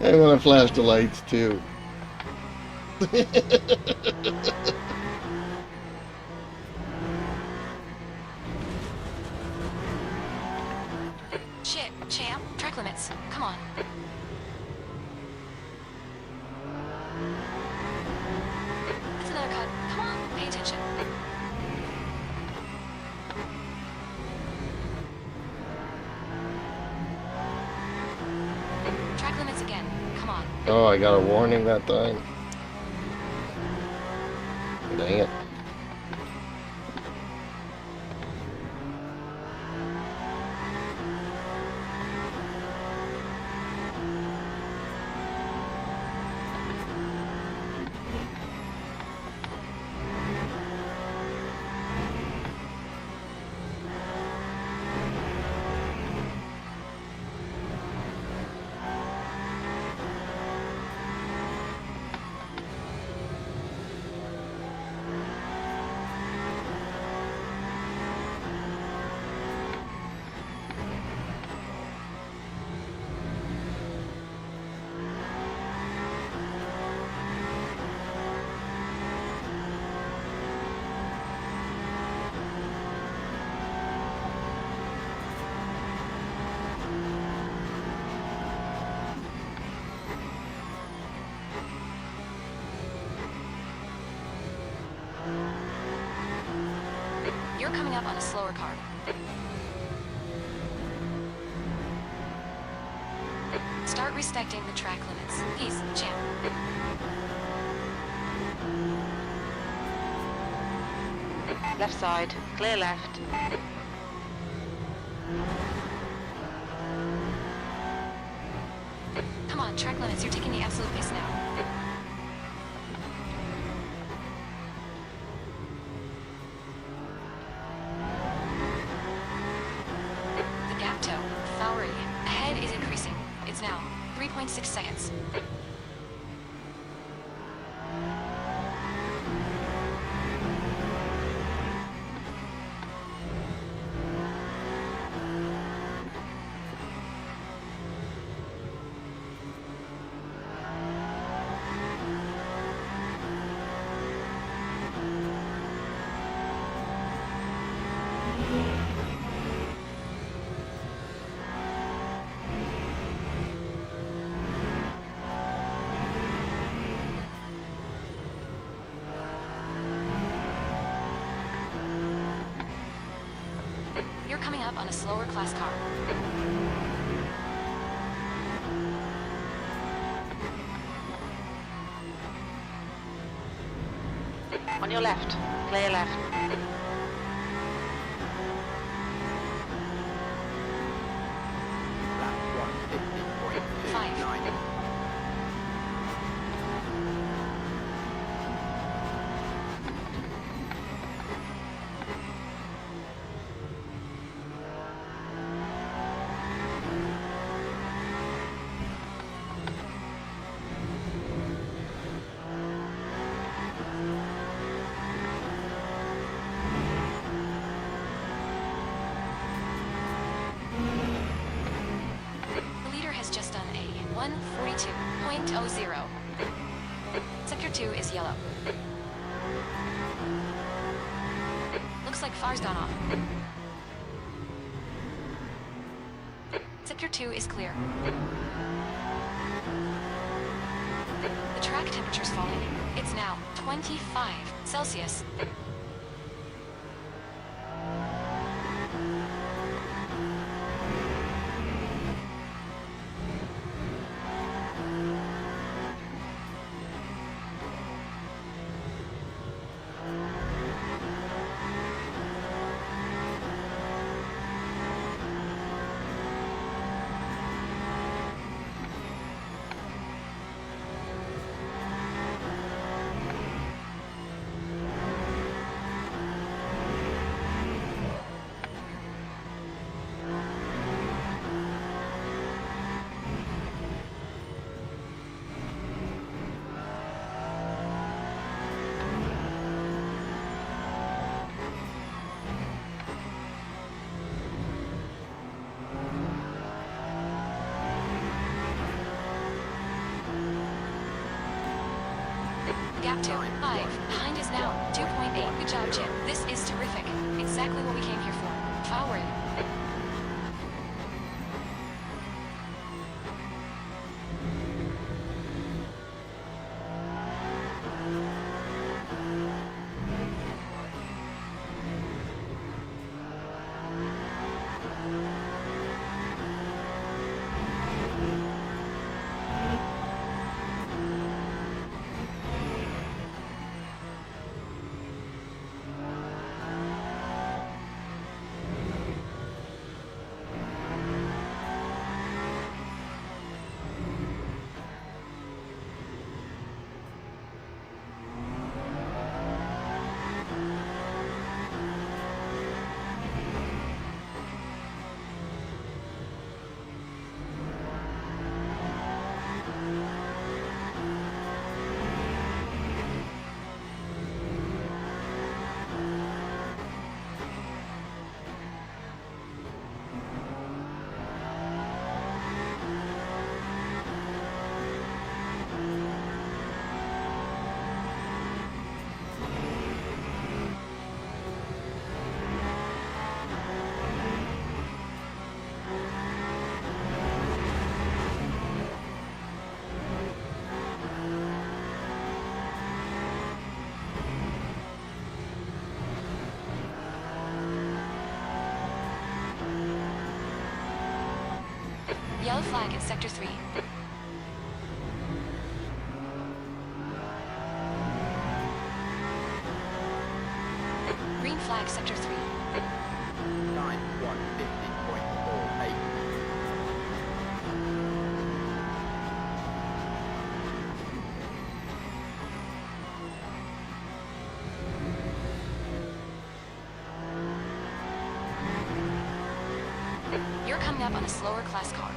Speaker 1: I want to flash the lights too.
Speaker 3: Shit, champ. Track limits. Come on. That's another cut. Come on, pay attention. Track limits again. Come on.
Speaker 1: Oh, I got a warning that time. Dang it.
Speaker 3: You're coming up on a slower car. Start respecting the track limits. Peace, champ.
Speaker 5: Left side, clear left.
Speaker 3: Come on, track limits. You're taking the absolute piss now. The gap toe. Fowlery. Ahead is increasing. It's now 3.6 seconds. You're coming up on a slower class car.
Speaker 5: On your left, clear left.
Speaker 6: Lap 150.29.
Speaker 3: 5. 32.00. Sector 2 is yellow. Looks like fire's gone off. Sector 2 is clear. The track temperature's falling. It's now 25 Celsius. Gap 2, 5. Behind is now 2.8. Good job, Jim. This is terrific. Exactly what we came here for. Forward. Yellow flag in Sector 3. Green flag Sector 3.
Speaker 6: 9150.48.
Speaker 3: You're coming up on a slower class car.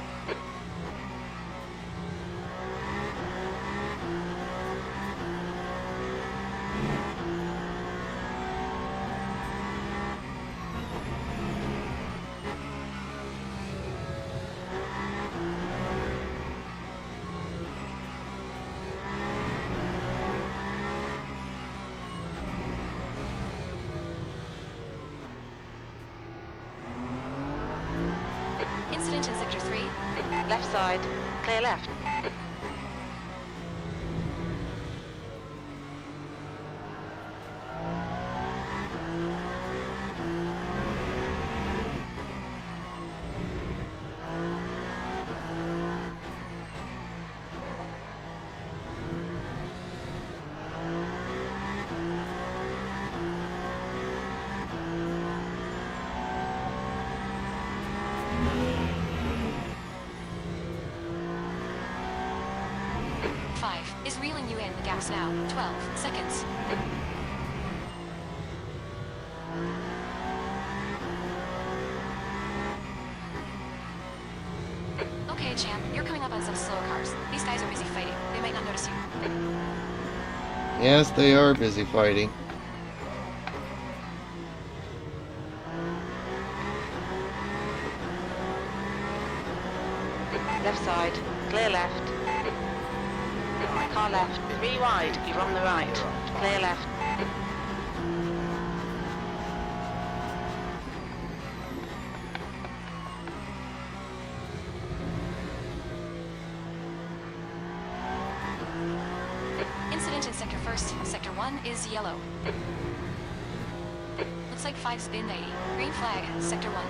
Speaker 3: Incident in Sector 3.
Speaker 5: Left side. Clear left.
Speaker 3: Is reeling you in. The gap's now 12 seconds. Okay, champ, you're coming up on some slower cars. These guys are busy fighting. They might not notice you.
Speaker 1: Yes, they are busy fighting.
Speaker 5: Left side. Clear left. Car left. 3 wide. You're on the right. Clear left.
Speaker 3: Incident in Sector 1st. Sector 1 is yellow. Looks like 5's been 80. Green flag, Sector 1.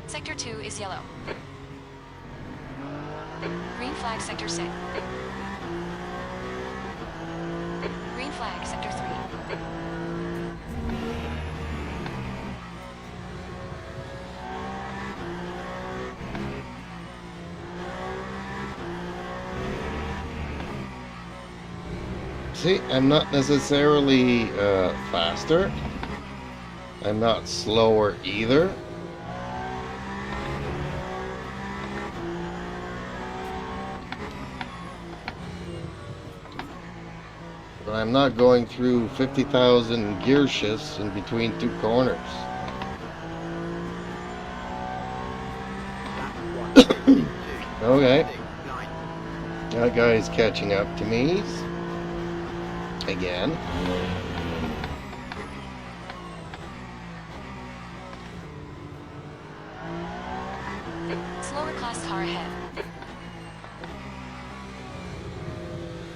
Speaker 3: Sector 2 is yellow. Green flag, Sector 6. Green flag, Sector 3.
Speaker 1: See, I'm not necessarily faster. I'm not slower either. But I'm not going through 50,000 gear shifts in between two corners. Okay. That guy's catching up to me. Again.
Speaker 3: Slower class car ahead.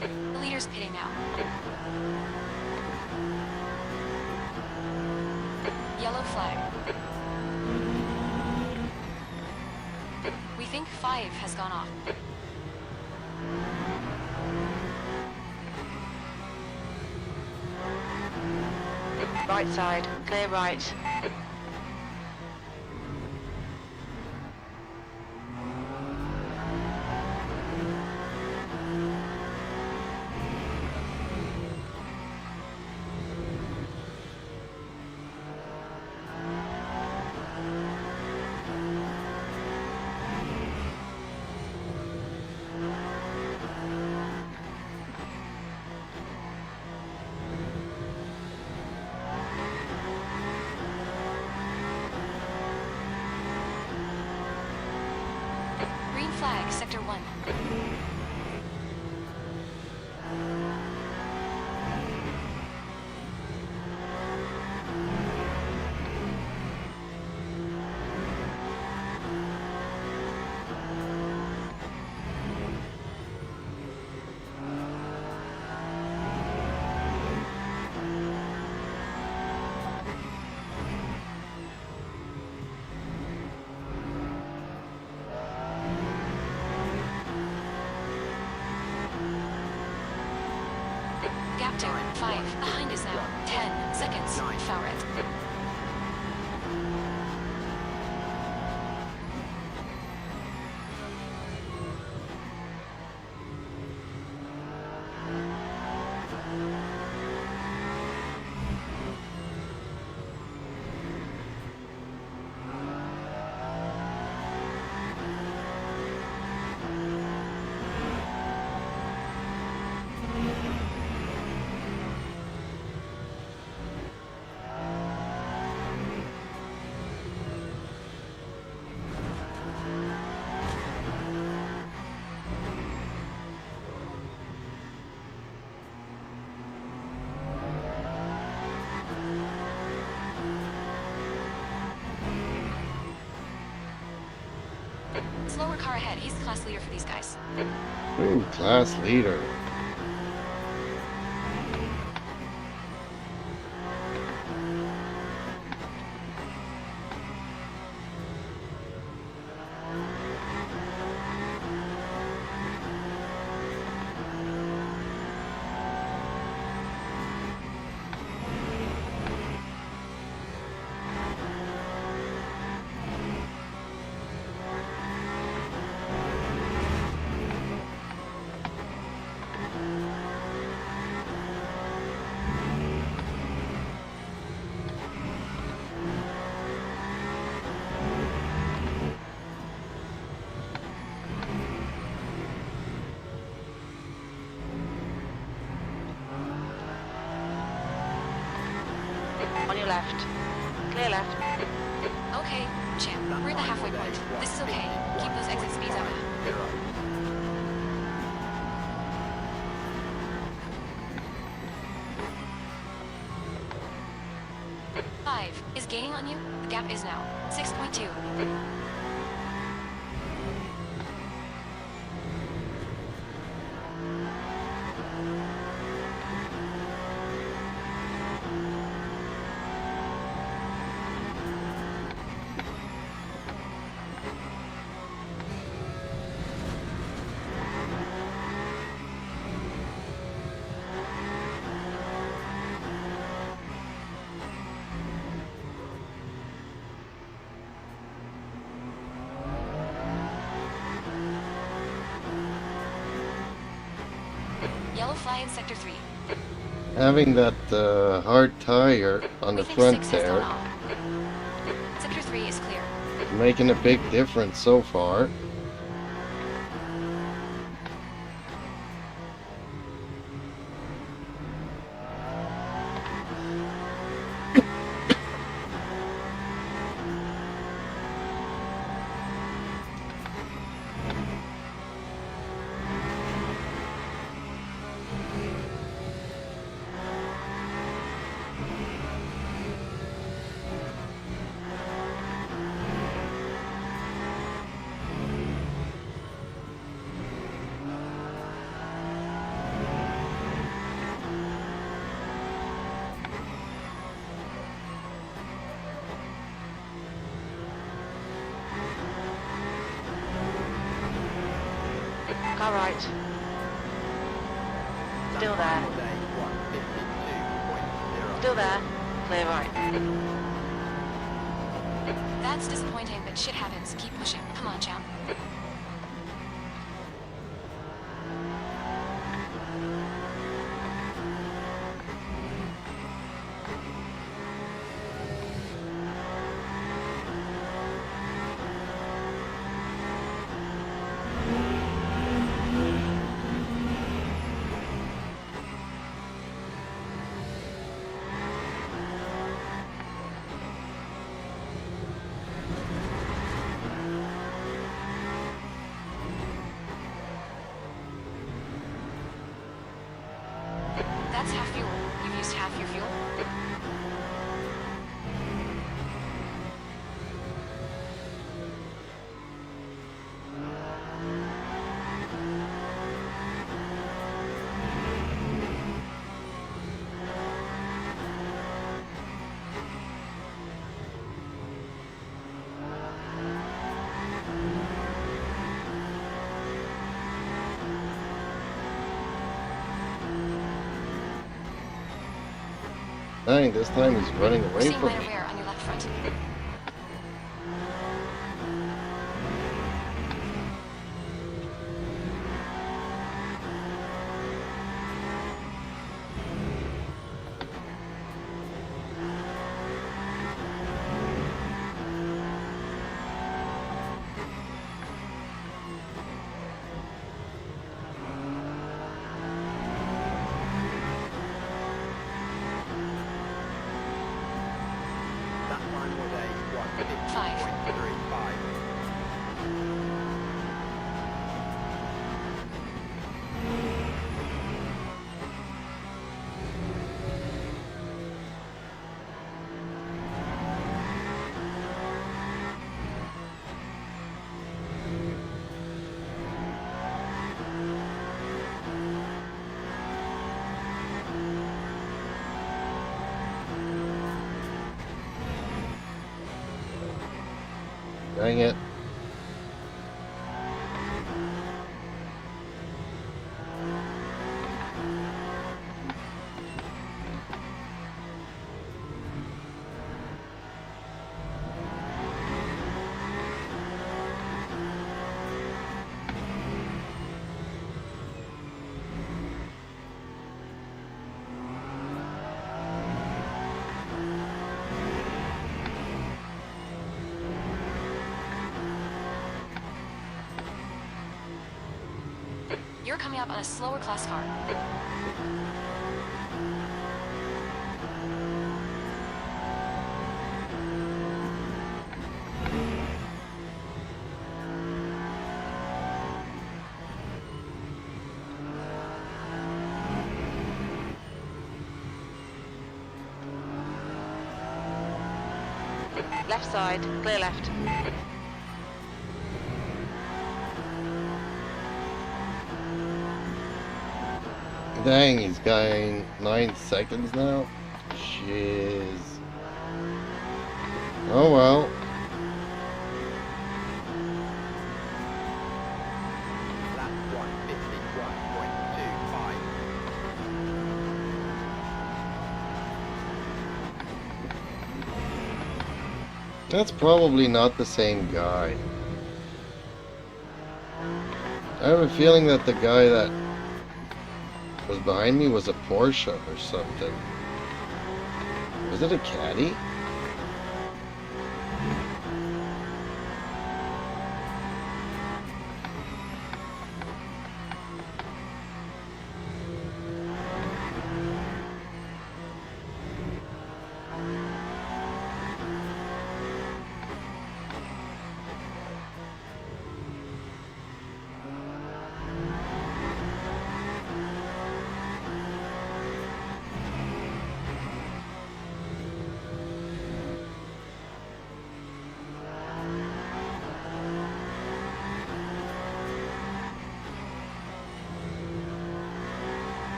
Speaker 3: The leader's pitting now. Yellow flag. We think 5 has gone off.
Speaker 5: Right side. Clear right.
Speaker 3: Green flag, Sector 1. Gap to 5. Behind us now. 10 seconds. Foul red. Slower car ahead. He's the class leader for these guys.
Speaker 1: Ooh, class leader.
Speaker 5: left. Clear left.
Speaker 3: Okay, champ. We're at the halfway point. This is okay. Keep those exit speeds up.
Speaker 6: Zero.
Speaker 3: 5 is gaining on you. The gap is now 6.2. Yellow flag in sector 3.
Speaker 1: Having that hard tire on
Speaker 3: We
Speaker 1: the
Speaker 3: think
Speaker 1: front
Speaker 3: 6 has gone
Speaker 1: there,
Speaker 3: off. Sector 3 is clear.
Speaker 1: making a big difference so far.
Speaker 5: Car right. Still there.
Speaker 6: Day 152.0.
Speaker 5: Still there. Clear right.
Speaker 3: That's disappointing, but shit happens. Keep pushing. Come on, champ. That's half fuel. You've used half your fuel.
Speaker 1: Dang, this time he's running
Speaker 3: We're
Speaker 1: away
Speaker 3: seeing
Speaker 1: from
Speaker 3: minor
Speaker 1: me.
Speaker 3: wear on your left front.
Speaker 6: That final day 150.35.
Speaker 1: Dang it.
Speaker 3: You're coming up on a slower class car.
Speaker 5: Left side, clear left.
Speaker 1: Dang, he's going 9 seconds now. Jeez. Oh well.
Speaker 6: Lap 151.25.
Speaker 1: That's probably not the same guy. I have a feeling that the guy that was behind me was a Porsche or something. Was it a Caddy?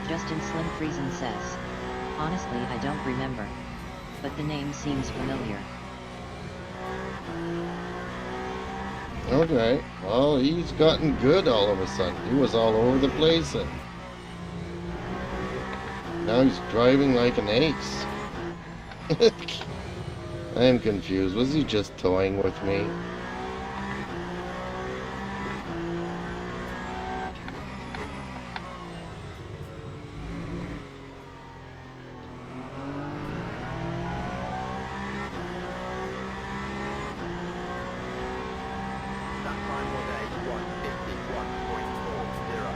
Speaker 2: Justin Slim Friesen says, honestly I don't remember. But the name seems familiar.
Speaker 1: Okay, well, he's gotten good all of a sudden. He was all over the place, and now he's driving like an ace. I'm confused. Was he just toying with me?
Speaker 6: That time was a 151.40.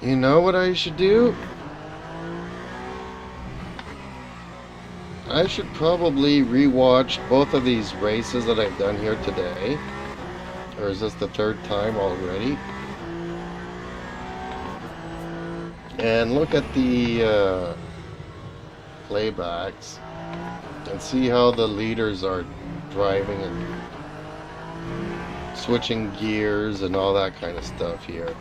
Speaker 1: You know what I should do? I should probably rewatch both of these races that I've done here today. Or is this the third time already? And look at the playbacks and see how the leaders are driving and switching gears and all that kind of stuff here.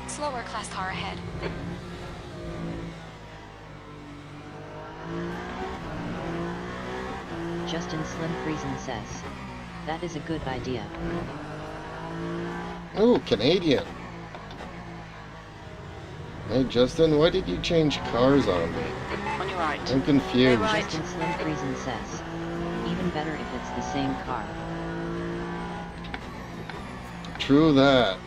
Speaker 3: Slower class car ahead.
Speaker 2: Justin Slim Friesen says, that is a good idea.
Speaker 1: Oh, Canadian. Hey Justin, why did you change cars on me?
Speaker 5: On your right.
Speaker 1: I'm confused.
Speaker 5: Right.
Speaker 2: Justin Slim Friesen says, even better if it's the same car.
Speaker 1: True that.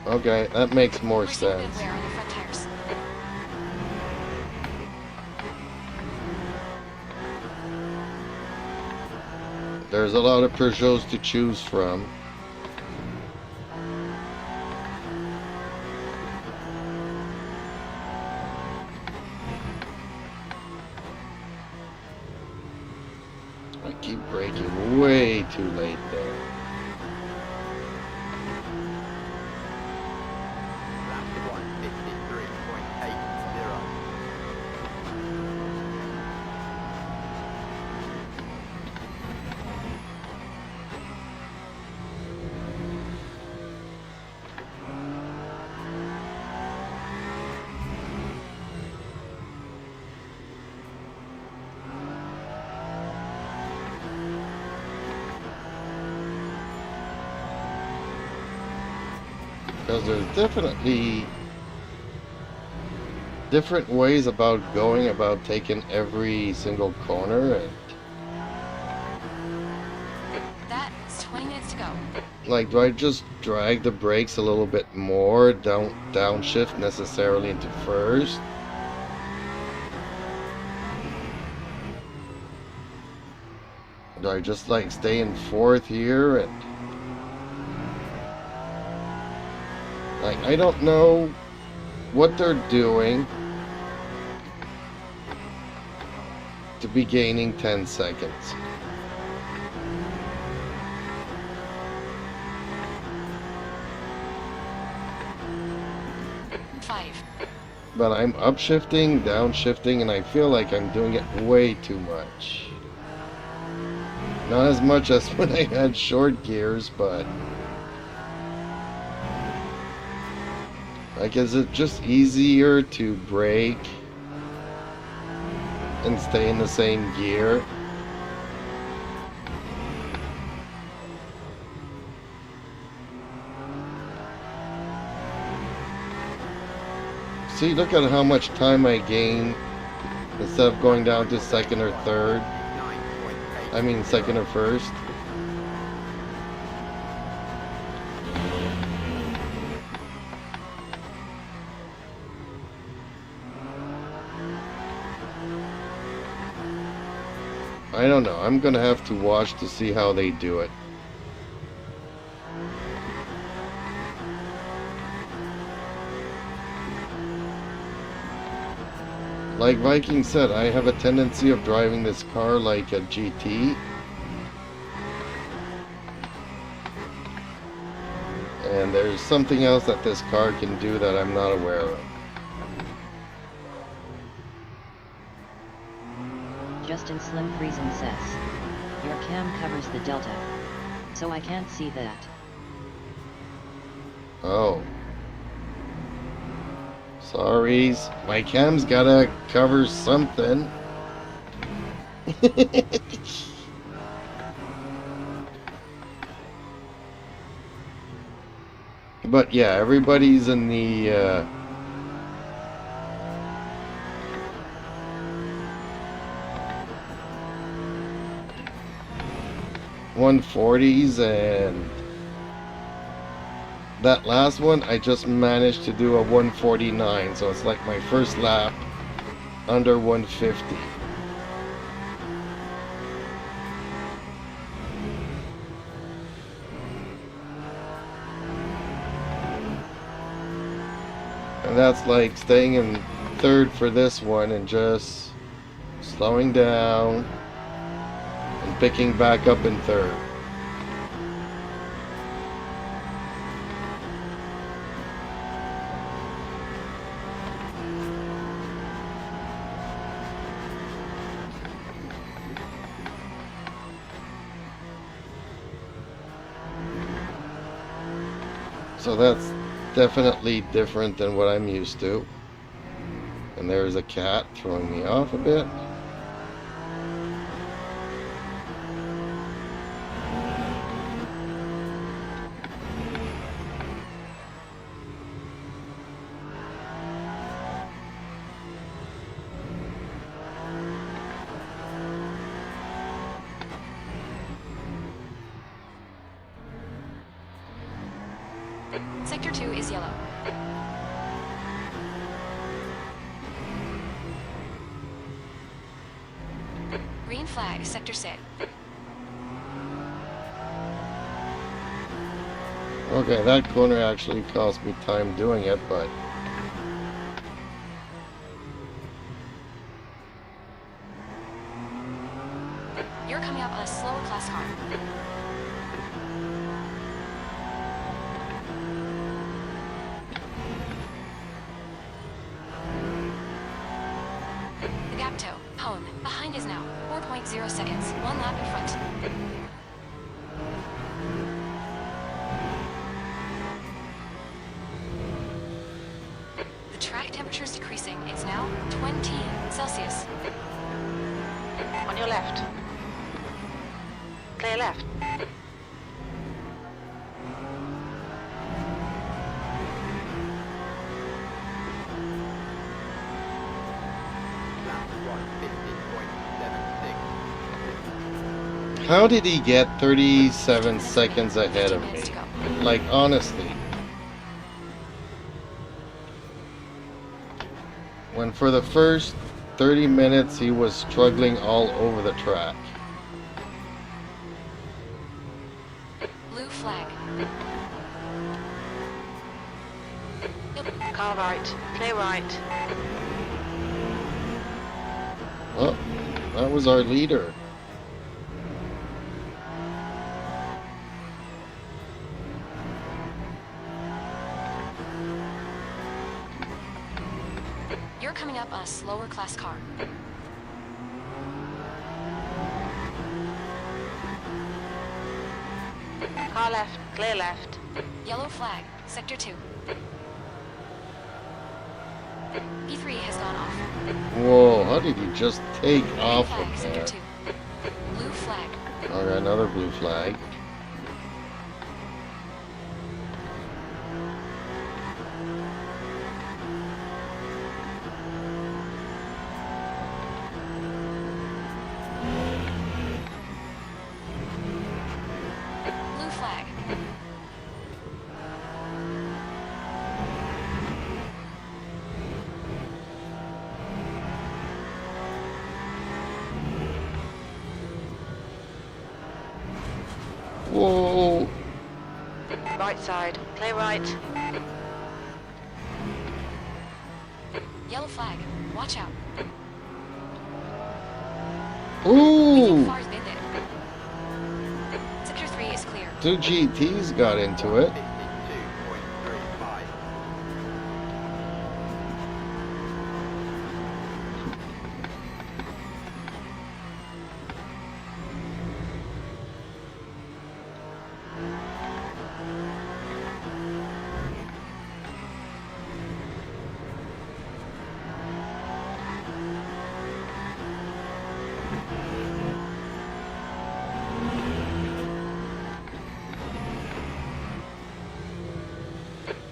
Speaker 1: Okay, that makes more
Speaker 3: Resume good
Speaker 1: sense.
Speaker 3: wear on your front tires.
Speaker 1: There's a lot of Peugeots to choose from. I keep braking way too late there.
Speaker 6: Lap 153.80.
Speaker 1: Because there's definitely different ways about going about taking every single corner, and
Speaker 3: That's 20 minutes to go.
Speaker 1: like, do I just drag the brakes a little bit more, don't downshift necessarily into first? Do I just like stay in fourth here and like I don't know what they're doing to be gaining 10 seconds. But I'm upshifting, downshifting, and I feel like I'm doing it way too much. Not as much as when I had short gears, but like, is it just easier to brake and stay in the same gear? See, look at how much time I gain instead of going down to second or third. I mean second or first. I don't know. I'm gonna have to watch to see how they do it. Like Viking said, I have a tendency of driving this car like a GT. And there's something else that this car can do that I'm not aware of.
Speaker 2: Justin Slim Friesen says, your cam covers the delta, so I can't see that.
Speaker 1: Oh. Sorries, my cam's gotta cover something. But yeah, everybody's in the 140s, and that last one I just managed to do a 149, so it's like my first lap under 150. And that's like staying in third for this one and just slowing down and picking back up in third. So that's definitely different than what I'm used to. And there's a cat throwing me off a bit.
Speaker 3: Sector 2 is yellow. Green flag, Sector 6.
Speaker 1: Okay, that corner actually cost me time doing it, but
Speaker 3: You're coming up on a slower class car. The gap toe, home, behind is now 4.0 seconds, 1 lap in front. The track temperature is decreasing. It's now 20 Celsius.
Speaker 5: On your left. Clear left.
Speaker 6: Lap 150.76.
Speaker 1: how did he get 37 seconds ahead of
Speaker 3: 15 minutes
Speaker 1: me?
Speaker 3: to go.
Speaker 1: Like, honestly. When for the first 30 minutes he was struggling all over the track.
Speaker 5: Car right. Clear right.
Speaker 1: Oh, that was our leader.
Speaker 3: You're coming up on a slower class car.
Speaker 5: Car left. Clear left.
Speaker 3: Yellow flag, sector 2. P3 has gone off.
Speaker 1: Whoa, how did you just take
Speaker 3: Green
Speaker 1: off
Speaker 3: flag,
Speaker 1: from
Speaker 3: sector
Speaker 1: there?
Speaker 3: 2. Blue flag.
Speaker 1: Okay, another blue flag.
Speaker 3: Blue flag.
Speaker 1: Whoa!
Speaker 5: Right side. Clear right.
Speaker 3: Yellow flag. Watch out.
Speaker 1: Ooh!
Speaker 3: Far's been there. Sector 3 is clear.
Speaker 1: Two GTs got into it.
Speaker 6: 52.35.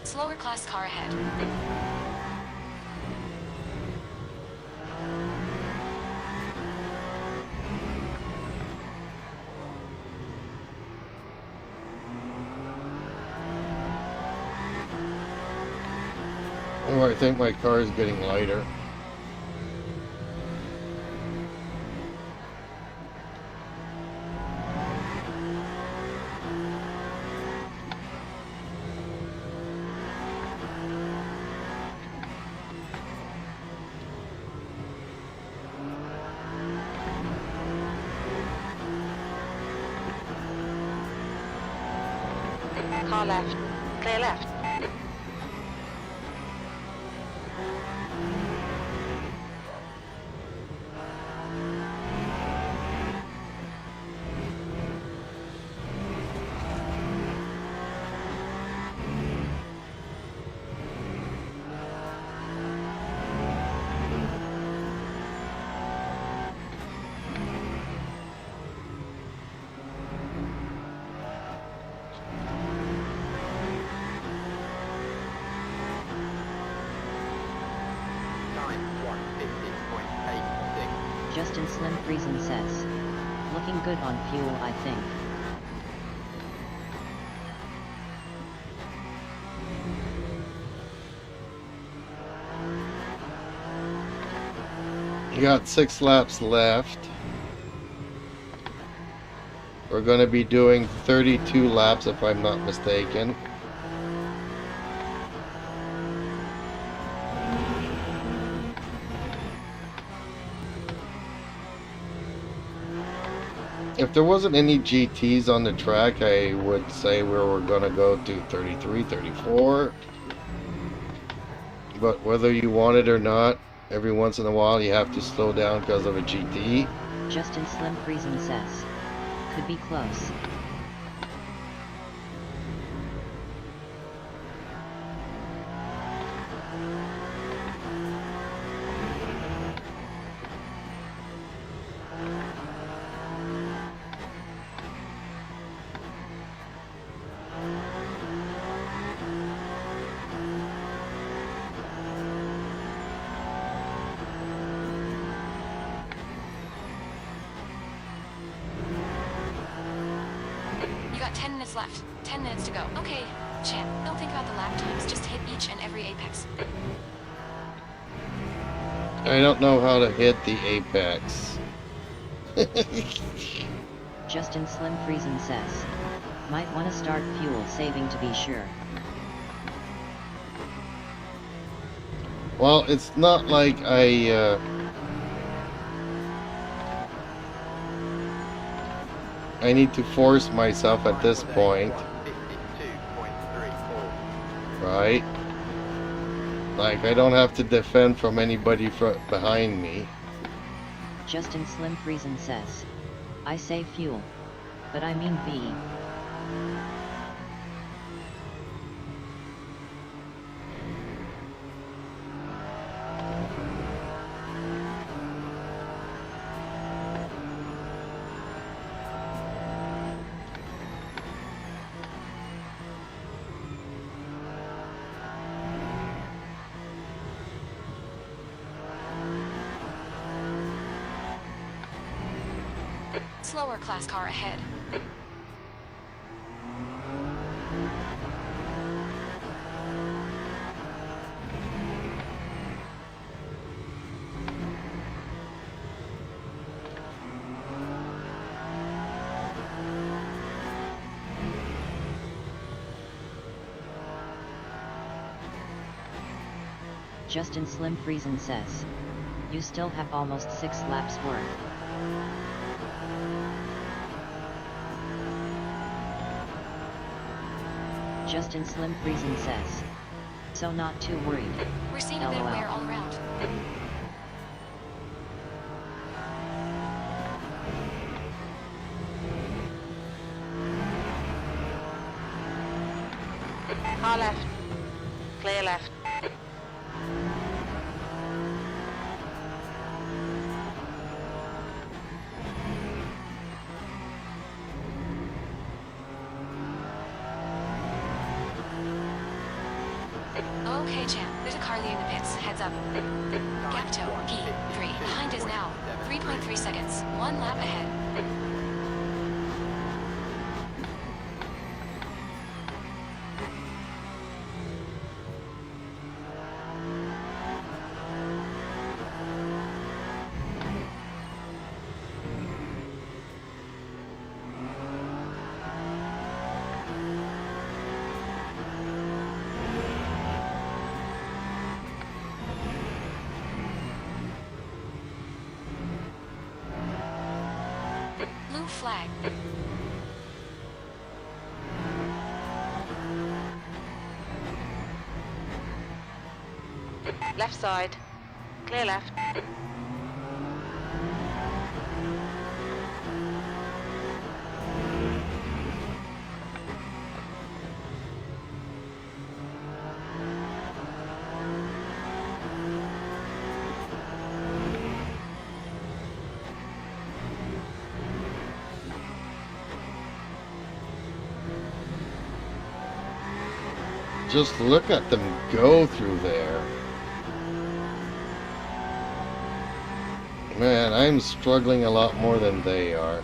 Speaker 3: Slower class car ahead.
Speaker 1: Oh, I think my car is getting lighter.
Speaker 5: Car left. Clear left.
Speaker 6: Time 150.86.
Speaker 2: Justin Slim Friesen says. Looking good on fuel, I think.
Speaker 1: You got 6 laps left. We're going to be doing 32 laps if I'm not mistaken. If there wasn't any GTs on the track, I would say we were going to go to 33, 34. But whether you want it or not, every once in a while you have to slow down because of a GT.
Speaker 2: Justin Slim Friesen says. Could be close.
Speaker 3: You got 10 minutes left. 10 minutes to go. Okay, champ, don't think about the lap times. Just hit each and every apex.
Speaker 1: I don't know how to hit the apex.
Speaker 2: Justin Slim Friesen says. Might want to start fuel saving to be sure.
Speaker 1: Well, it's not like I need to force myself at this point,
Speaker 6: 52.34.
Speaker 1: right? Like, I don't have to defend from anybody behind me.
Speaker 2: Justin Slim Friesen says. I say fuel. But I mean V.
Speaker 3: Slower class car ahead.
Speaker 2: Justin Slim Friesen says. You still have almost 6 laps worth. Justin Slim Friesen says. So not too worried.
Speaker 3: We're seeing a bit of
Speaker 2: LOL.
Speaker 3: wear all around.
Speaker 5: Car left. Clear left.
Speaker 3: Okay, champ. There's a car leaving the pits. Heads up. Gap toe. P3. Behind is now. 3.3 seconds. 1 lap ahead. Blue flag.
Speaker 5: Left side. Clear left.
Speaker 1: Just look at them go through there. Man, I'm struggling a lot more than they are.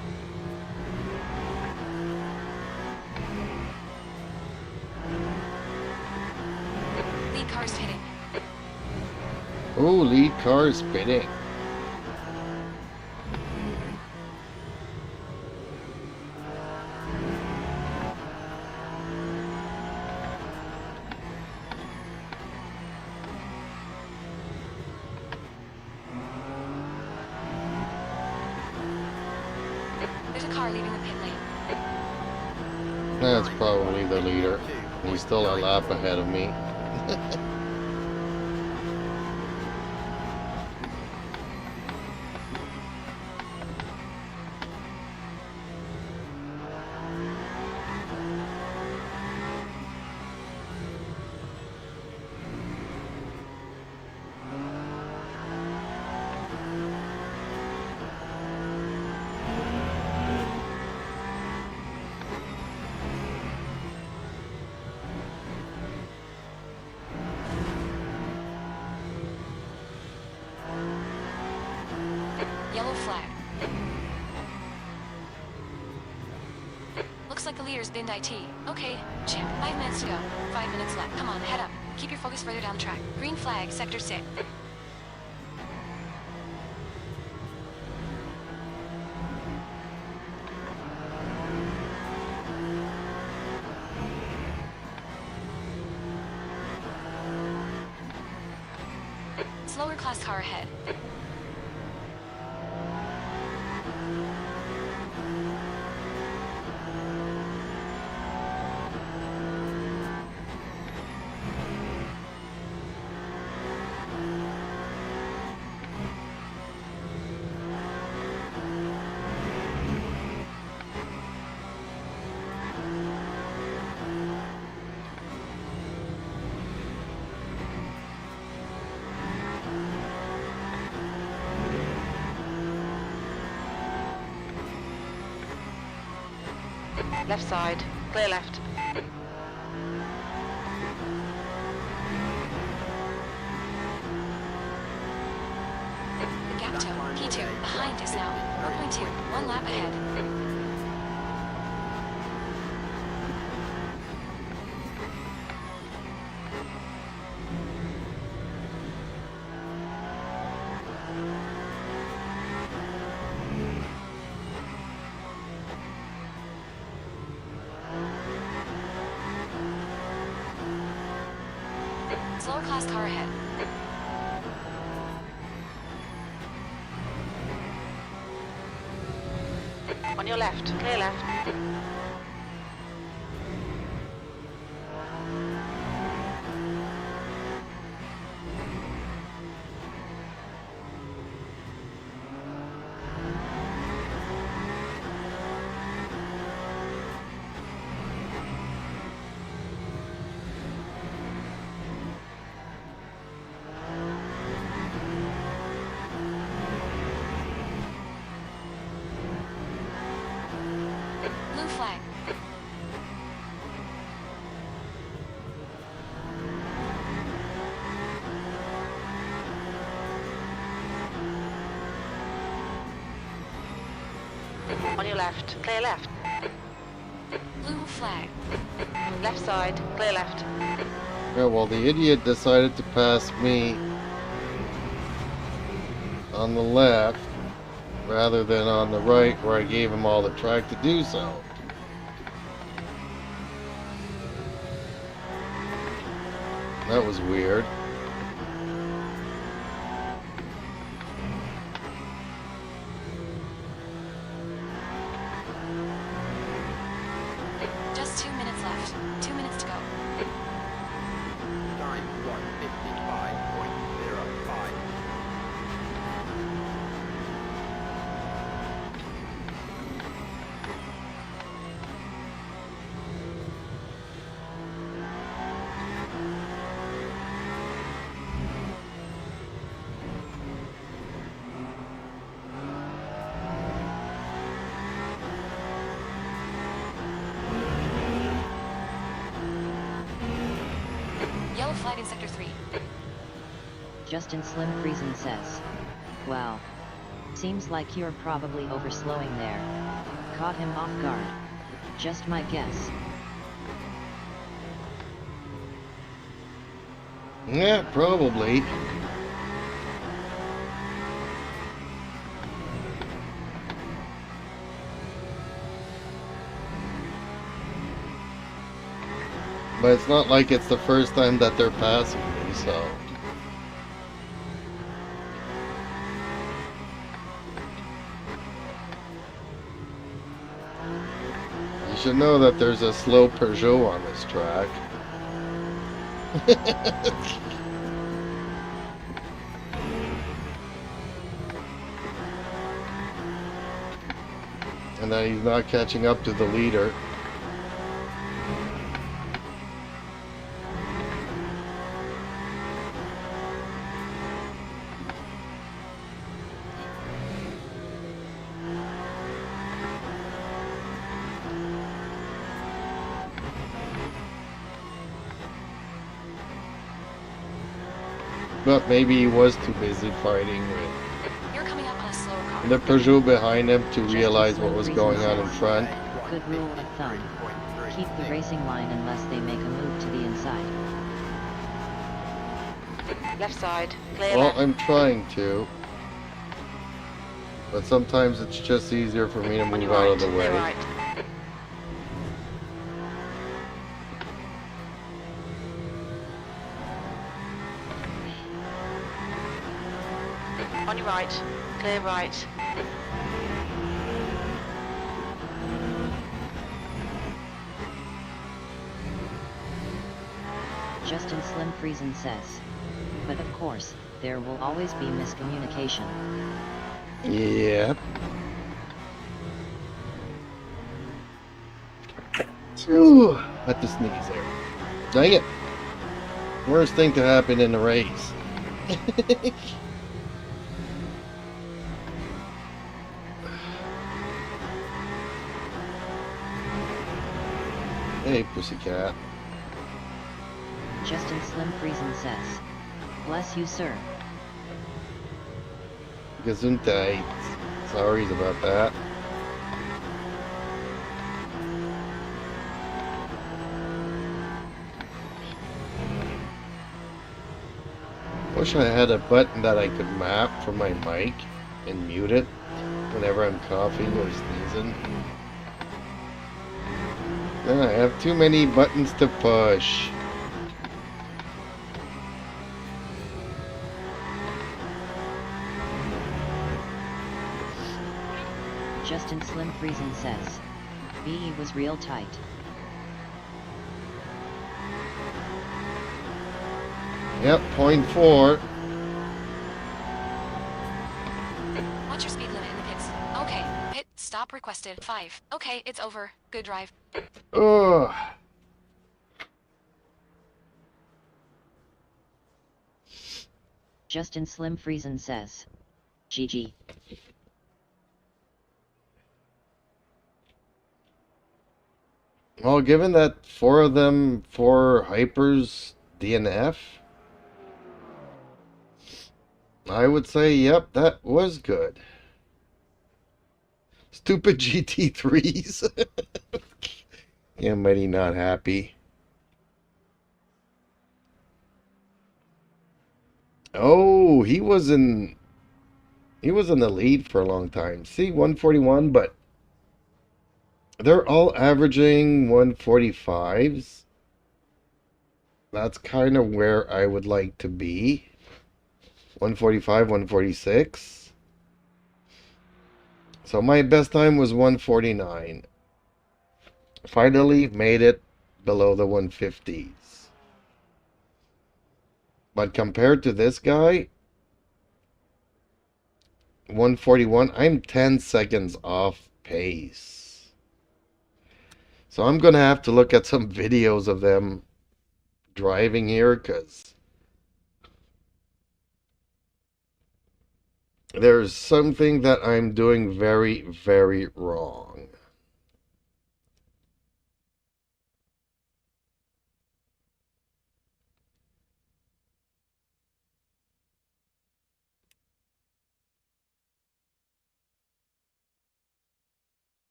Speaker 3: Lead car's hitting.
Speaker 1: Oh, lead car is spinning.
Speaker 3: There's a car leaving the pit lane.
Speaker 1: That's probably the leader. He's still a lap ahead of me.
Speaker 3: Yellow flag. Looks like the leader's binned IT. Okay, champ. 5 minutes to go. 5 minutes left. Come on, head up. Keep your focus further down the track. Green flag, sector 6. Slower class car ahead.
Speaker 5: Left side. Clear left.
Speaker 3: The gap toe, P2, behind is now 4.2, 1 lap ahead. Slower class car ahead.
Speaker 5: On your left. Clear left.
Speaker 3: Blue flag.
Speaker 5: On your left. Clear left.
Speaker 3: Blue flag.
Speaker 5: Left side. Clear left.
Speaker 1: Yeah, well, the idiot decided to pass me on the left rather than on the right where I gave him all the track to do so. That was weird.
Speaker 3: Just 2 minutes left. 2 minutes to go.
Speaker 6: Time 1:55.05.
Speaker 3: Yellow flag in sector 3.
Speaker 2: Justin Slim Friesen says. Wow. Seems like you're probably overslowing there. Caught him off guard. Just my guess.
Speaker 1: Yeah, probably. But it's not like it's the first time that they're passing me, so. You should know that there's a slow Peugeot on this track. And that he's not catching up to the leader. But maybe he was too busy fighting with
Speaker 3: You're coming up on a slower car.
Speaker 1: the Peugeot behind him to
Speaker 2: Justin
Speaker 1: realize
Speaker 2: Slim
Speaker 1: what was
Speaker 2: Friesen
Speaker 1: going on in
Speaker 2: says.
Speaker 1: front.
Speaker 2: Good rule of thumb. Keep the racing line unless they make a move to the inside.
Speaker 5: Left side. Clear
Speaker 1: Well,
Speaker 5: left.
Speaker 1: I'm trying to. But sometimes it's just easier for me to
Speaker 5: On
Speaker 1: move
Speaker 5: your
Speaker 1: out
Speaker 5: right.
Speaker 1: of the
Speaker 5: Clear
Speaker 1: way.
Speaker 5: right. On your right. Clear right.
Speaker 2: Justin Slim Friesen says. But of course, there will always be miscommunication.
Speaker 1: Yep. Ooh, had to sneeze there. Dang it. Worst thing to happen in the race. Hey, pussycat.
Speaker 2: Justin Slim Friesen says. Bless you, sir.
Speaker 1: Gesundheit. Sorry about that. Wish I had a button that I could map for my mic and mute it whenever I'm coughing or sneezing. I have too many buttons to push.
Speaker 2: Justin Slim Friesen says. BE was real tight.
Speaker 1: Yep, 0.4.
Speaker 3: What's your speed limit in the pits? Okay, pit stop requested. 5. Okay, it's over. Good drive.
Speaker 1: Ugh.
Speaker 2: Justin Slim Friesen says. GG.
Speaker 1: Well, given that 4 of them, 4 hypers DNF, I would say, yep, that was good. Stupid GT3s. Yeah, mighty not happy. Oh, he was in the lead for a long time. See, 141, but they're all averaging 145s. That's kind of where I would like to be. 145, 146. So my best time was 149. Finally made it below the 150s. But compared to this guy, 141, I'm 10 seconds off pace. So I'm going to have to look at some videos of them driving here, because there's something that I'm doing very, very wrong.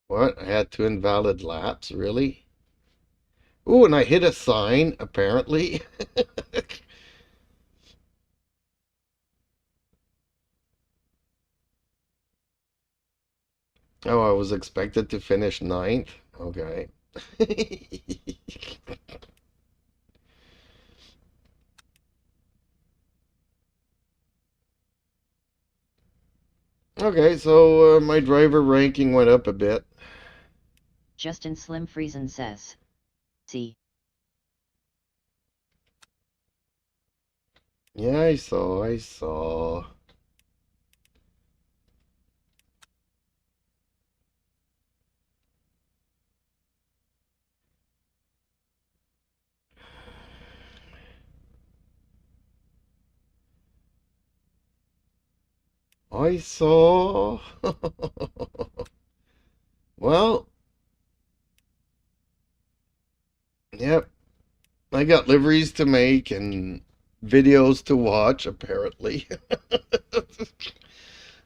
Speaker 1: What? I had 2 invalid laps? Really? Ooh, and I hit a sign, apparently. Oh, I was expected to finish 9th? Okay. Okay, so my driver ranking went up a bit.
Speaker 2: Justin Slim Friesen says. See.
Speaker 1: Yeah, I saw. I saw. Well, yep. I got liveries to make and videos to watch, apparently.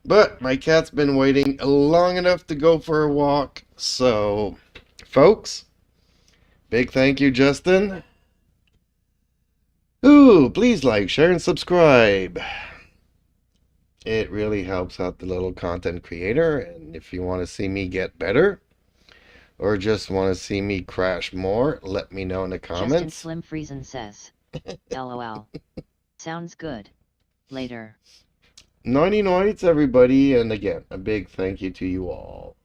Speaker 1: But my cat's been waiting long enough to go for a walk. So, folks, big thank you, Justin. Ooh, please like, share, and subscribe. It really helps out the little content creator. And if you want to see me get better, or just want to see me crash more, let me know in the
Speaker 2: Justin
Speaker 1: comments.
Speaker 2: Slim Friesen says. LOL. Sounds good. Later.
Speaker 1: Nighty nights, everybody, and again, a big thank you to you all.